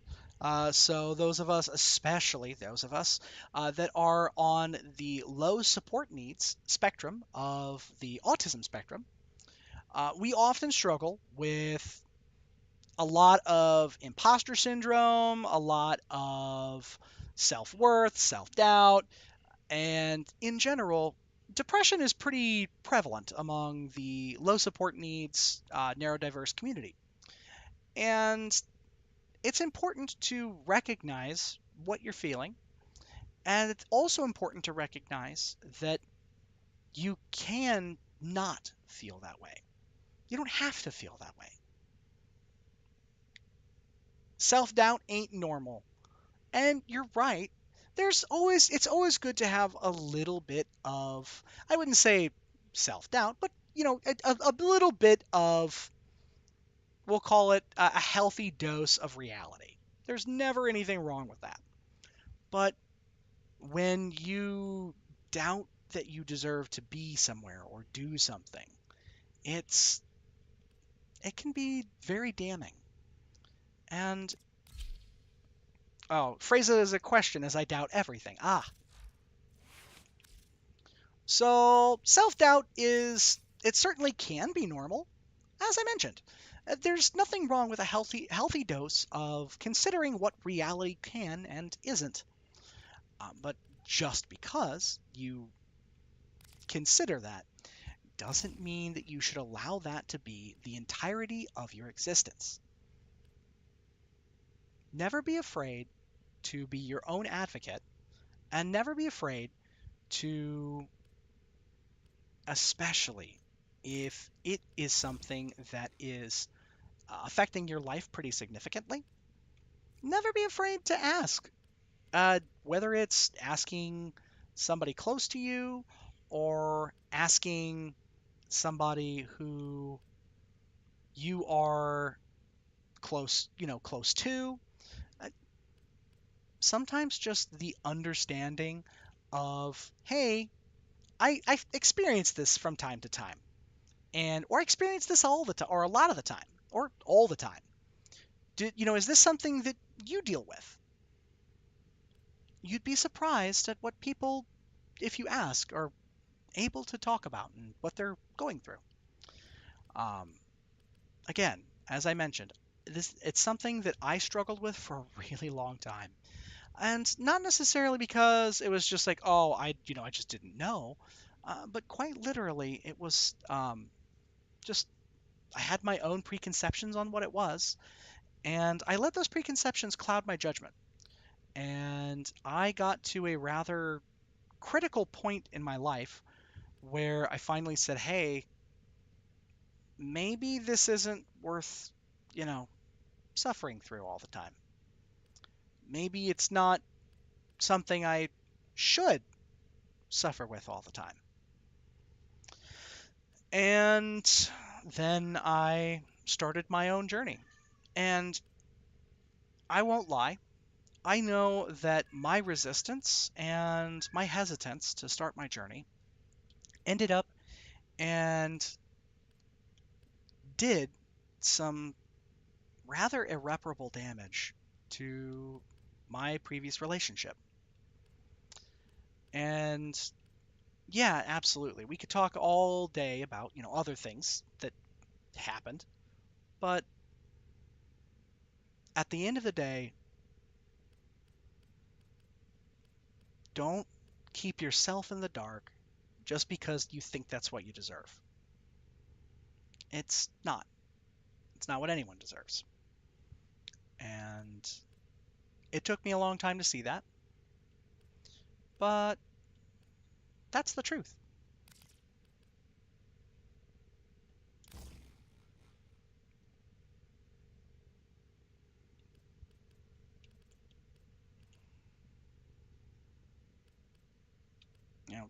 so those of us, especially those of us that are on the low support needs spectrum of the autism spectrum, we often struggle with a lot of imposter syndrome, a lot of self worth, self doubt, and in general, depression is pretty prevalent among the low support needs neurodiverse community. And it's important to recognize what you're feeling. And it's also important to recognize that you can not feel that way. You don't have to feel that way. Self doubt ain't normal. And you're right. It's always good to have a little bit of, I wouldn't say self doubt, but, a little bit of, we'll call it a healthy dose of reality. There's never anything wrong with that. But when you doubt that you deserve to be somewhere or do something, it can be very damning. And phrase it as a question, as I doubt everything. So self-doubt it certainly can be normal, as I mentioned. There's nothing wrong with a healthy dose of considering what reality can and isn't. But just because you consider that doesn't mean that you should allow that to be the entirety of your existence. Never be afraid to be your own advocate, and never be afraid to, especially if it is something that is affecting your life pretty significantly, never be afraid to ask. Whether it's asking somebody close to you or asking somebody who you are close to. Uh, Sometimes just the understanding of, hey, I experience this from time to time, or experience this all the time, or a lot of the time, or all the time. Is this something that you deal with? You'd be surprised at what people, if you ask, are able to talk about and what they're going through. Um, Again, as I mentioned, it's something that I struggled with for a really long time. And not necessarily because it was just like, oh, I just didn't know, but quite literally, it was just I had my own preconceptions on what it was, and I let those preconceptions cloud my judgment. And I got to a rather critical point in my life where I finally said, hey, maybe this isn't worth, suffering through all the time. Maybe it's not something I should suffer with all the time. And then I started my own journey. And I won't lie, I know that my resistance and my hesitance to start my journey ended up and did some rather irreparable damage to my previous relationship. And yeah, absolutely. We could talk all day about, other things that happened, but at the end of the day, don't keep yourself in the dark just because you think that's what you deserve. It's not. It's not what anyone deserves. And it took me a long time to see that, but that's the truth.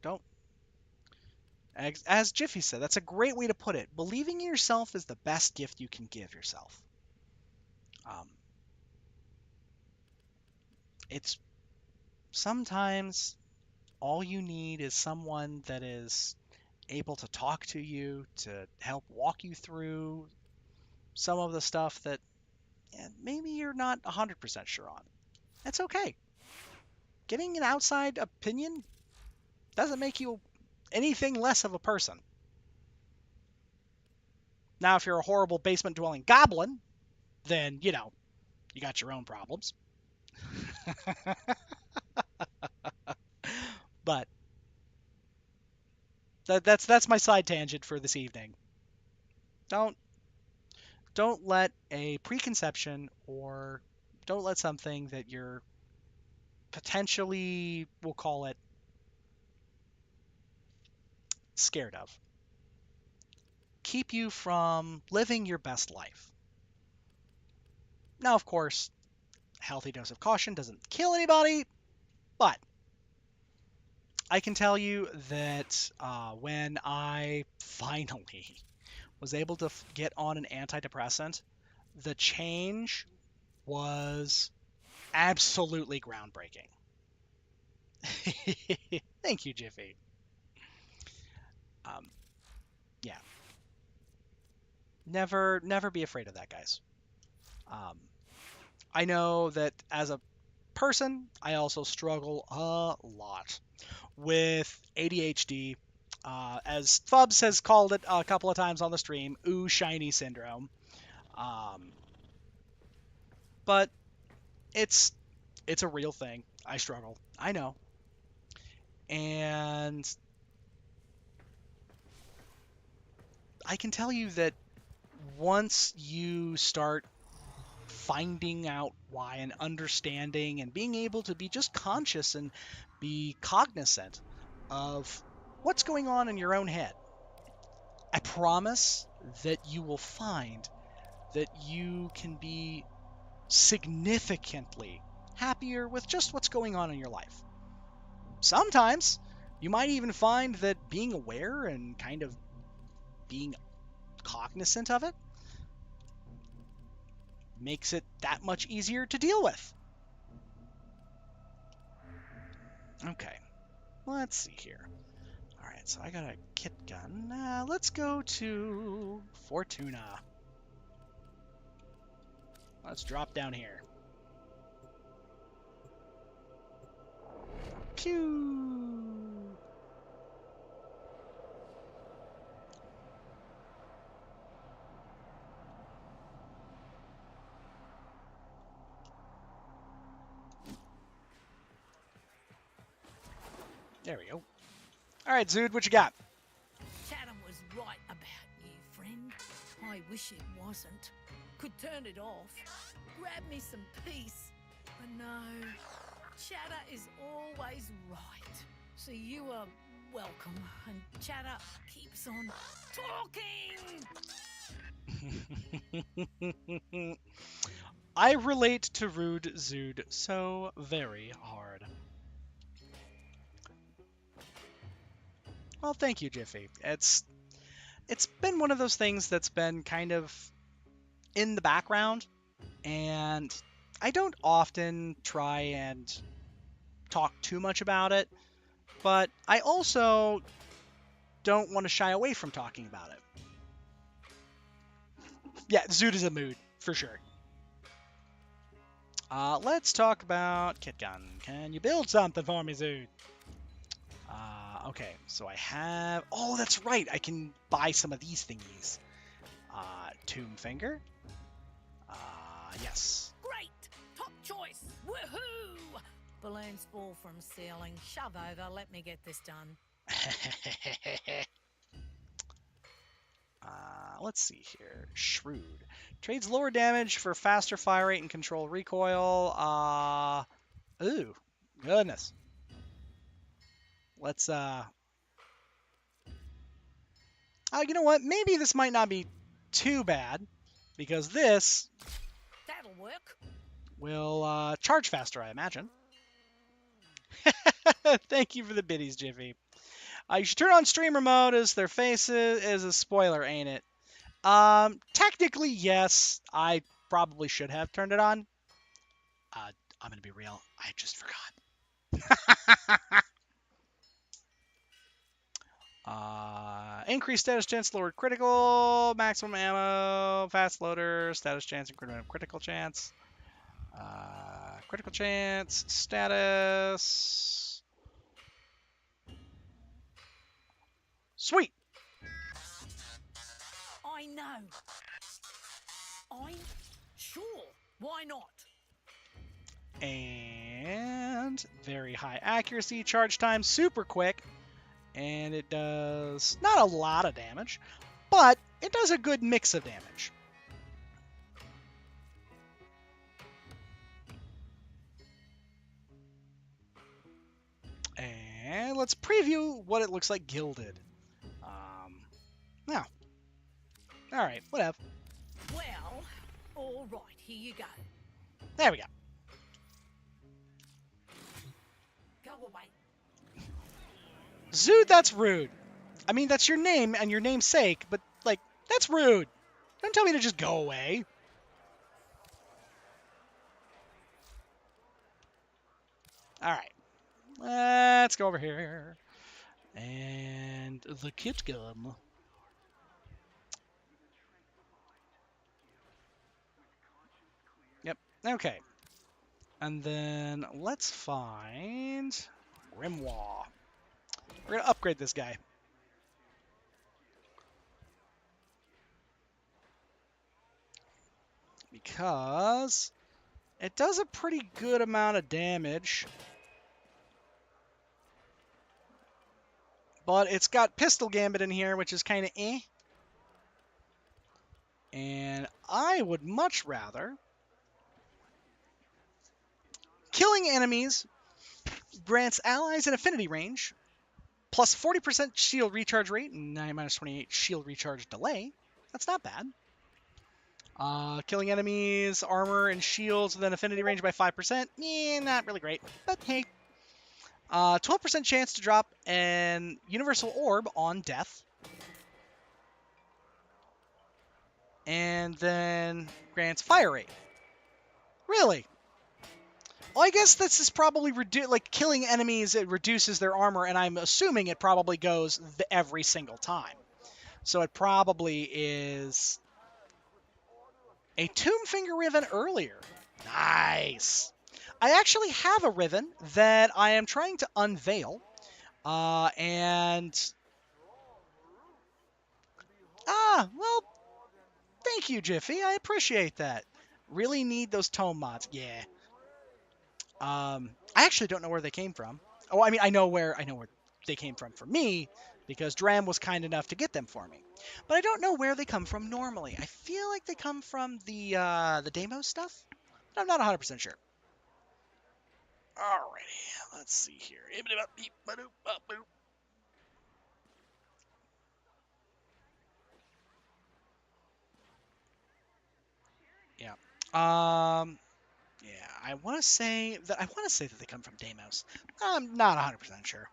Don't. As Jiffy said, that's a great way to put it. Believing in yourself is the best gift you can give yourself. It's sometimes all you need is someone that is able to talk to you, to help walk you through some of the stuff that maybe you're not 100% sure on. That's okay. Getting an outside opinion doesn't make you anything less of a person. Now, if you're a horrible basement-dwelling goblin, then, you got your own problems. But that's my side tangent for this evening. Don't let a preconception, or don't let something that you're potentially, we'll call it, scared of, keep you from living your best life. Now, of course, a healthy dose of caution doesn't kill anybody, but I can tell you that when I finally was able to get on an antidepressant, the change was absolutely groundbreaking. Thank you, Jiffy. Yeah. Never be afraid of that, guys. I know that as a person, I also struggle a lot with ADHD. As Fubs has called it a couple of times on the stream, ooh, shiny syndrome. But it's a real thing. I struggle. I know. And I can tell you that once you start finding out why and understanding and being able to be just conscious and be cognizant of what's going on in your own head, I promise that you will find that you can be significantly happier with just what's going on in your life. Sometimes you might even find that being aware and kind of being cognizant of it makes it that much easier to deal with. Okay, let's see here. All right, so I got a kit gun. Let's go to Fortuna. Let's drop down here. Pew! There we go. All right, Zood, what you got? Chatham was right about you, friend. I wish it wasn't. Could turn it off. Grab me some peace. But no, Chatter is always right. So you are welcome, and Chatter keeps on talking. I relate to Rude Zood so very hard. Well, thank you, Jiffy. It's been one of those things that's been kind of in the background, and I don't often try and talk too much about it, but I also don't want to shy away from talking about it. Yeah, Zood is a mood, for sure. Let's talk about kit gun. Can you build something for me, Zood? Okay, so I have... Oh, that's right! I can buy some of these thingies. Tomb Finger. Yes. Great! Top choice! Woohoo! Balloons fall from ceiling. Shove over. Let me get this done. Let's see here. Shrewd. Trades lower damage for faster fire rate and control recoil. Ooh. Goodness. Let's, you know what? Maybe this might not be too bad, because this That'll work. will, charge faster, I imagine. Thank you for the biddies, Jiffy. You should turn on streamer mode as their faces is a spoiler, ain't it? Technically, yes. I probably should have turned it on. I'm gonna be real. I just forgot. Increased status chance, lowered critical, maximum ammo, fast loader, status chance, increment critical chance. Critical chance, status. Sweet. I know. I'm sure. Why not? And very high accuracy, charge time super quick, and it does not a lot of damage, but it does a good mix of damage. And let's preview what it looks like gilded. Now, all right, whatever. Well, all right. Here you go. There we go. Go away. Zood, that's rude. I mean, that's your name and your namesake, but, like, that's rude. Don't tell me to just go away. All right. Let's go over here. And the kit gun. Yep, okay. And then let's find Grimoire. We're going to upgrade this guy. Because it does a pretty good amount of damage. But it's got Pistol Gambit in here, which is kind of eh. And I would much rather... Killing enemies grants allies an affinity range, plus 40% shield recharge rate, and 9-28 shield recharge delay. That's not bad. Killing enemies, armor, and shields with an affinity range by 5%. Not really great, but hey. 12% chance to drop an universal orb on death. And then grants fire rate. Really? Well, I guess this is probably like killing enemies. It reduces their armor, and I'm assuming it probably goes every single time. So it probably is a Tomb Finger Riven earlier. Nice. I actually have a Riven that I am trying to unveil, and well, thank you, Jiffy. I appreciate that. Really need those tome mods. Yeah. I actually don't know where they came from. Oh, I mean, I know where they came from for me because Dram was kind enough to get them for me. But I don't know where they come from normally. I feel like they come from the Deimos stuff, but I'm not 100% sure. Alrighty, let's see here. Yeah. Yeah, I want to say that they come from Deimos. I'm not 100% sure.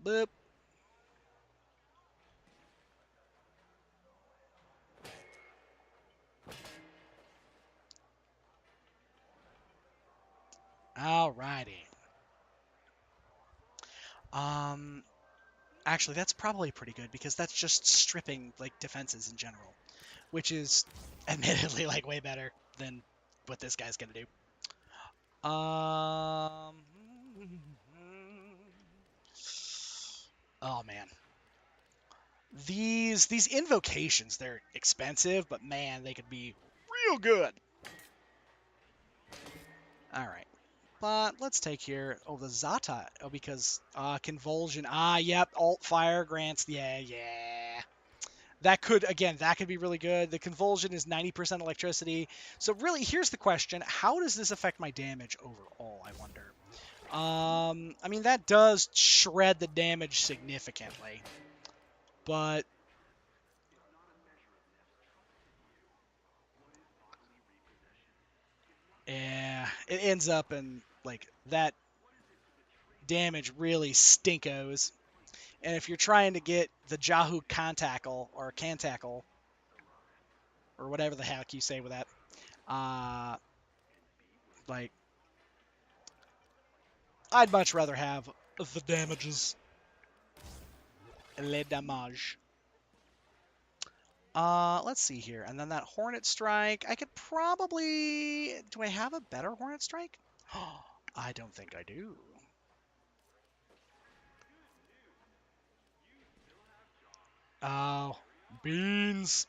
Boop. Alrighty. Actually, that's probably pretty good because that's just stripping like defenses in general, which is admittedly like way better than what this guy's gonna do. Oh man, these invocations, they're expensive, but man, they could be real good. All right. But let's take here. Oh, the Zata. Oh, because convulsion. Yep. Alt fire grants. Yeah. That could be really good. The convulsion is 90% electricity. So really, here's the question: how does this affect my damage overall? I wonder. I mean, that does shred the damage significantly, but yeah, it ends up in like that damage really stinkos. And if you're trying to get the Jahu Cantacle or Cantacle or whatever the heck you say with that, like I'd much rather have the damages. Le damage. Let's see here. And then that Hornet Strike. I could probably... Do I have a better Hornet Strike? I don't think I do. Oh, beans.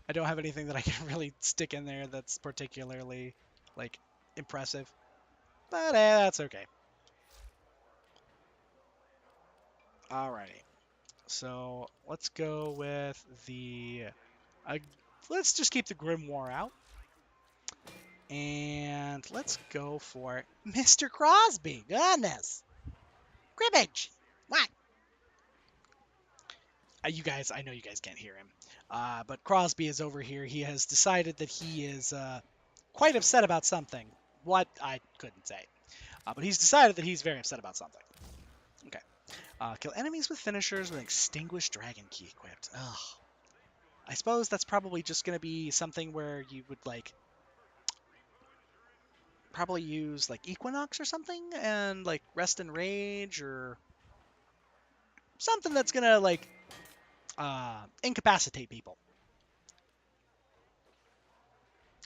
I don't have anything that I can really stick in there that's particularly, like, impressive. But that's okay. Alrighty. So, let's go with the... let's just keep the Grimoire out. And let's go for Mr. Crosby. Goodness. Cribbage. What? I know you guys can't hear him. But Crosby is over here. He has decided that he is quite upset about something. What? I couldn't say. But he's decided that he's very upset about something. Okay. Kill enemies with finishers with Extinguished Dragon Key equipped. Ugh. I suppose that's probably just going to be something where you would, like, probably use, like, Equinox or something, and, like, Rest and Rage, or something that's going to, like, incapacitate people.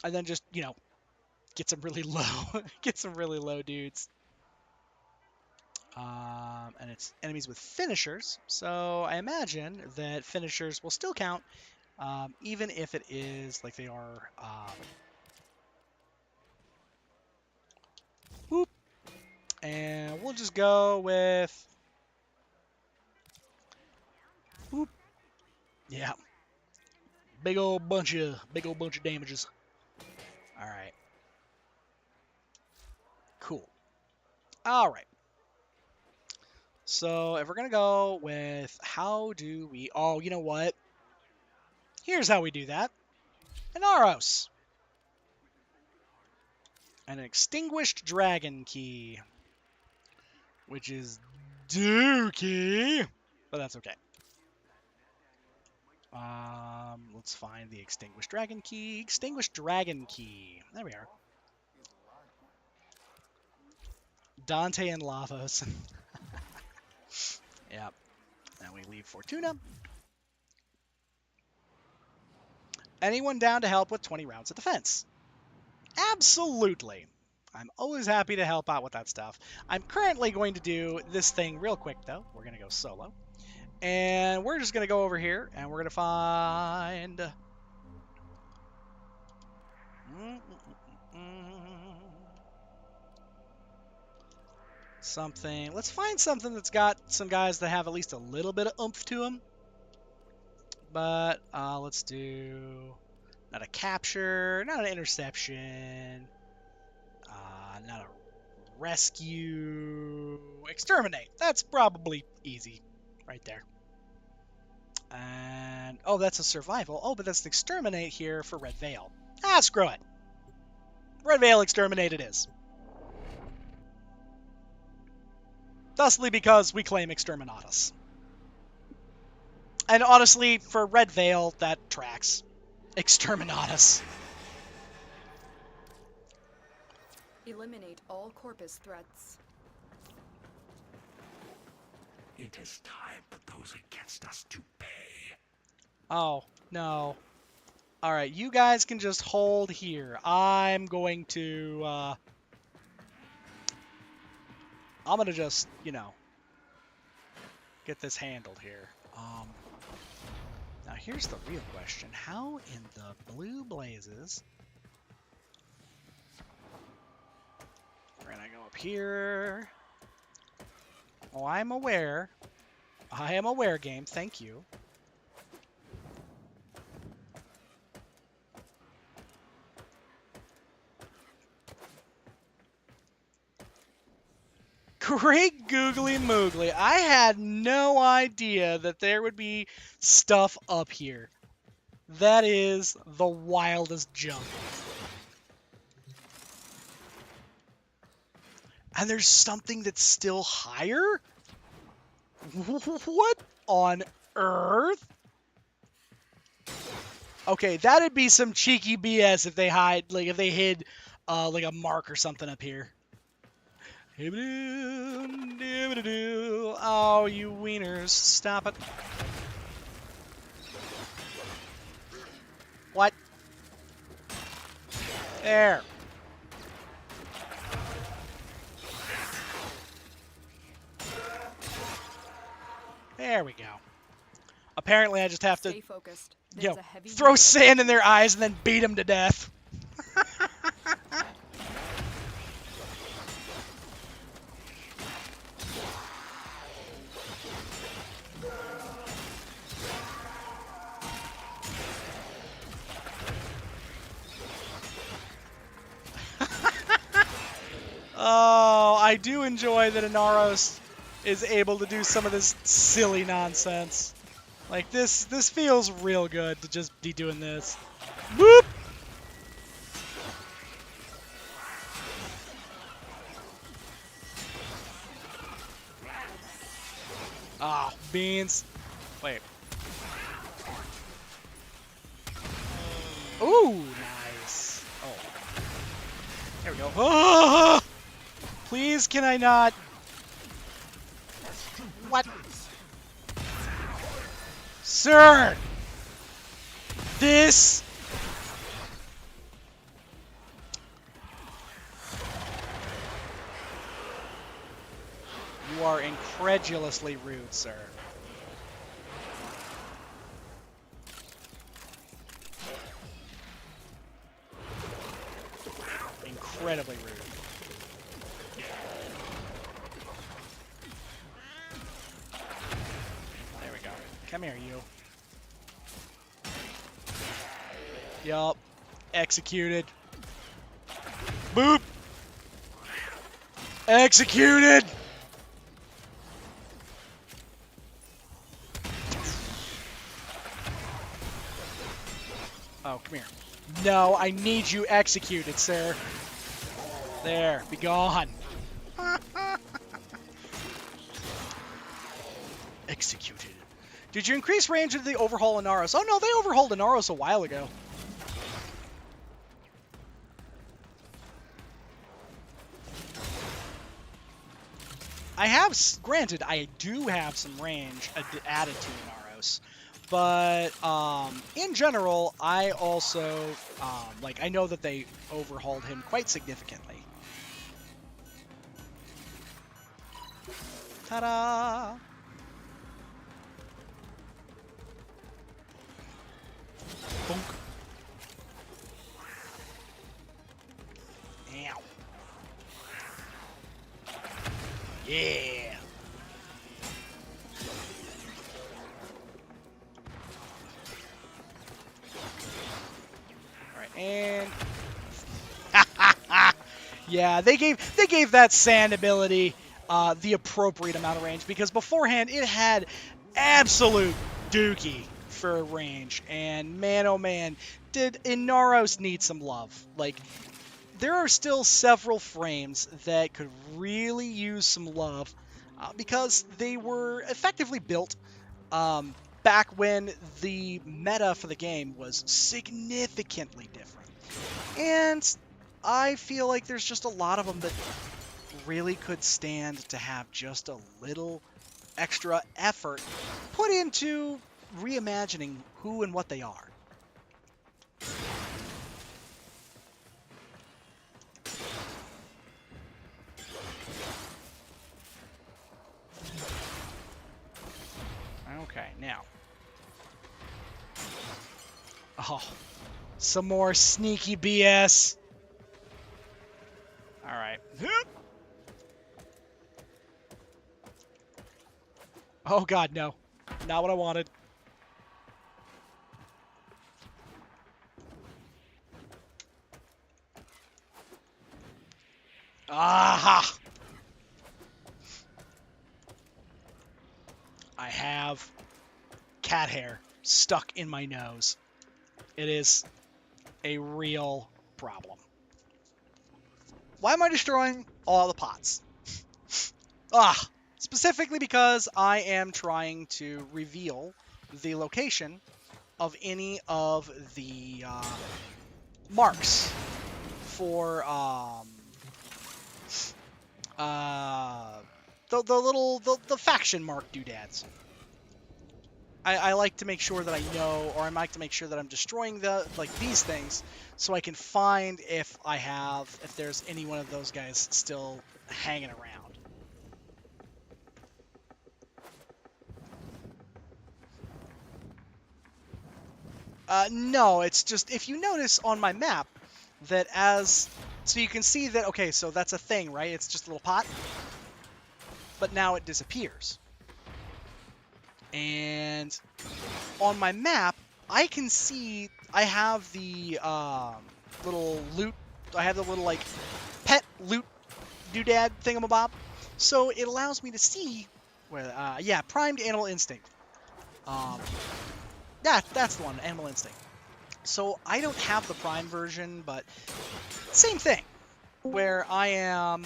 And then just, get some really low dudes. And it's enemies with finishers, so I imagine that finishers will still count, even if it is like they are. Whoop, and we'll just go with. Whoop, yeah, big old bunch of damages. All right, cool. All right. So if we're going to go with how do we... Oh, you know what? Here's how we do that. An Aros. An Extinguished Dragon Key. Which is dookie. But that's okay. Let's find the Extinguished Dragon Key. Extinguished Dragon Key. There we are. Dante and Lavos. Yep. Now we leave Fortuna. Anyone down to help with 20 rounds of defense? Absolutely. I'm always happy to help out with that stuff. I'm currently going to do this thing real quick, though. We're going to go solo. And we're just going to go over here, and we're going to find... something. Let's find something that's got some guys that have at least a little bit of oomph to them. But let's do not a capture, not an interception, not a rescue, exterminate. That's probably easy right there. And oh, that's a survival. Oh, but that's the exterminate here for Red Veil. Ah, screw it. Red Veil exterminate it is. Thusly because we claim Exterminatus. And honestly, for Red Veil, that tracks. Exterminatus. Eliminate all Corpus threats. It is time for those against us to pay. Oh, no. Alright, you guys can just hold here. I'm going to, I'm gonna just, you know, get this handled here. Now here's the real question. How in the blue blazes... We're gonna go up here. Oh, I'm aware. I am aware, game. Thank you. Great googly moogly. I had no idea that there would be stuff up here. That is the wildest jump. And there's something that's still higher? What on earth? Okay, that'd be some cheeky BS if they hide, like if they hid like a mark or something up here. Oh, you wieners. Stop it. What? There. There we go. Apparently I just have to Stay focused. There's a heavy throw unit. sand in their eyes and then beat them to death. Oh, I do enjoy that Inaros is able to do some of this silly nonsense. Like, this feels real good to just be doing this. Boop! Ah, beans. Wait. Ooh, nice. Oh. There we go. Ah! Please, can I not? What? Sir! This... You are incredulously rude, sir. Incredibly rude. There we go. Come here, you. Yup. Executed. Boop! Executed! Oh, come here. No, I need you executed, sir. There, be gone. Executed. Did you increase range of the overhaul Inaros? Oh no, they overhauled Inaros a while ago. I have, granted, I do have some range added to Inaros, but in general, I also, like, I know that they overhauled him quite significantly. Ta-da! Bonk. Ow. Yeah! Alright, and... yeah, they gave that sand ability the appropriate amount of range, because beforehand it had absolute dookie for range, and man oh man, did Inaros need some love. Like, there are still several frames that could really use some love because they were effectively built back when the meta for the game was significantly different. And I feel like there's just a lot of them that really could stand to have just a little extra effort put into reimagining who and what they are. Okay, now. Oh, some more sneaky BS. All right. Oh god, no. Not what I wanted. Aha! I have cat hair stuck in my nose. It is a real problem. Why am I destroying all the pots? Specifically because I am trying to reveal the location of any of the marks for the faction mark doodads. I like to make sure that I know, or I like to make sure that I'm destroying these things, so I can find if there's any one of those guys still hanging around. No, it's just, if you notice on my map, that so you can see that, okay, so that's a thing, right? It's just a little pot. But now it disappears. And on my map, I can see, I have the little loot, I have the little, like, pet loot doodad thingamabob. So it allows me to see where, yeah, primed animal instinct. Yeah, that's the one, Animal Instinct. So I don't have the Prime version, but same thing, where I am,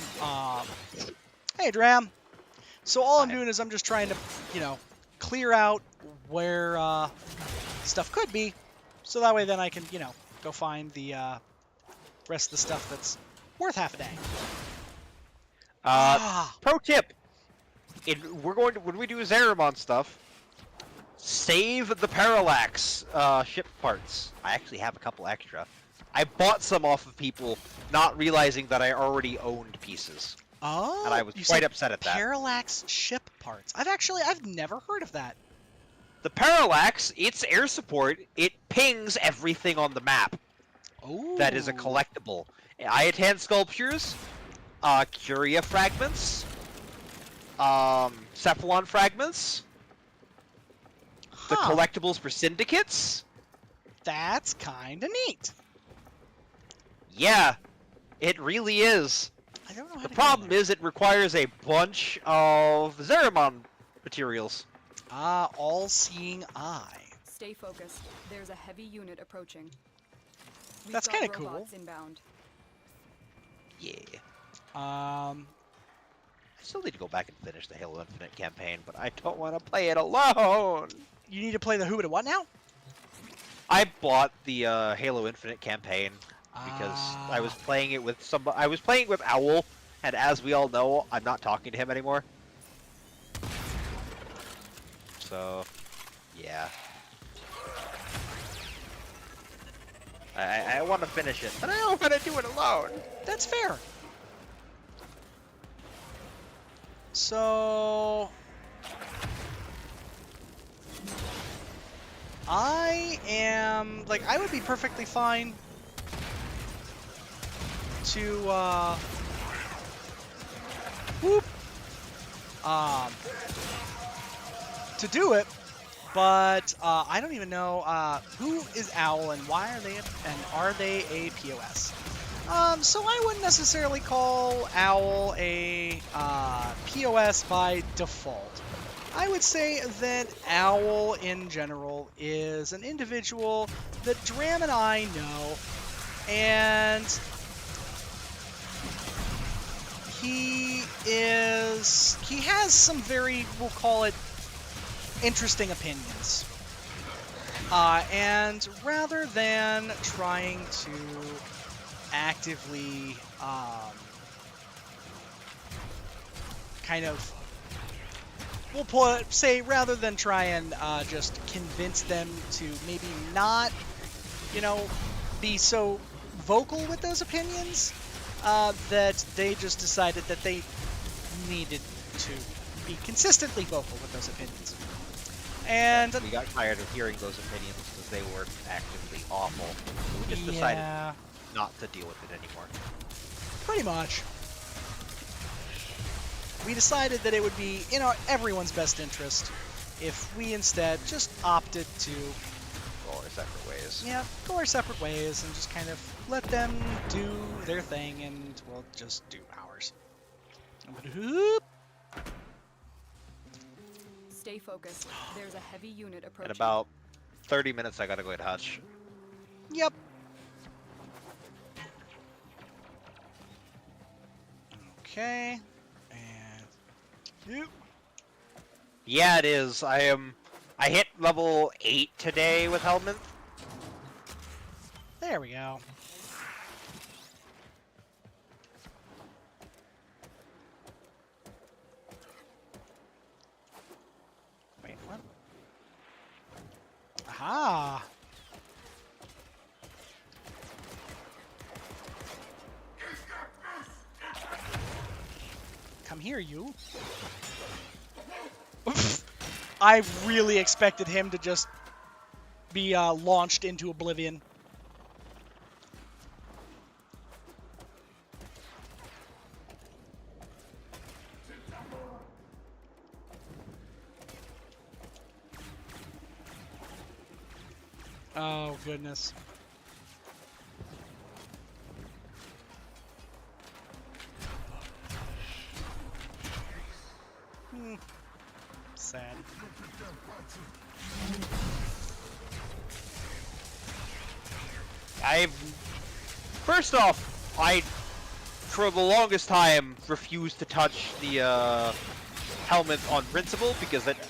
hey, Dram. So all I'm doing is I'm just trying to, clear out where stuff could be, so that way then I can, go find the rest of the stuff that's worth half a day. Pro tip: when we do Zeramon stuff, save the parallax ship parts. I actually have a couple extra. I bought some off of people, not realizing that I already owned pieces. Oh, and I was quite upset at that. Parallax ship parts. I've never heard of that. The parallax, it's air support. It pings everything on the map. Oh. That is a collectible. Iatan sculptures, Curia fragments, Cephalon fragments. The collectibles for syndicates? That's kinda neat. Yeah, it really is. I don't know how the to problem is it requires a bunch of Zeramon materials. All-seeing eye. Stay focused. There's a heavy unit approaching. That's kind of cool. Inbound. Yeah. I still need to go back and finish the Halo Infinite campaign, but I don't want to play it alone. You need to play the who to what now? I bought the Halo Infinite campaign because I was playing it with I was playing with Owl, and as we all know, I'm not talking to him anymore. so yeah. I want to finish it, but I don't want to do it alone. That's fair. So I would be perfectly fine to to do it, but I don't even know who is Owl and why are they a POS? So I wouldn't necessarily call Owl a POS by default. I would say that Owl in general is an individual that Dram and I know, and he has some very, we'll call it, interesting opinions. And rather than trying to actively rather than try and just convince them to maybe not, be so vocal with those opinions, that they just decided that they needed to be consistently vocal with those opinions. And we got tired of hearing those opinions because they were actively awful. So we just decided not to deal with it anymore. Pretty much. We decided that it would be in everyone's best interest if we instead just opted to Go our separate ways. go our separate ways and just kind of let them do their thing and we'll just do ours. Stay focused. There's a heavy unit approaching. In about 30 minutes, I gotta go hit Hutch. Yep. Okay. And Yeah, it is. I hit level 8 today with Helminth. there we go. Wait, what? Aha! Come here, you. I really expected him to just be launched into oblivion. Oh, goodness. Sad. First off, I, for the longest time, refused to touch the Helminth on principle because that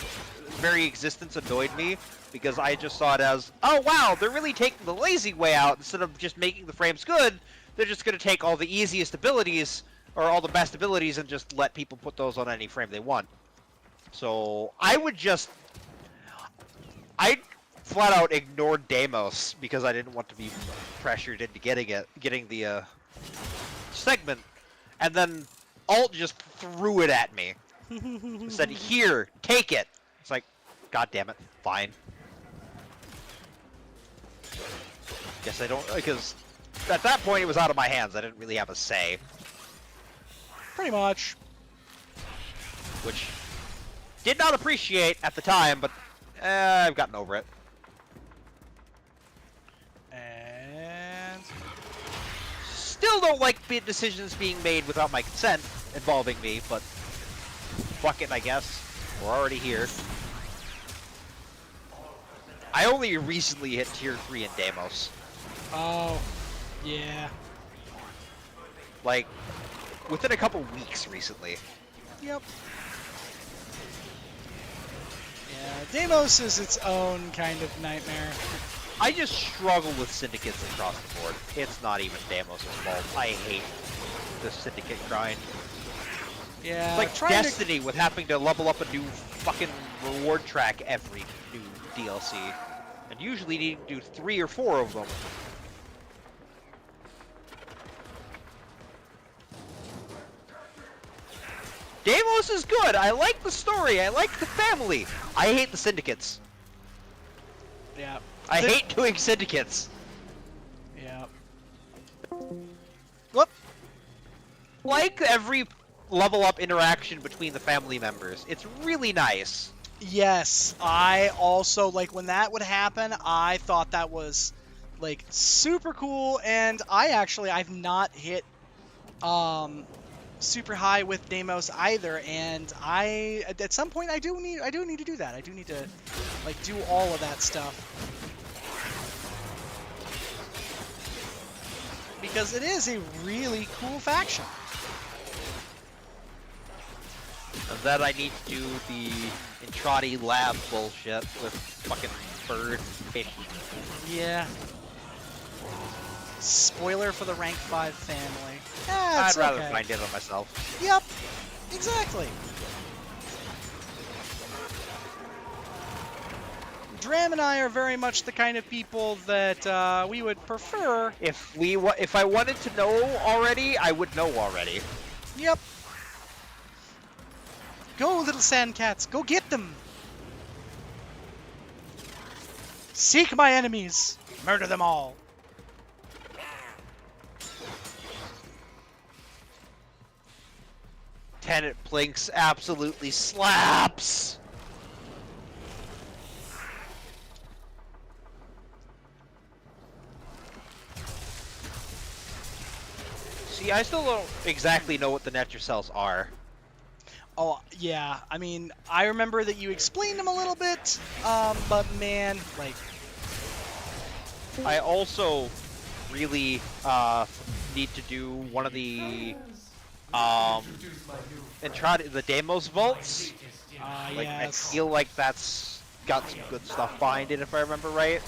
very existence annoyed me. Because I just saw it as, oh wow, they're really taking the lazy way out instead of just making the frames good. They're just going to take all the easiest abilities, or all the best abilities, and just let people put those on any frame they want. So I flat out ignored Deimos because I didn't want to be pressured into getting the segment, and then Alt just threw it at me. Said, "Here, take it." It's like, God damn it, fine. Guess I don't, because at that point it was out of my hands. I didn't really have a say. Pretty much. Which did not appreciate at the time, but I've gotten over it. And Still don't like decisions being made without my consent involving me, but fuck it, I guess. We're already here. I only recently hit tier 3 in Deimos. oh, yeah. Like, within a couple weeks recently. Yep. Yeah, Deimos is its own kind of nightmare. I just struggle with syndicates across the board. It's not even Deimos' fault. I hate the syndicate grind. Yeah, It's like trying Destiny with having to level up a new fucking reward track every new DLC. And usually you need to do 3 or 4 of them. Deimos is good. I like the story. I like the family. I hate the syndicates. Yeah. I hate doing syndicates. Yeah. Whoop. Like every level up interaction between the family members. It's really nice. Yes, I also, like, when that would happen, I thought that was, like, super cool, and I've not hit, super high with Deimos either, and at some point, I do need to do that. I do need to, like, do all of that stuff. Because it is a really cool faction. And then I need to do the Intrati lab bullshit with fucking bird fish. Yeah. Spoiler for the rank 5 family. I'd It's rather okay. find it on myself. Yep, exactly. Dram and I are very much the kind of people that we would prefer. If I wanted to know already, I would know already. Yep. Go, little sand cats. Go get them. Seek my enemies. Murder them all. Tenant Blinks absolutely slaps. See, I still don't exactly know what the Netcher cells are. Oh, yeah. I mean, I remember that you explained them a little bit, but man, like... I also really need to do one of the the Deimos vaults. Like, yes. I feel like that's got some good stuff behind it, if I remember right.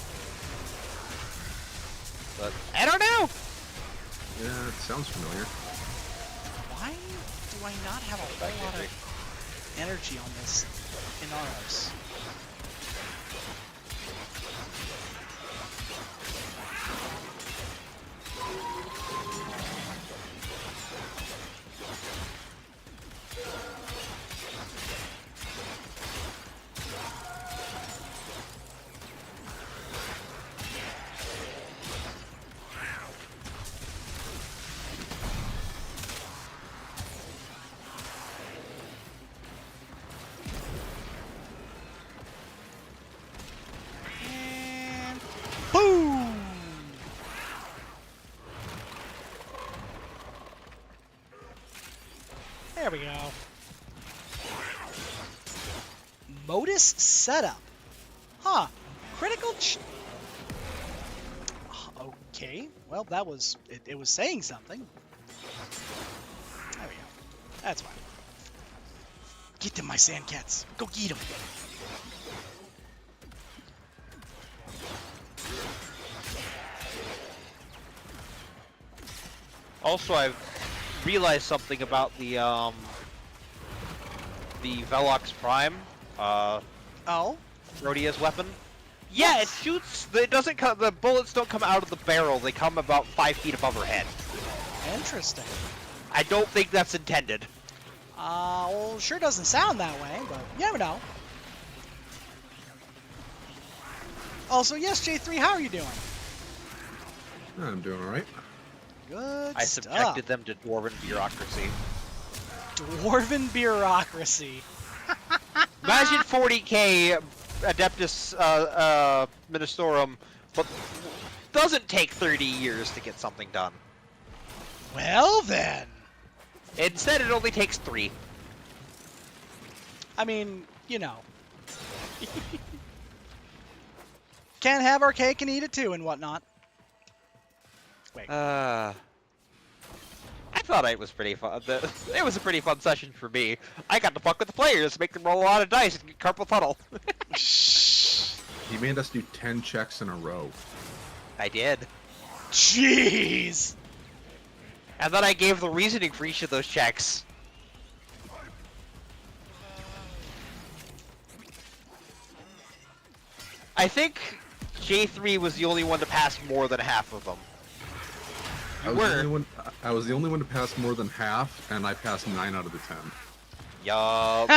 But I don't know. Yeah, it sounds familiar. Why do I not have a whole lot of energy on this Inaros? And boom! There we go. Modus setup. Huh. Critical okay. Well, that was... It was saying something. There we go. That's fine. Get them, my sand cats. Go get them. Also, I've realized something about the Velox Prime, Oh? Rhodia's weapon. Yeah, it shoots. It doesn't come. The bullets don't come out of the barrel. They come about 5 feet above her head. Interesting. I don't think that's intended. Well, sure doesn't sound that way, but you never know. Also, yes, J3, how are you doing? I'm doing all right. Good I stuff. subjected them to dwarven bureaucracy. Dwarven bureaucracy. Imagine 40k Adeptus Ministorum, but doesn't take 30 years to get something done. Well then. Instead, it only takes 3. I mean, you know. Can't have our cake and eat it too and whatnot. Wait. I thought it was pretty fun. It was a pretty fun session for me. I got to fuck with the players, make them roll a lot of dice, and get carpal tunnel. He made us do 10 checks in a row. I did. Jeez. And then I gave the reasoning for each of those checks. I think J3 was the only one to pass more than half of them. I was the only one to pass more than half, and I passed 9 out of the 10. Yup.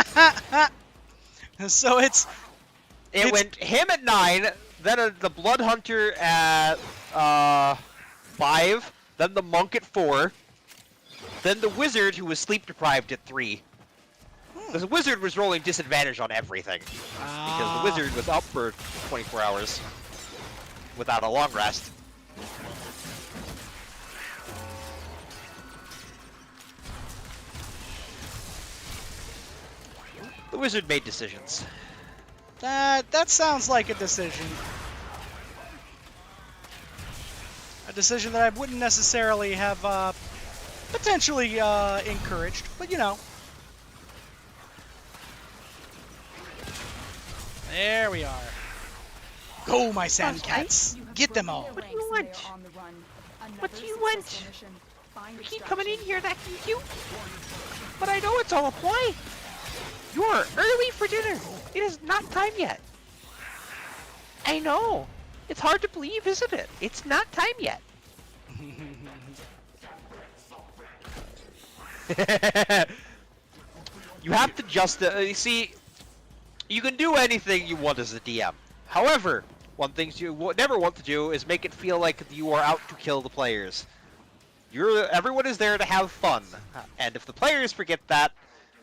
So it's Went him at 9, then the Blood Hunter at 5, then the Monk at 4, then the Wizard, who was sleep deprived, at 3. Because the Wizard was rolling disadvantage on everything. Because the Wizard was up for 24 hours without a long rest. The Wizard made decisions. That sounds like a decision. A decision that I wouldn't necessarily have potentially encouraged, but you know. There we are. Go, my sand cats. Get them all. What do you want? What do you want? You keep coming in here that cute. But I know it's all a ploy. You're early for dinner. It is not time yet. I know. It's hard to believe, isn't it? It's not time yet. You have to just you see. You can do anything you want as a DM. However, one thing you never want to do is make it feel like you are out to kill the players. Everyone is there to have fun, and if the players forget that,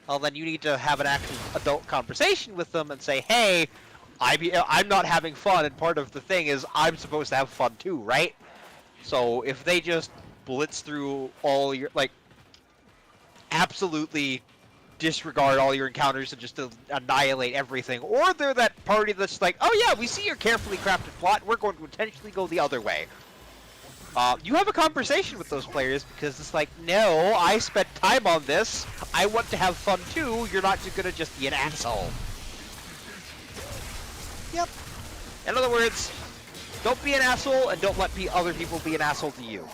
well, then you need to have an actual adult conversation with them and say, "Hey, I'm not having fun, and part of the thing is I'm supposed to have fun too, right?" So if they just blitz through all your absolutely disregard all your encounters and just annihilate everything, or they're that party that's like, "Oh yeah, we see your carefully crafted plot, we're going to intentionally go the other way." You have a conversation with those players because it's like, "No, I spent time on this. I want to have fun too. You're not just gonna just be an asshole." Yep. In other words, don't be an asshole and don't let other people be an asshole to you.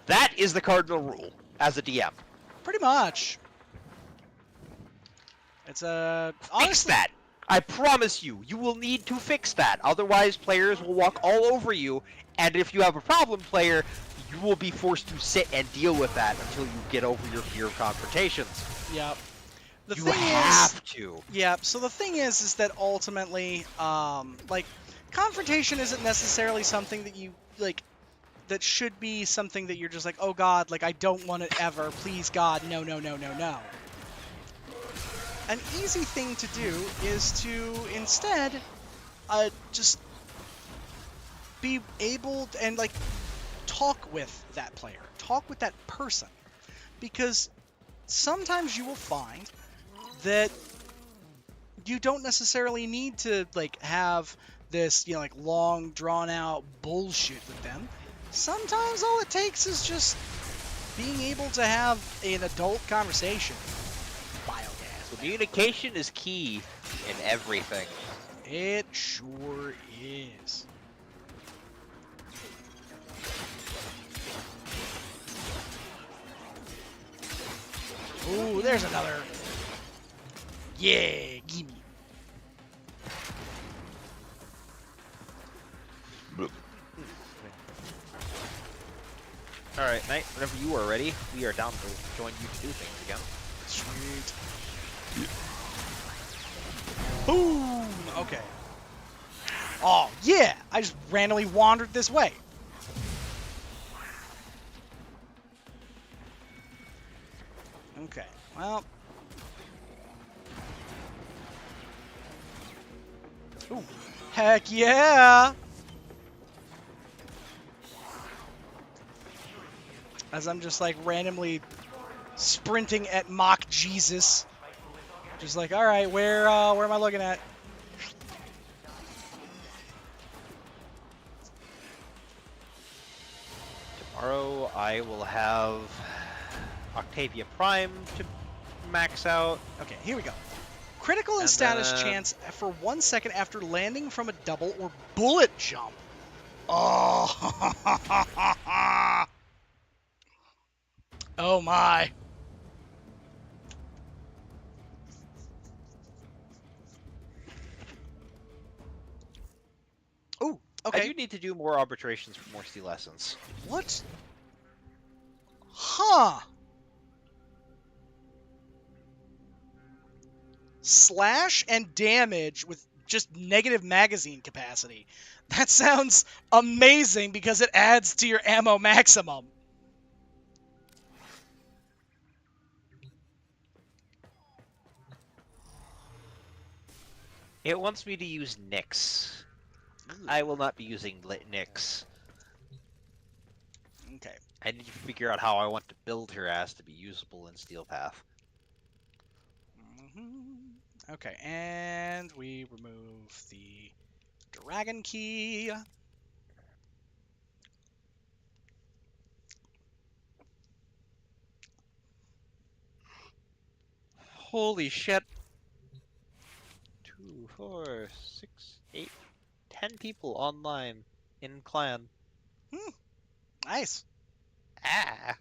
That is the cardinal rule as a DM. Pretty much. It's Fix that. I promise you, you will need to fix that. Otherwise, players will walk all over you, and if you have a problem player, you will be forced to sit and deal with that until you get over your fear of confrontations. Yep. You have to. Yeah, so the thing is that ultimately, like, confrontation isn't necessarily something that you, like, that should be something that you're just like, "Oh God, like, I don't want it ever, please God, no, no, no, no, no." An easy thing to do is to instead just be able to, and like talk with that player, talk with that person, because sometimes you will find that you don't necessarily need to like have this, you know, like long drawn out bullshit with them. Sometimes all it takes is just being able to have an adult conversation. Communication is key in everything. It sure is. Ooh, there's another. Yeah, gimme. Alright, Knight, whenever you are ready, we are down to join you to do things again. Sweet. Boom! Okay. Oh, yeah! I just randomly wandered this way. Okay, well. Ooh. Heck yeah! As I'm just like randomly sprinting at mock Jesus. Just like, all right, where am I looking at? Tomorrow I will have Octavia Prime to max out. Okay, here we go. Critical and status chance for 1 second after landing from a double or bullet jump. Oh, oh my. I Okay. do need to do more arbitrations for more steel lessons. What? Huh. Slash and damage with just negative magazine capacity. That sounds amazing because it adds to your ammo maximum. It wants me to use Nyx. I will not be using Nyx. Okay. I need to figure out how I want to build her ass to be usable in Steel Path. Okay, and we remove the dragon key. Holy shit. 2, 4, 6, 8, 10 people online in clan. Nice. Ah.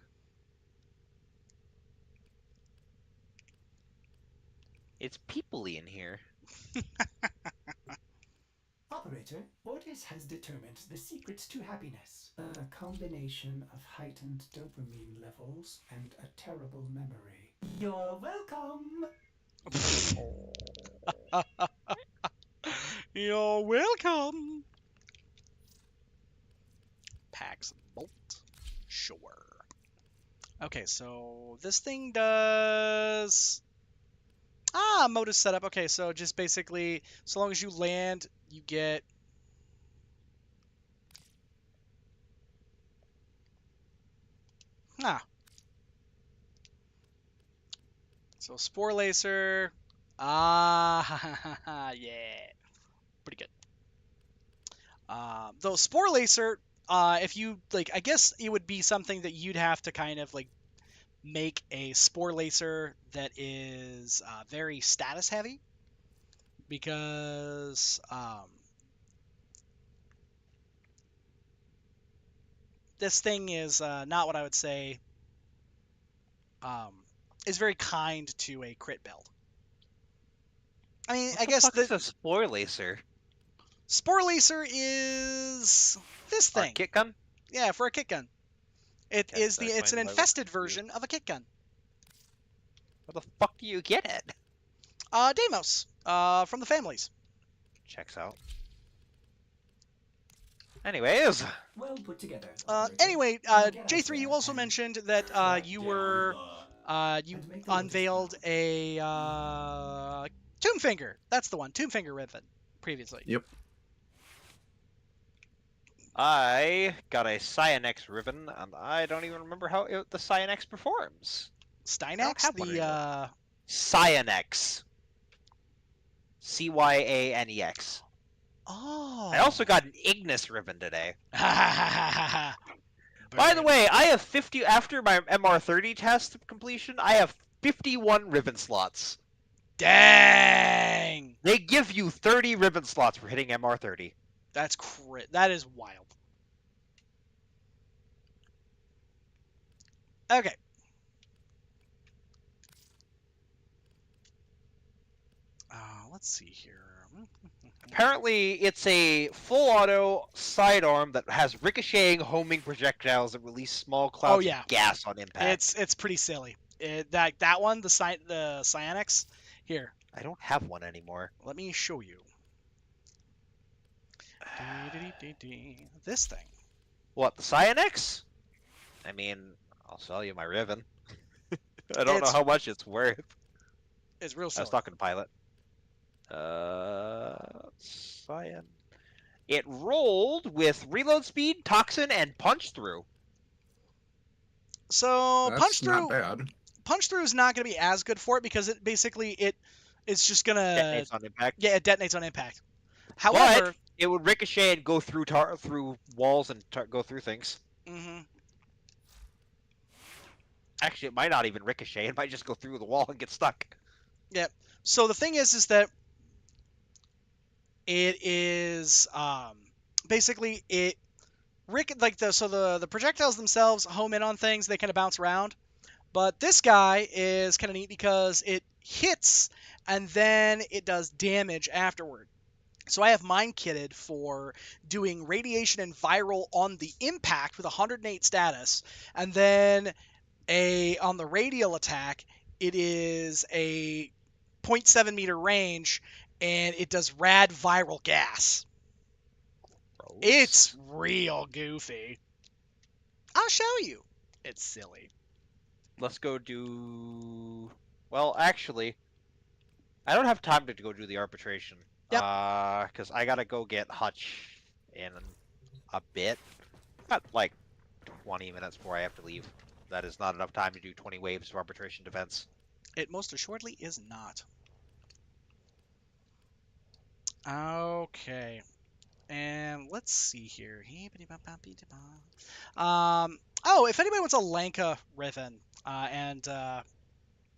It's people-y in here. Operator, Ordis has determined the secrets to happiness. A combination of heightened dopamine levels and a terrible memory. You're welcome! You're welcome. Pax Bolt. Sure. Okay, so this thing does... modus setup. Okay, so just basically, so long as you land, you get... So Spore Lacer. Yeah. Pretty good. Though Spore Lacer, if you, like, I guess it would be something that you'd have to kind of, like, make a Spore Lacer that is very status heavy. Because, this thing is not what I would say is very kind to a crit build. I mean, What I the guess fuck is a Spore Lacer? Spore Lacer is this Our thing. kit gun? Yeah, for a kit gun. It Okay, is so the it's an explain why infested we- version of a kit gun. Where the fuck do you get it? Deimos, from the families. Checks out. Anyways, Well put together. Anyway, Now get out J3, there you also and mentioned that crack you down were you and make the unveiled Lotus a Tomb Finger. That's the one, Tomb Finger ribbon. Previously. Yep. I got a Cyanex ribbon, and I don't even remember how the Cyanex performs. Stynex, have one the Cyanex. Cyanex. Oh. I also got an Ignis ribbon today. By the Burn. way, I have 50 after my MR30 test completion. I have 51 ribbon slots. Dang. They give you 30 ribbon slots for hitting MR30. That's that is wild. Okay. Let's see here. Apparently, it's a full auto sidearm that has ricocheting homing projectiles that release small clouds yeah. of gas on impact. It's pretty silly. That one, the Cyanex. Here, I don't have one anymore. let me show you. This thing. What, the Cyanex? I mean, I'll sell you my ribbon. I don't know how much it's worth. It's real I silly. was talking to Pilot. Cyan. It rolled with reload speed, toxin, and punch through. So That's punch through. not bad. Punch through is not going to be as good for it because it's just gonna Detonates on impact. Yeah, it detonates on impact. However, But it would ricochet and go through through walls and go through things. mm-hmm. Actually, it might not even ricochet. It might just go through the wall and get stuck. Yep. So the thing is that it is basically the projectiles themselves home in on things. They kind of bounce around, but this guy is kind of neat because it hits and then it does damage afterward. So I have mine kitted for doing radiation and viral on the impact with 108 status, and then on the radial attack, it is a 0.7 meter range, and it does rad viral gas. Gross. It's real goofy. I'll show you. It's silly. Let's go do. Well, actually, I don't have time to go do the arbitration. Yep. Because I gotta go get Hutch in a bit. Got like 20 minutes before I have to leave. That is not enough time to do 20 waves of arbitration defense. It most assuredly is not. Okay. And let's see here. Oh, if anybody wants a Lanka Riven, and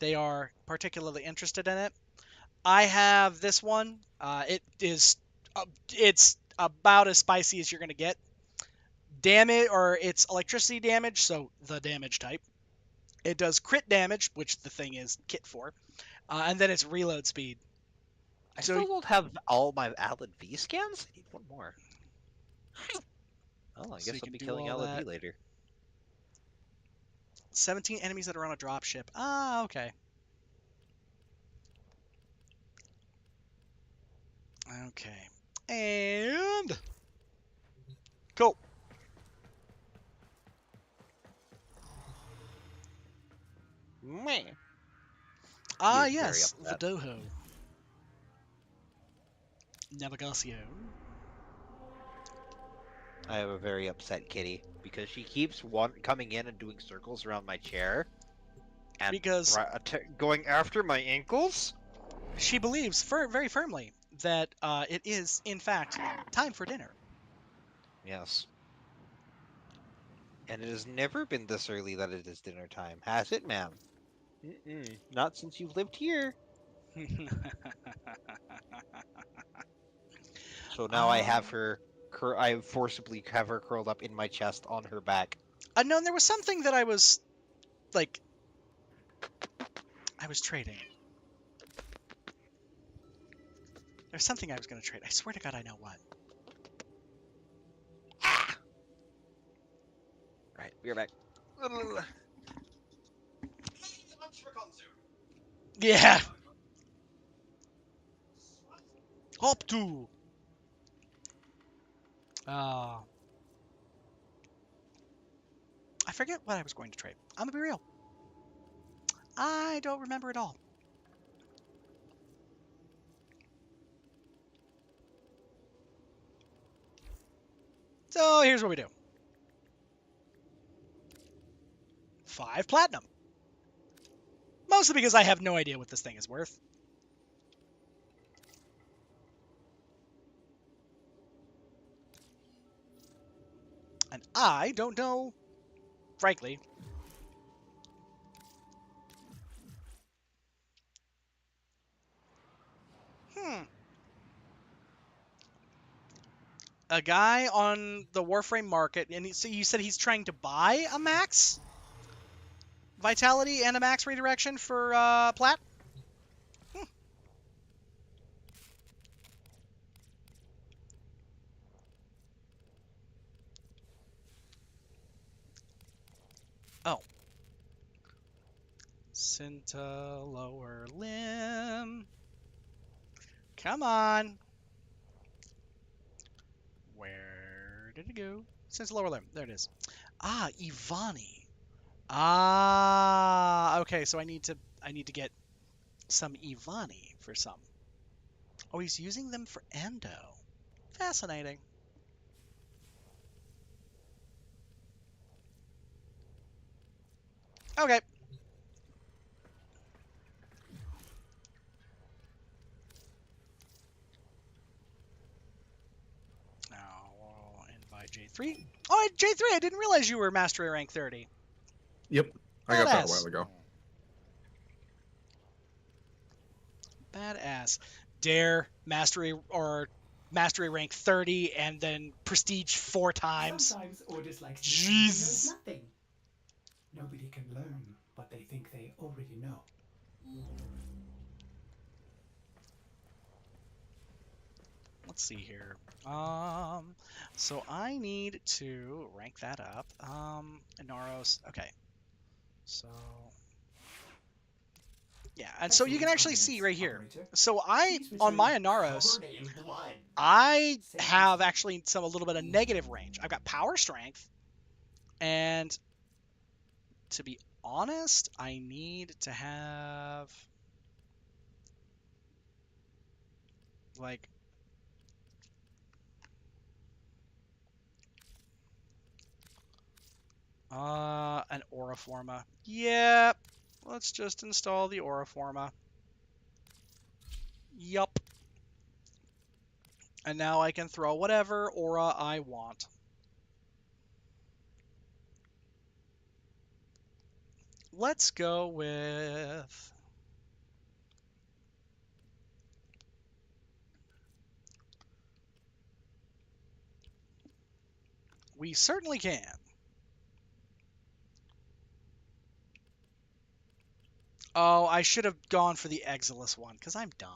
they are particularly interested in it, I have this one. It's about as spicy as you're gonna get. Damage, or it's electricity damage, so the damage type. It does crit damage, which the thing is kit for, and then it's reload speed. I So- still don't have all my Alad V scans? I need one more. Oh, I So guess you I'll can be do killing all Alad V that. later. 17 enemies that are on a dropship. Ah, okay. Okay. And cool. Meh. Ah, He is very yes, upset. Vidoho. Navigacio. I have a very upset kitty because she keeps coming in and doing circles around my chair and Because going after my ankles. she believes very firmly that it is, in fact, time for dinner. Yes. And it has never been this early that it is dinner time, has it, ma'am? Not since you've lived here. So now I have her. I forcibly have her curled up in my chest on her back. No, and there was something that I was trading. There's something I was going to trade. I swear to God, I know what. Right, we're back. Yeah. Hop to. I forget what I was going to trade. I'm gonna be real. I don't remember at all. So here's what we do. 5 platinum. Mostly because I have no idea what this thing is worth. And I don't know, frankly. A guy on the Warframe market, and so you said he's trying to buy a max vitality and a max redirection for plat? Oh. Cinta lower limb. Come on. Where did it go? Cinta lower limb. There it is. Ah, Ivani. Ah, okay, so I need to get some Ivani for some. Oh, he's using them for endo. Fascinating. Okay. Now we'll invite J3. Oh, J3, I didn't realize you were mastery rank 30. Yep, I got that a Badass. while ago. Badass. Dare mastery rank 30 and then prestige 4 times. Sometimes orders like Jeez. knows nothing. Nobody can learn what they think they already know. Let's let's see here. So I need to rank that up. Inaros. Okay. So yeah, and so you can actually see right here. So on my Inaros, Covered in blood. I have actually a little bit of negative range. I've got power strength, and to be honest, I need to have like an Auraforma. Yep. Let's just install the Auraforma. Yup. And now I can throw whatever aura I want. Let's go with... We certainly can. Oh, I should have gone for the Exilus one, because I'm dumb.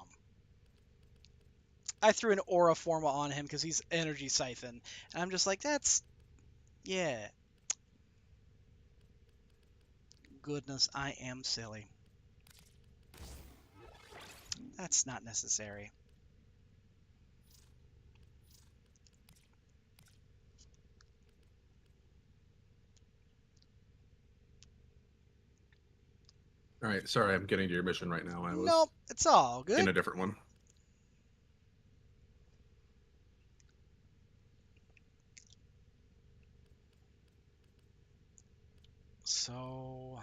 I threw an Auraforma on him because he's Energy Siphon. And I'm just like, that's... Yeah. Goodness, I am silly. That's not necessary. All right, sorry, I'm getting to your mission right now. I was Nope, it's all good. in a different one. So...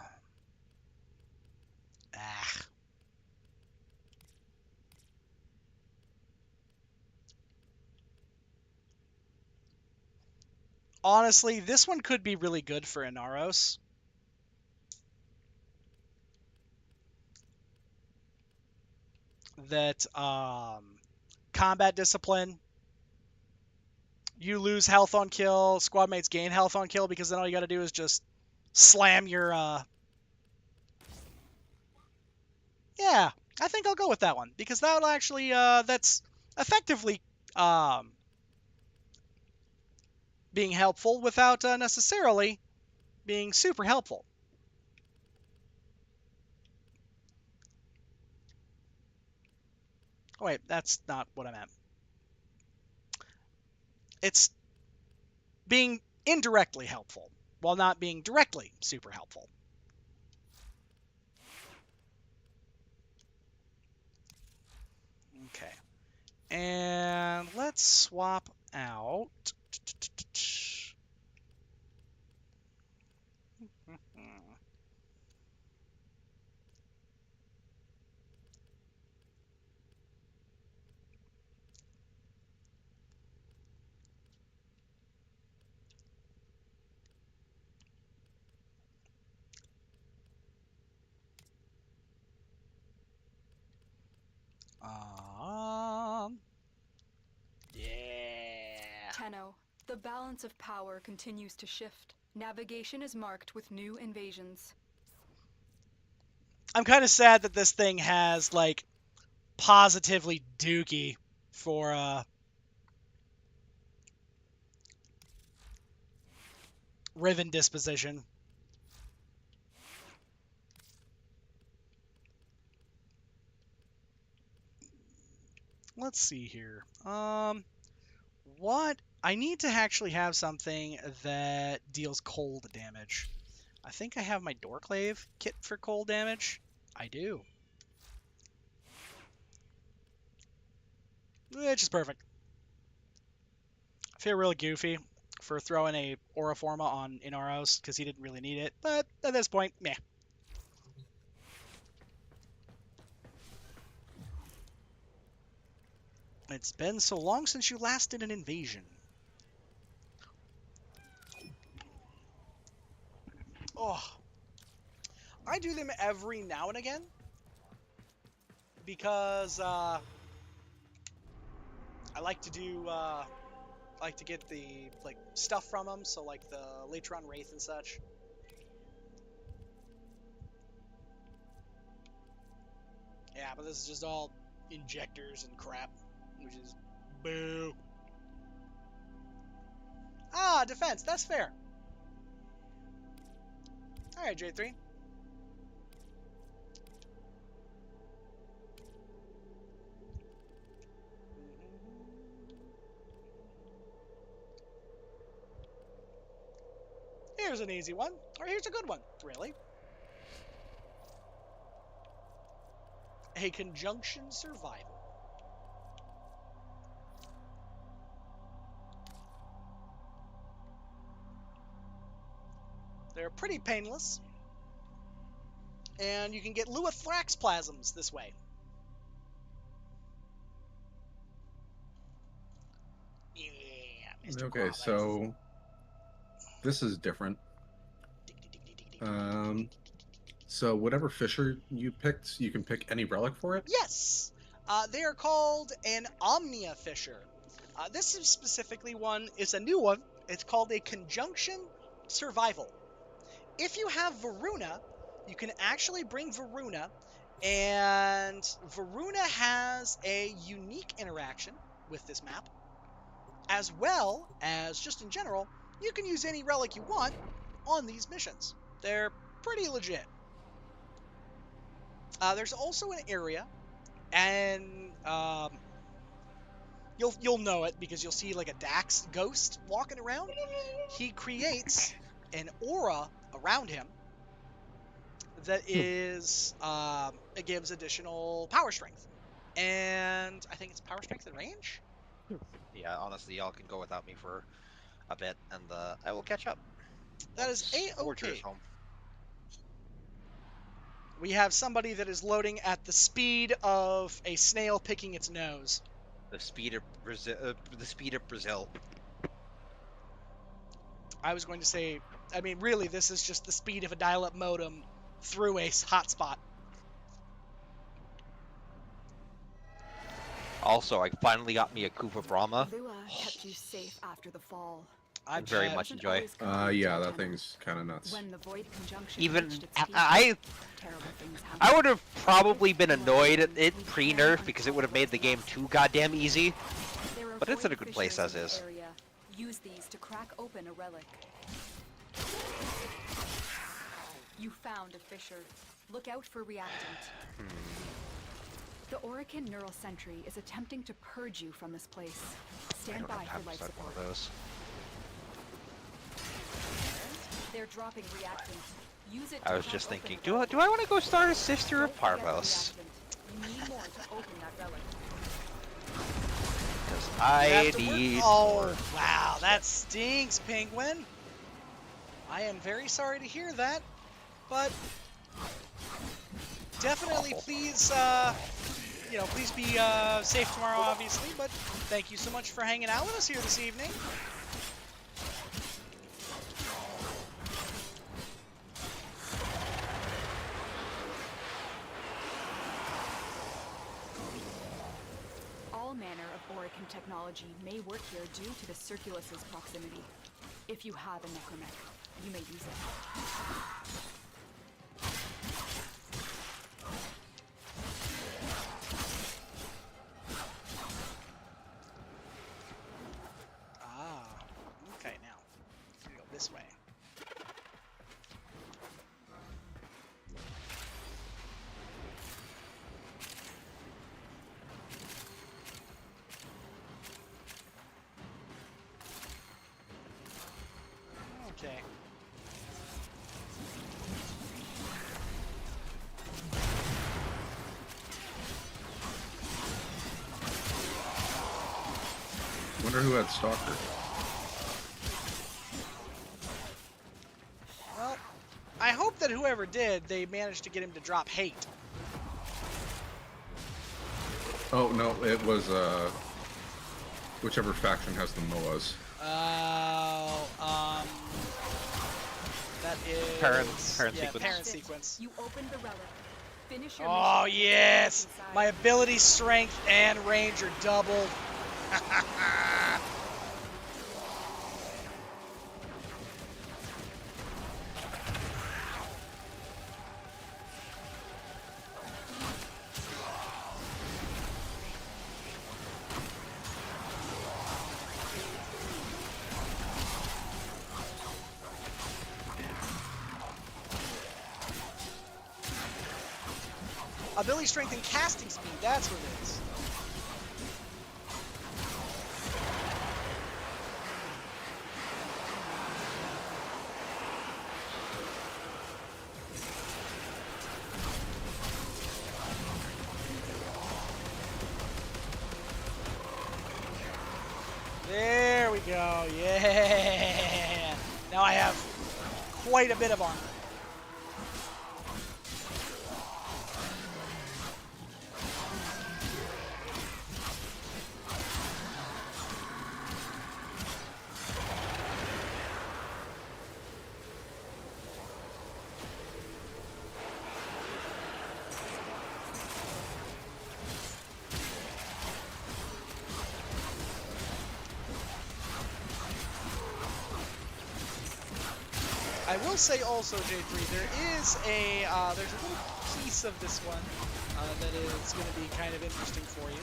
Honestly, this one could be really good for Inaros. That, combat discipline. You lose health on kill, squad mates gain health on kill, because then all you gotta do is just slam your, Yeah, I think I'll go with that one, because that'll actually, that's effectively, being helpful without necessarily being super helpful. Oh, wait, that's not what I meant. It's being indirectly helpful while not being directly super helpful. Okay. And let's swap out... Yeah. Tenno, the balance of power continues to shift. Navigation is marked with new invasions. I'm kind of sad that this thing has, like, positively Dookie for, Riven disposition. Let's see here. What? I need to actually have something that deals cold damage. I think I have my Doorclave kit for cold damage. I do. Which is perfect. I feel really goofy for throwing a Auraforma on Inaros because he didn't really need it, but at this point, meh. It's been so long since you last did an invasion. Oh, I do them every now and again because I like to do like to get the stuff from them, so like the Latron Wraith and such. Yeah, but this is just all injectors and crap, which is Boo. Ah, defense. That's fair. All right, J3. Here's an easy one, or here's a good one, really. A conjunction survival. They're pretty painless, and you can get Luithrax plasms this way. Yeah, Mr. Okay, Quabbas. so this is different. So whatever Fisher you picked, you can pick any relic for it? Yes! They are called an Omnia Fisher. This is specifically one, it's a new one. It's called a Conjunction Survival. If you have Varuna, you can actually bring Varuna, and Varuna has a unique interaction with this map, as well as, just in general, you can use any relic you want on these missions. They're pretty legit. There's also an area, and you'll know it because you'll see like a Dax ghost walking around. He creates an aura around him that is it gives additional power strength, and I think it's power strength and range. Yeah, honestly, y'all can go without me for a bit, and I will catch up. That is Forger is A-OK. home. We have somebody that is loading at the speed of a snail picking its nose. The speed of Brazil. The speed of Brazil. I was going to say, I mean, really, this is just the speed of a dial-up modem through a hotspot. Also, I finally got me a Koopa Brahma. Lua kept you safe after the fall. I very bet. much enjoy. Yeah, that thing's kind of nuts. When the void conjunction Even reached its peak, I terrible things happened. I would have probably been annoyed at it pre-nerf because it would have made the game too goddamn easy. There are but it's in a void good place fissures as in the is. area. Use these to crack open a relic. You found a fissure. Look out for reactant. The Orican Neural Sentry is attempting to purge you from this place. I Stand don't by have time for to life start one support. of those. They're dropping reactant. Use it I to was crack just open thinking, a do relic. I want to go start a Sister of Don't forget Parvos? reactant. You need more to open that relic. Because You I have to work- need Oh, more. wow, that stinks, Penguin. I am very sorry to hear that, but definitely please, please be safe tomorrow, obviously, but thank you so much for hanging out with us here this evening. All manner of Orican technology may work here due to the Circulus's proximity. If you have a necromech, you may use it. Ah, okay, now, we go this way. Okay. Wonder who had Stalker. Well, I hope that whoever did, they managed to get him to drop hate. Oh no, it was whichever faction has the MOAs. That is... Parent yeah, sequence. parent sequence. You open the relic. Finish your Oh, mission. yes! Inside. My ability, strength, and range are doubled. Ability strength and casting speed. That's what it is. There we go. Yeah. Now I have quite a bit of armor. I will say also, J3, there's a little piece of this one that is going to be kind of interesting for you.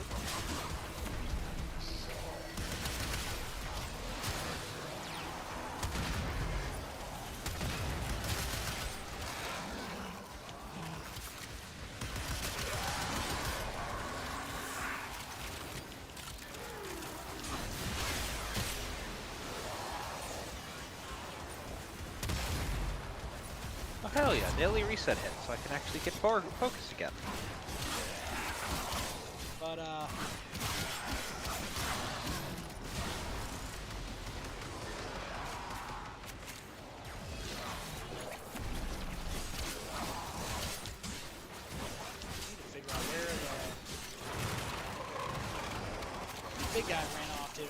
Oh, hell yeah, daily reset hit, so I can actually get focused again. But, need to figure out where the big guy ran off to.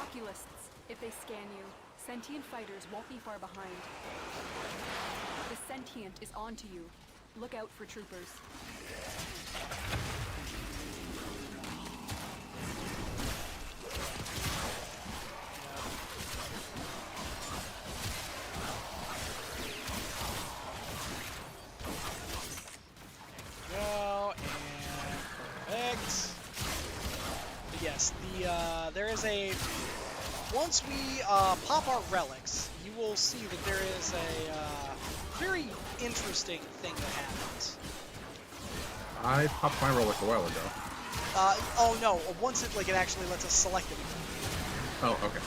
Oculists, if they scan you, sentient fighters won't be far behind. The sentient is onto you. Look out for troopers. Go and perfect. But yes, there is a. Once we pop our relics, you will see that there is a very interesting thing that happens. I popped my relic a while ago. Oh no! Once it actually lets us select it. Oh, okay.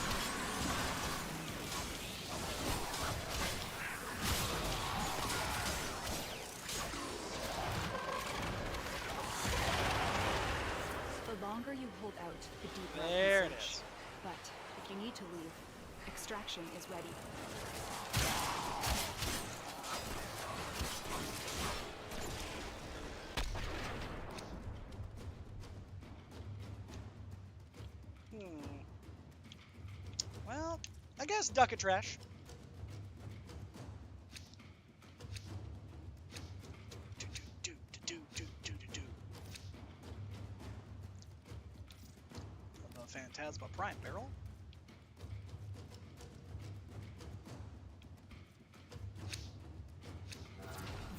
The longer you hold out, the deeper There you it can search. is. But if you need to leave, extraction is ready. Well, I guess duck it trash. The Phantasma Prime Barrel.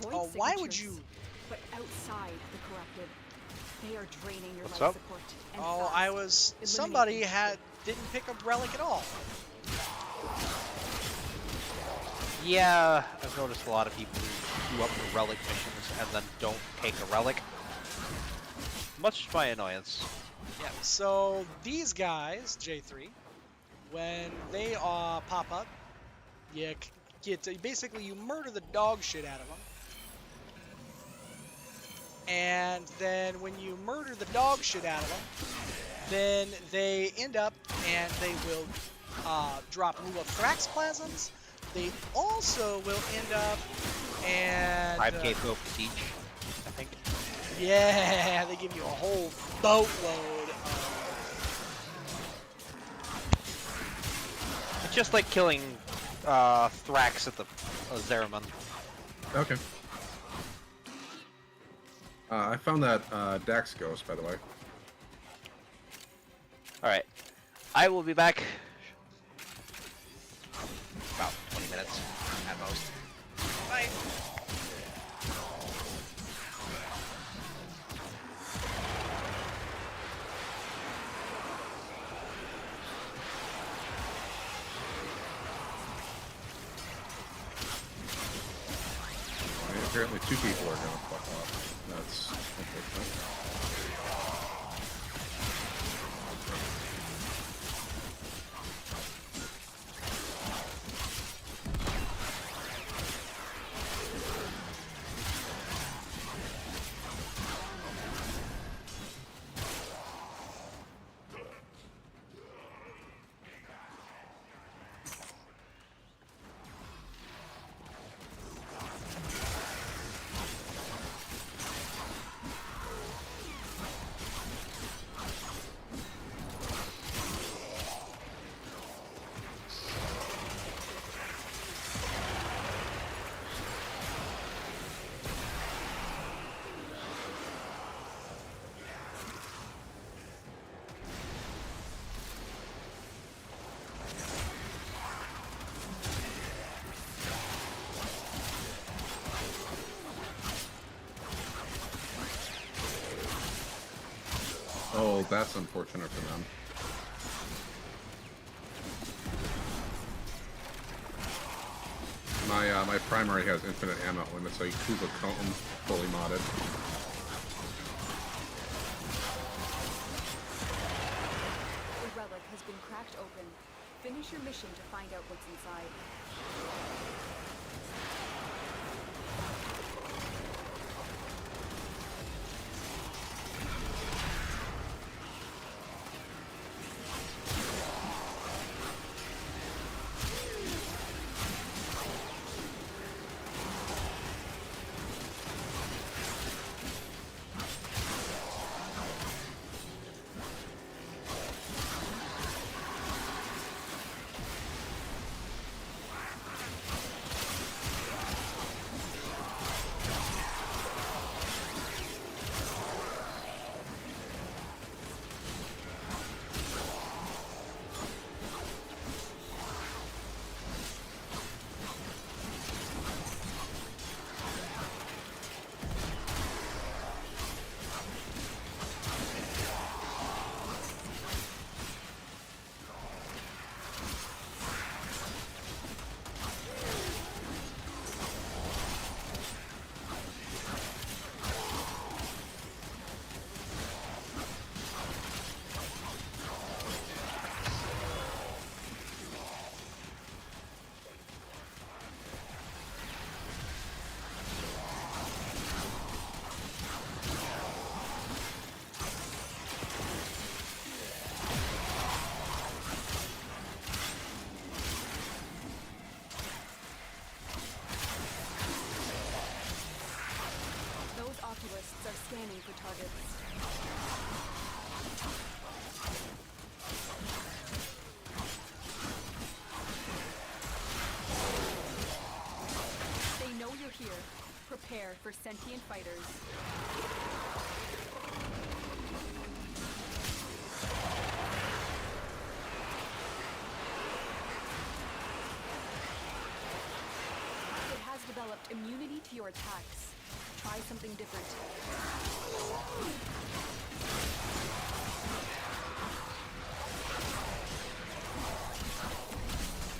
Void Oh, why would signatures, you? But outside the corrupted, they are draining your What's life up? support. And Oh, fast, I was. eliminating Somebody you. didn't pick up relic at all. Yeah, I've noticed a lot of people who do up the relic missions and then don't take a relic. Much to my annoyance. Yeah. So these guys, J3, when they pop up, you basically you murder the dog shit out of them. And then when you murder the dog shit out of them, then they end up and they will drop Lula Thrax plasms. They also will end up and 5k focus each, I think. yeah, they give you a whole boatload of It's just like killing Thrax at the Zeraman. Okay. I found that Dax Ghost, by the way. Alright. I will be back about 20 minutes at most. Bye. Apparently 2 people are gonna fuck off. That's unfortunate. Oh, that's unfortunate for them. My primary has infinite ammo limit, so Kuba Cone fully modded. The relic has been cracked open. Finish your mission to find out what's inside. Oculists are scanning for targets. They know you're here. Prepare for sentient fighters. It has developed immunity to your attacks. Try something different.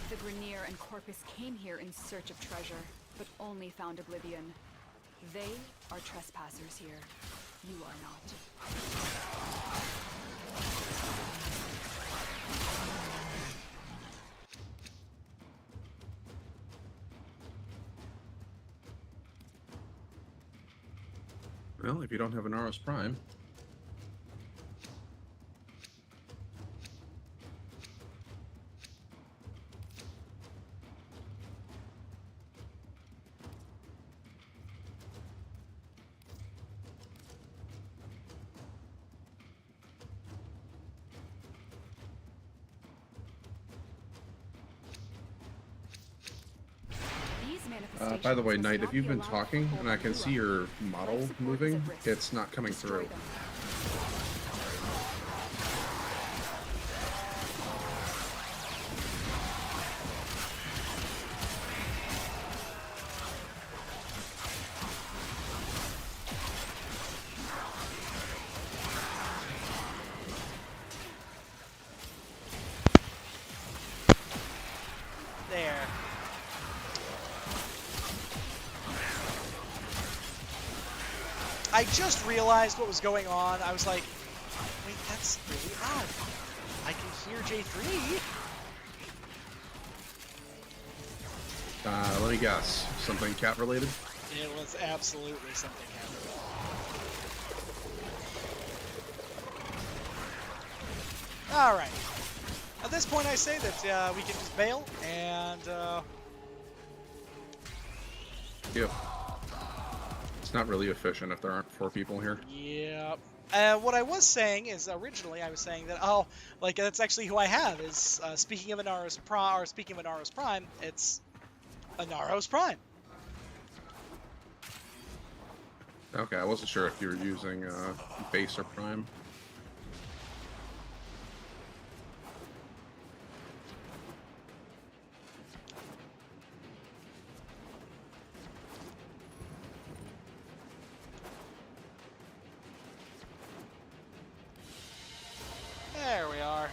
The Grenier and Corpus came here in search of treasure, but only found oblivion. They are trespassers here. You are not. Well, if you don't have an Aros Prime. By the way, Knight, if you've been talking and I can see your model moving, it's not coming through. I just realized what was going on. I was like, wait, that's really odd. I can hear J3. Let me guess. Something cat related? It was absolutely something happening. All right. At this point, I say that we can just bail and. Yep. It's not really efficient if there aren't 4 people here. Yep. What I was saying is originally I was saying that like that's actually who I have is speaking of Inaros Prime or speaking of Inaros Prime, it's Inaros Prime. Okay, I wasn't sure if you were using base or prime. There we are.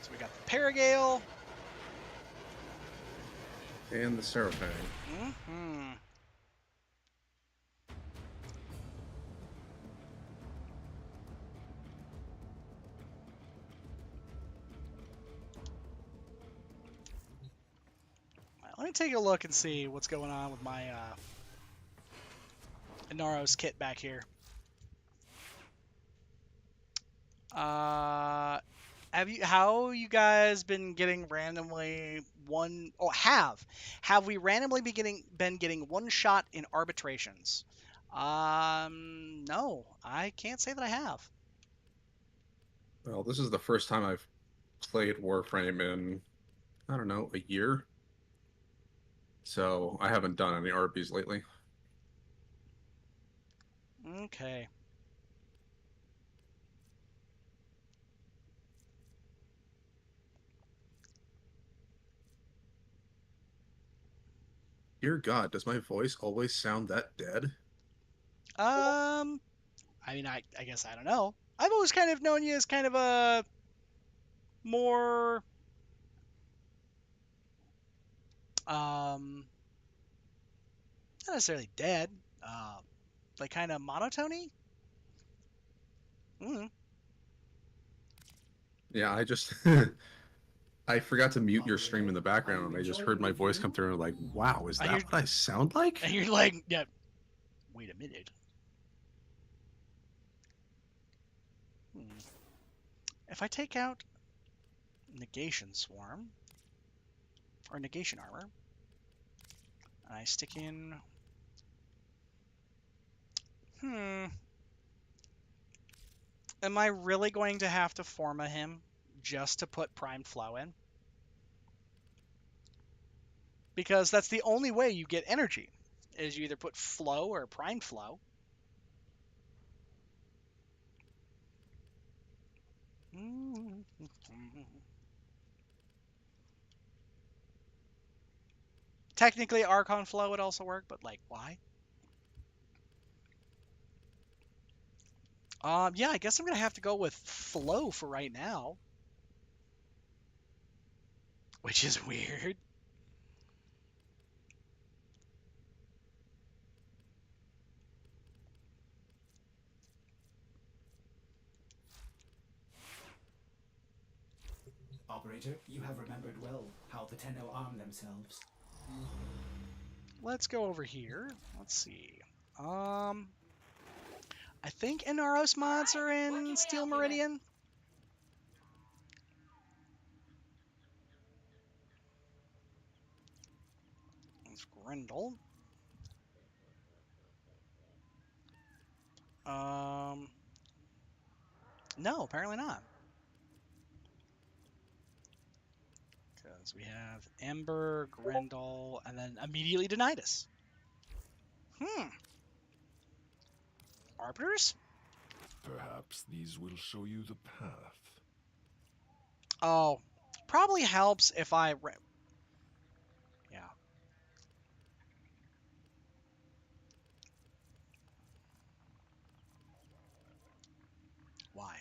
So we got the Paragale. And the Seraphang. Mm-hmm. Let me take a look and see what's going on with my Inaros kit back here. How you guys been getting randomly have we randomly been getting one shot in arbitrations? No, I can't say that I have. Well, this is the first time I've played Warframe in, I don't know, a year. So I haven't done any RPs lately. Okay. Dear God, does my voice always sound that dead? I mean, I guess I don't know. I've always kind of known you as kind of a more not necessarily dead, like kind of monotony. Mm. Yeah, I just I forgot to mute your stream in the background, and I just heard my voice come through and like, wow, is that what I sound like? And you're like, yeah. Wait a minute. If I take out Negation Swarm or Negation Armor, and I stick in, am I really going to have to Forma him just to put Primed Flow in? Because that's the only way you get energy, is you either put Flow or Primed Flow. Technically, Archon Flow would also work, but like, why? Yeah, I guess I'm gonna have to go with Flow for right now, which is weird. Operator, you have remembered well how the Tenno arm themselves. Let's go over here. Let's see. I think Inaros mods are in Steel Meridian. It's Grendel. No, apparently not. Because we have Ember, Grendel, and then immediately denied us. Arbiters? Perhaps these will show you the path. Oh, probably helps if I... Yeah. Why?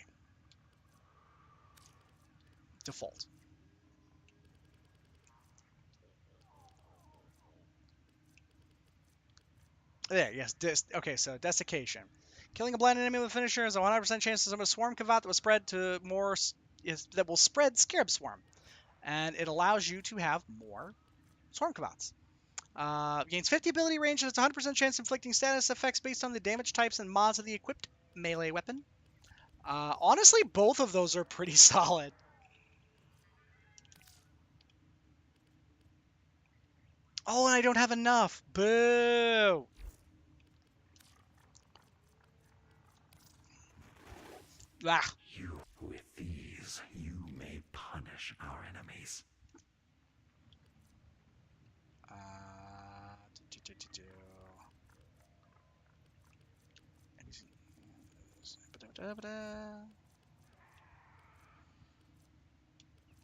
Default. There, yes. Okay, so desiccation. Killing a blind enemy with a finisher has a 100% chance to summon a swarm cavat that will spread to more that will spread Scarab Swarm, and it allows you to have more swarm cavats. Gains 50 ability range and it's a 100% chance inflicting status effects based on the damage types and mods of the equipped melee weapon. Honestly, both of those are pretty solid. Oh, and I don't have enough. Boo! Ah. With these, you may punish our enemies.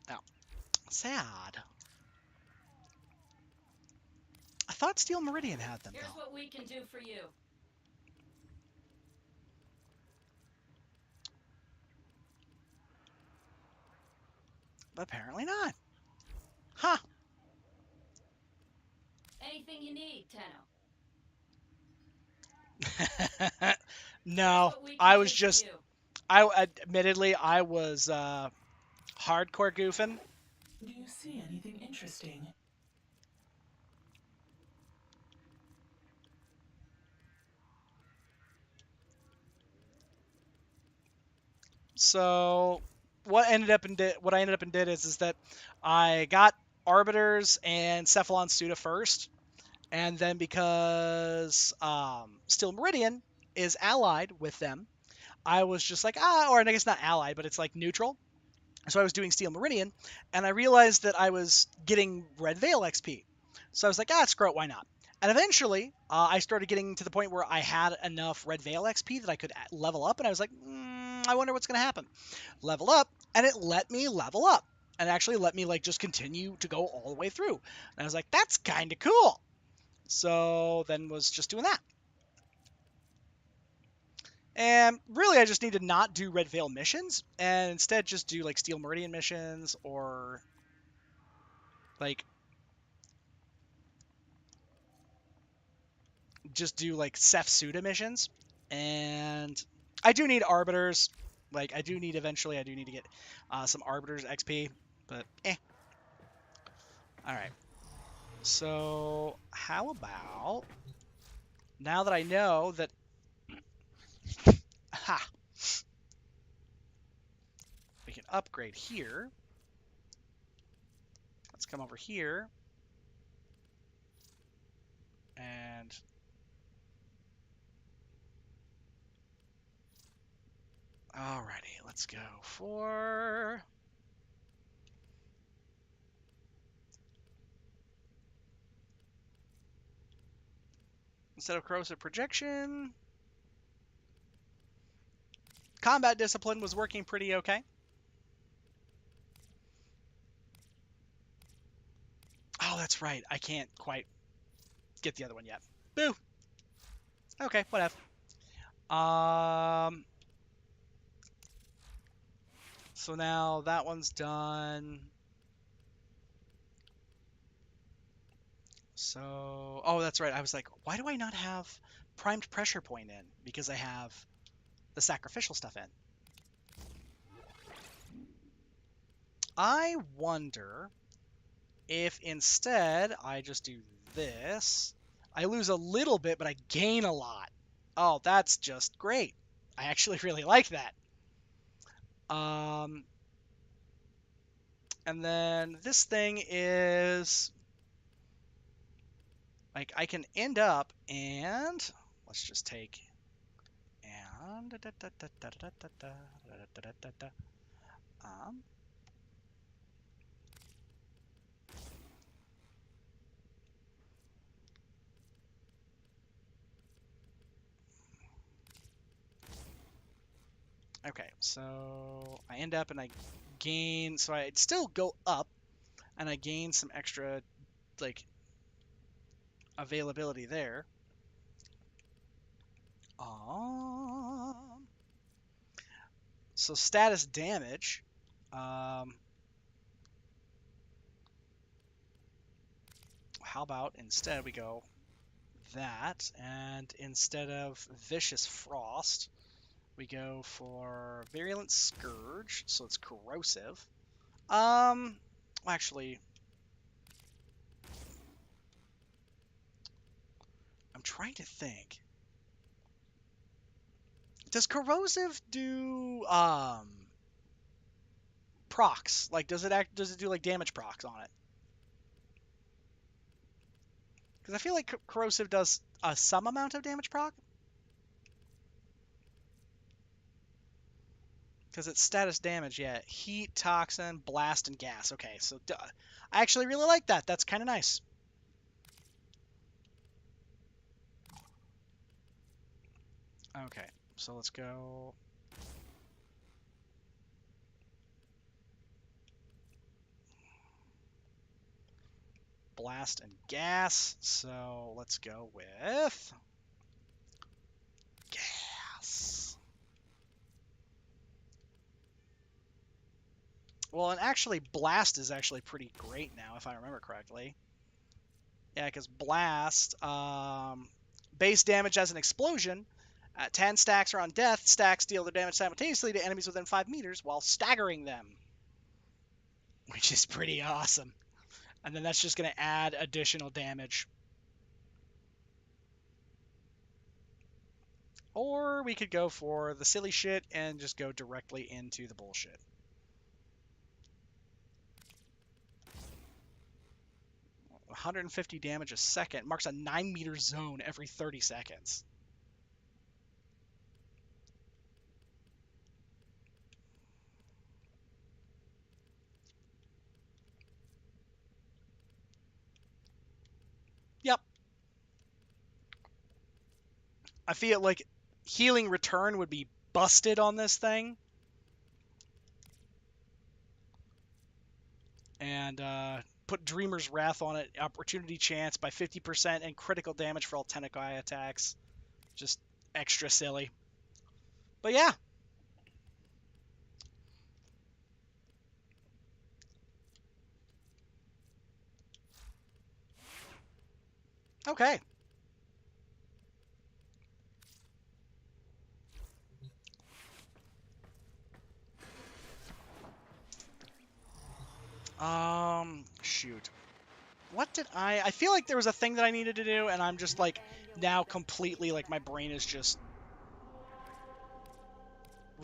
Oh, sad. I thought Steel Meridian had them, Here's though. what we can do for you. But apparently not. Huh. Anything you need, Tenno. No, I was just... admittedly, I was hardcore goofing. Do you see anything interesting? So what I ended up and did is that I got Arbiters and Cephalon Suda first, and then because Steel Meridian is allied with them, I was just like, or I guess not allied, but it's like neutral. So I was doing Steel Meridian, and I realized that I was getting Red Veil XP. So I was like, screw it, why not? And eventually, I started getting to the point where I had enough Red Veil XP that I could level up, and I was like, I wonder what's going to happen. Level up, and it let me level up. And actually let me like just continue to go all the way through. And I was like, that's kind of cool. So then was just doing that. And really, I just need to not do Red Veil missions, and instead just do like Steel Meridian missions, or like just do like Seth Suda missions. And I do need Arbiters. Like I do need to get some Arbiters XP, but All right. So how about now that I know that we can upgrade here. Let's come over here and alrighty, let's go for instead of corrosive projection, combat discipline was working pretty okay. Oh, that's right. I can't quite get the other one yet. Boo. Okay, whatever. So now that one's done. So, oh, that's right. I was like, why do I not have primed pressure point in? Because I have the sacrificial stuff in. I wonder if instead I just do this. I lose a little bit, but I gain a lot. Oh, that's just great. I actually really like that. And then this thing is like I can end up and let's just take and okay, so I end up and I gain, so I'd still go up and I gain some extra like availability there. So status damage. How about instead we go that, and instead of Vicious Frost, we go for Virulent Scourge, so it's corrosive. Actually, I'm trying to think. Does corrosive do procs? Like, does it do like damage procs on it? Because I feel like corrosive does some amount of damage proc. Because it's status damage, yeah. Heat, toxin, blast, and gas. Okay, so I actually really like that. That's kind of nice. Okay, so let's go. Blast and gas. So let's go with gas. Well, and actually, blast is actually pretty great now, if I remember correctly. Yeah, because blast, base damage as an explosion. 10 stacks are on death. Stacks deal their damage simultaneously to enemies within 5 meters while staggering them, which is pretty awesome. And then that's just going to add additional damage. Or we could go for the silly shit and just go directly into the bullshit. $150 damage a second marks a 9-meter zone every 30 seconds. Yep. I feel like healing return would be busted on this thing. And put Dreamer's Wrath on it. Opportunity chance by 50% and critical damage for all Tenekai attacks. Just extra silly. But yeah. Okay. Shoot. What did I feel like there was a thing that I needed to do, and I'm just like now completely like my brain is just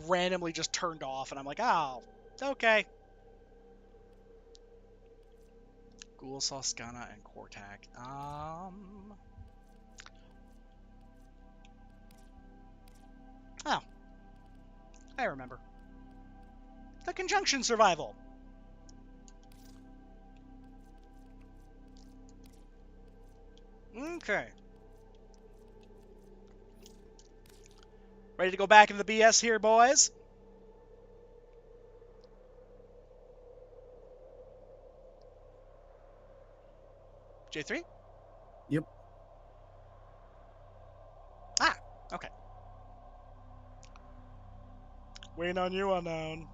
randomly just turned off, and I'm like, oh, okay. Ghoul, Sauskana, and Kortak. Oh. I remember. The Conjunction Survival. Okay. Ready to go back in the BS here, boys? J3? Yep. Ah, okay. Waiting on you, unknown.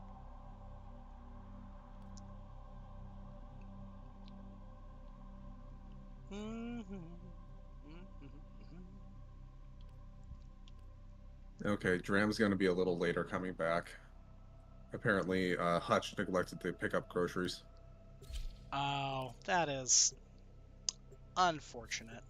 Okay, Dram's going to be a little later coming back. Apparently, Hutch neglected to pick up groceries. Oh, that is unfortunate.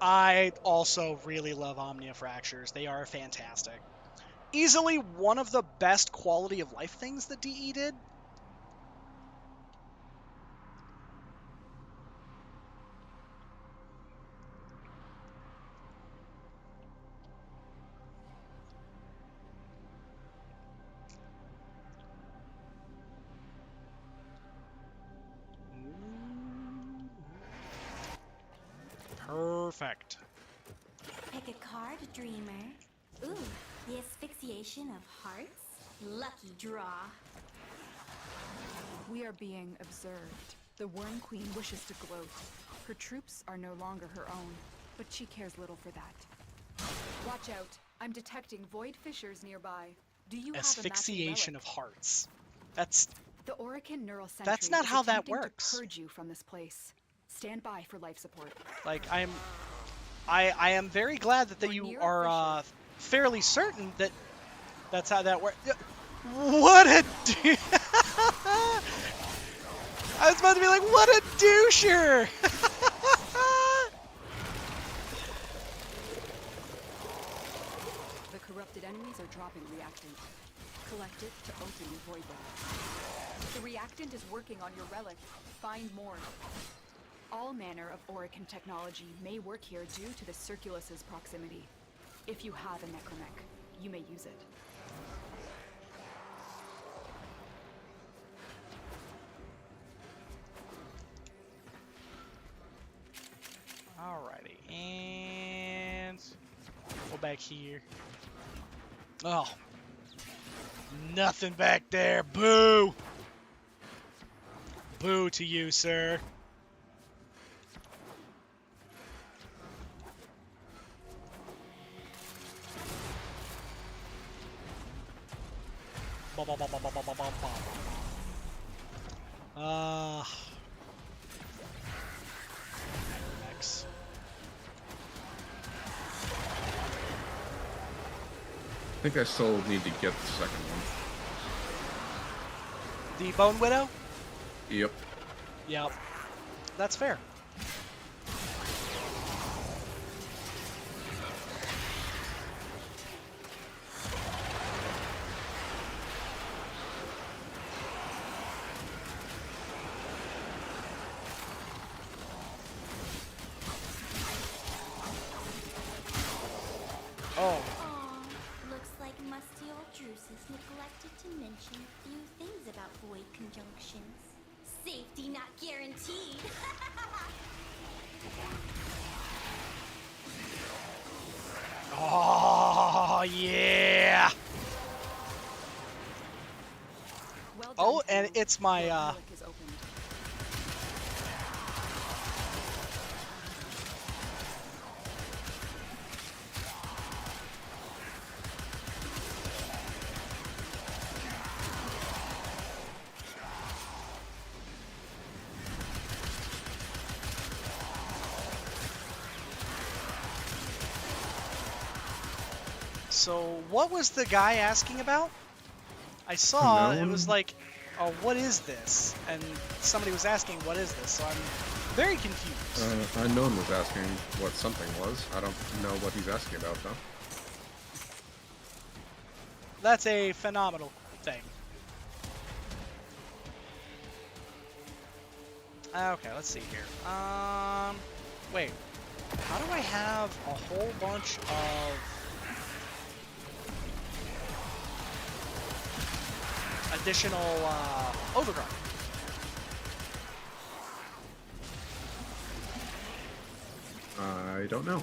I also really love Omnia Fractures. They are fantastic. Easily one of the best quality of life things that DE did. Perfect. Pick a card, Dreamer. Ooh, the asphyxiation of hearts? Lucky draw. We are being observed. The Worm Queen wishes to gloat. Her troops are no longer her own, but she cares little for that. Watch out. I'm detecting void fissures nearby. Do you have a matching Asphyxiation relic? of hearts. That's The Orican Neural Sentry That's not is how that attempting works. to purge you from this place. Stand by for life support. like I am very glad that We're you near a are fairly certain that that's how that works. What a I was about to be like, what a doucher! The corrupted enemies are dropping reactant. Collect it to open your void relic. The reactant is working on your relic. Find more. All manner of Orican technology may work here due to the Circulus's proximity. If you have a necromech, you may use it. Alrighty, and go back here. Oh, nothing back there. Boo! Boo to you, sir. X. I think I still need to get the second one. The Bone Widow? Yep. Yep. That's fair. Oh. Aw, looks like musty old Drusus neglected to mention a few things about void conjunctions. Safety not guaranteed. Oh, yeah. Well done, Oh, and Theo. it's my, Your relic is opened. So, what was the guy asking about? I saw it was Unknown? like, oh, what is this? And somebody was asking, what is this? So I'm very confused. Unknown was asking what something was. I don't know what he's asking about, though. That's a phenomenal thing. Okay, let's see here. Wait. How do I have a whole bunch of additional overguard? I don't know.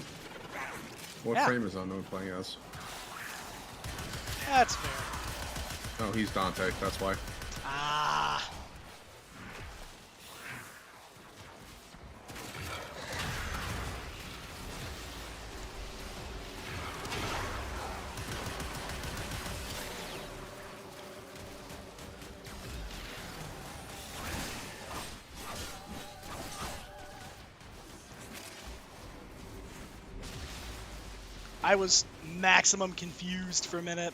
What Yeah. frame is Unknown playing as? That's fair. Oh, he's Dante, that's why. Ah. I was maximum confused for a minute.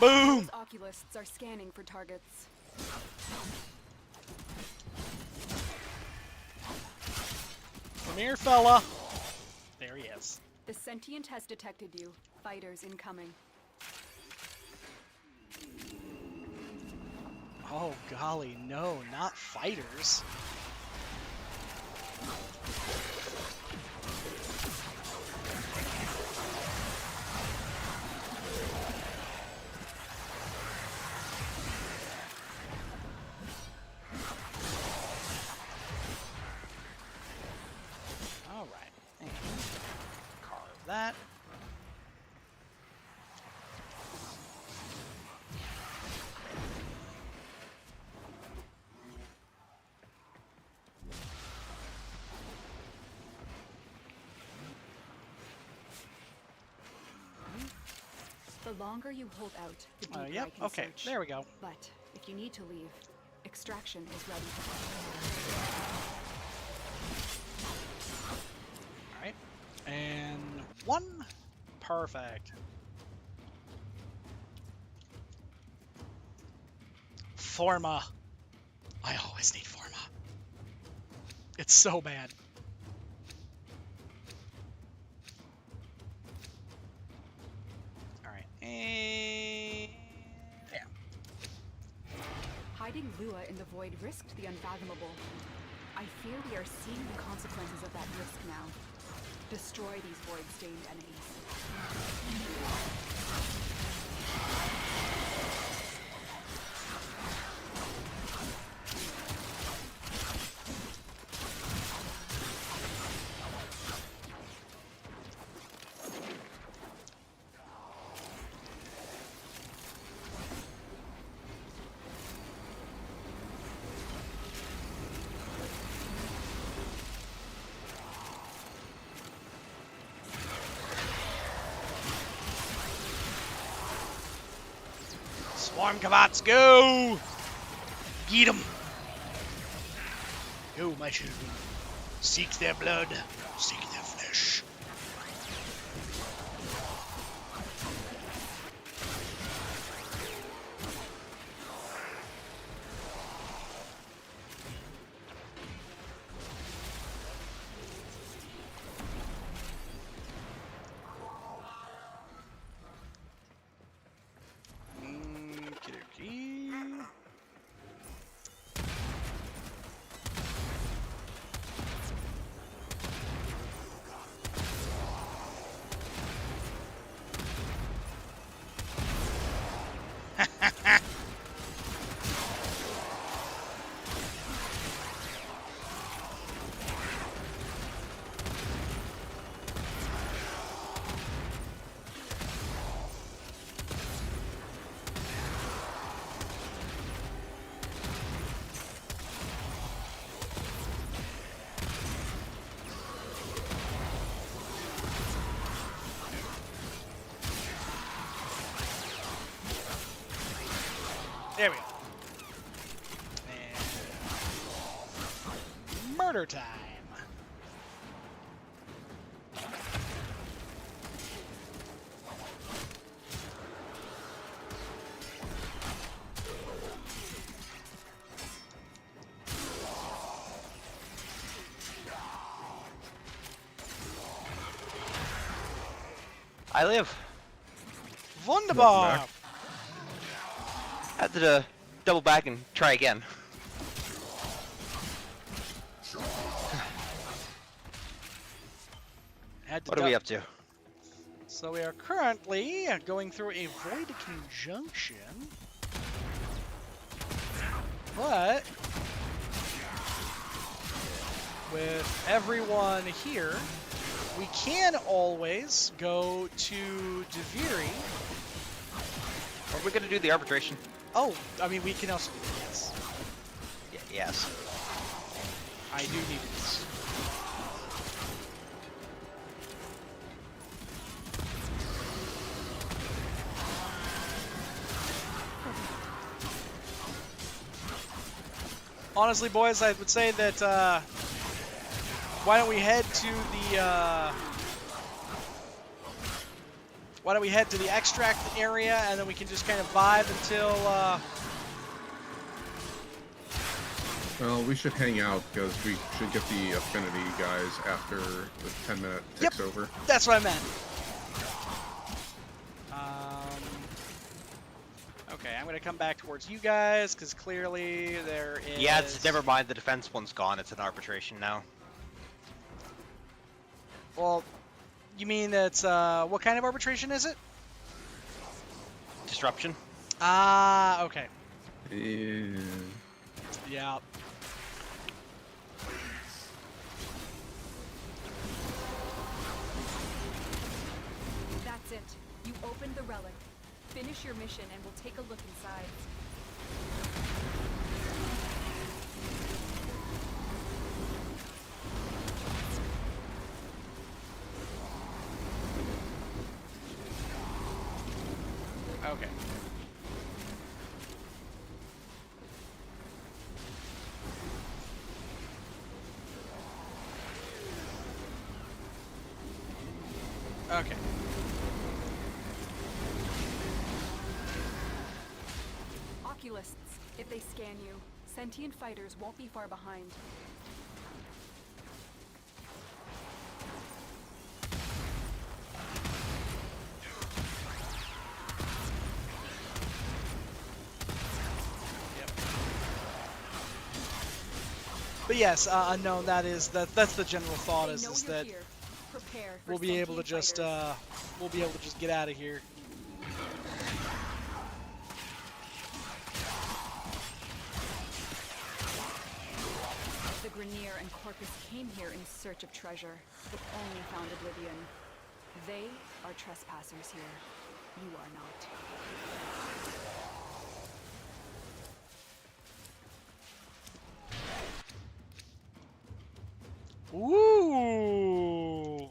Boom! Those oculists are scanning for targets. Come here, fella. There he is. The sentient has detected you. Fighters incoming. Oh, golly, no, not fighters. The longer you hold out, the deeper I Yep, can okay, search. there we go. But if you need to leave, extraction is ready. Alright. And 1. Perfect. Forma. I always need Forma. It's so bad. Alright, and... yeah. Hiding Lua in the void risked the unfathomable. I fear we are seeing the consequences of that risk now. Destroy these void-stained enemies. Swarm Kavats, go! Get 'em! Go, my children. Seek their blood, seek their flesh. There we go. And murder time. I live. Wunderbar. Had to double back and try again. What are we up to? So we are currently going through a void conjunction, but with everyone here, we can always go to Deviri. Are we going to do the arbitration? Oh, I mean, we can also do that, yes. Yes. I do need this. Honestly, boys, I would say that, why don't we head to the, why don't we head to the extract area, and then we can just kind of vibe until, Well, we should hang out, because we should get the affinity guys after the 10-minute ticks over. That's what I meant. Okay, I'm going to come back towards you guys, because clearly there is... Yeah, it's, never mind, the defense one's gone. It's an arbitration now. Well, you mean it's, what kind of arbitration is it? Disruption. Ah, okay. Yeah. Yeah. That's it. You opened the relic. Finish your mission and we'll take a look inside. Okay. Okay. Oculists, if they scan you, sentient fighters won't be far behind. But yes, unknown. That's the general thought They is know you're that here. Prepare for we'll be able to sentient just fighters. get out of here. The Grenier and Corpus came here in search of treasure, but only found oblivion. They are trespassers here. You are not. Ooh.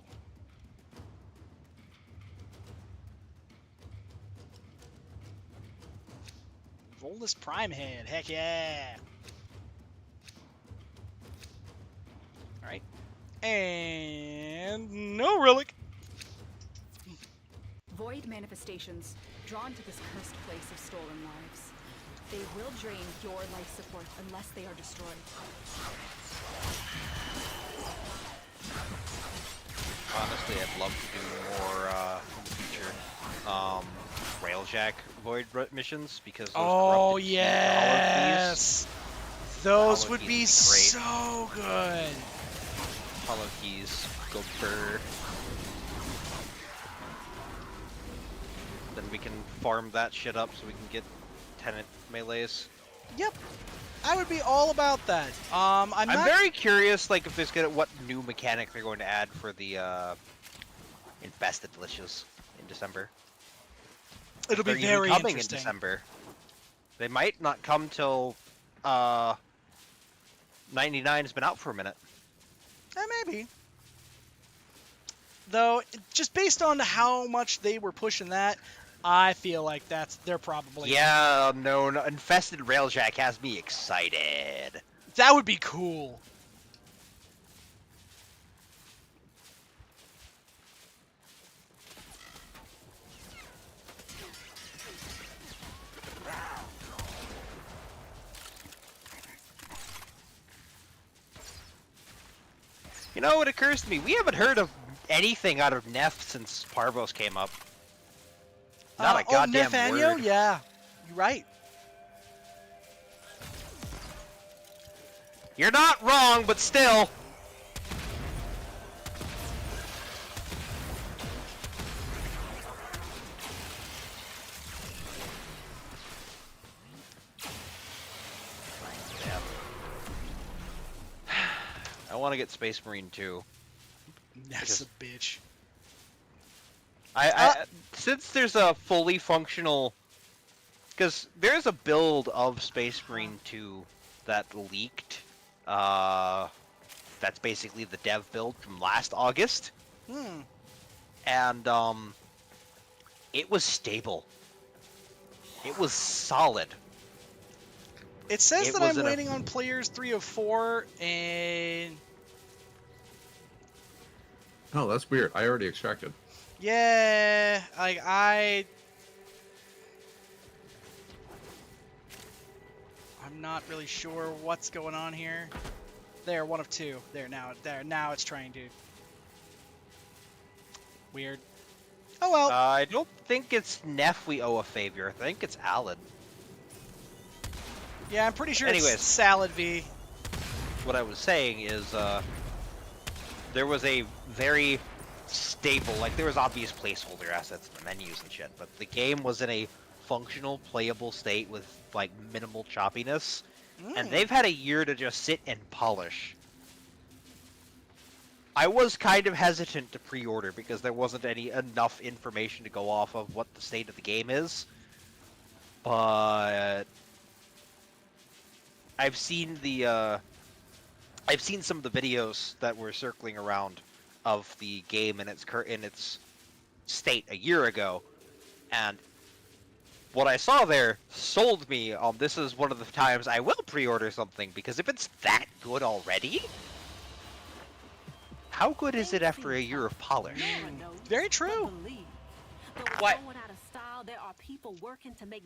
Volus Prime Head. Heck yeah. Alright. And no relic. Void manifestations, drawn to this cursed place of stolen lives. They will drain your life support unless they are destroyed. Honestly, I'd love to do more in the future. Railjack void missions because those Oh corrupted keys, yes. Those hollow would keys be would be great. so good. hollow keys go burr. Then we can farm that shit up so we can get tenant melees. Yep. I would be all about that. I'm not... very curious, like, if there's what new mechanic they're going to add for the infested liches in December. It'll be They're even very coming interesting. in December. They might not come till 99 has been out for a minute. Maybe. Though, just based on how much they were pushing that, I feel like they're probably... Yeah, no, infested Railjack has me excited. That would be cool. You know, it occurs to me, we haven't heard of anything out of Neff since Parvos came up. Not a goddamn Nathaniel? word. Yeah, you're right. You're not wrong, but still. Yeah. I want to get Space Marine 2. That's a bitch. Since there's a fully functional, because there's a build of Space Marine 2 that leaked. That's basically the dev build from last August. And it was stable. It was solid. It says It that I'm wasn't a- waiting on players 3 of 4, and Oh, that's weird. I already extracted. yeah, I'm not really sure what's going on here. There, 1 of 2. Now it's trying to. Weird. Oh well. I don't think it's Neff we owe a favor. I think it's Alad. Yeah, I'm pretty sure Anyways. it's Salad V. What I was saying is, there was a very stable, like, there was obvious placeholder assets in the menus and shit, but the game was in a functional, playable state with, like, minimal choppiness, and they've had a year to just sit and polish. I was kind of hesitant to pre-order because there wasn't enough information to go off of what the state of the game is, but I've seen some of the videos that were circling around of the game in its state a year ago, and what I saw there sold me on this is one of the times I will pre-order something, because if it's that good already, how good is it after a year of polish? Very true. What? Out of style, there are people working to make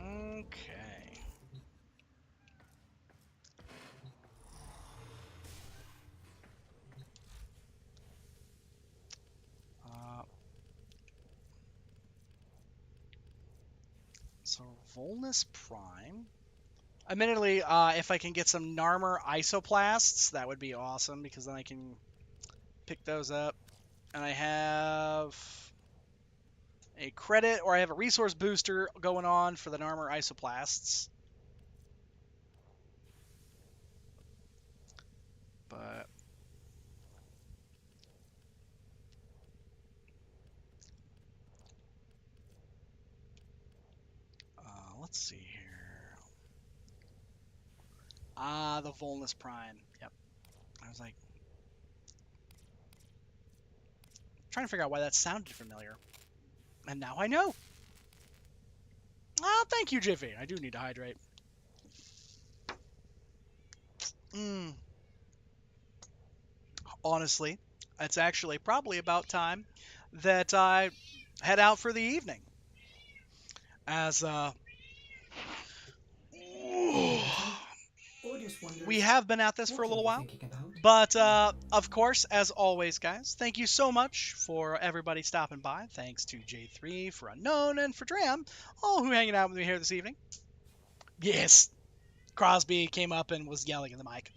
Okay. So Volnus Prime. Admittedly, if I can get some Narmer Isoplasts, that would be awesome, because then I can pick those up. And I have a credit, or I have a resource booster going on for the Narmer Isoplasts. But let's see here. The Volnus Prime. Yep. I was like, trying to figure out why that sounded familiar. And now I know. Oh, thank you, Jiffy. I do need to hydrate. Honestly, it's actually probably about time that I head out for the evening. As we have been at this for a little while. But, of course, as always, guys, thank you so much for everybody stopping by. Thanks to J3, for Unknown, and for Dram, all who hanging out with me here this evening. Yes, Crosby came up and was yelling in the mic.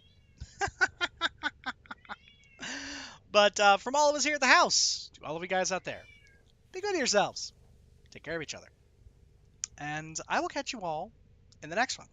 But from all of us here at the house, to all of you guys out there, be good to yourselves. Take care of each other. And I will catch you all in the next one.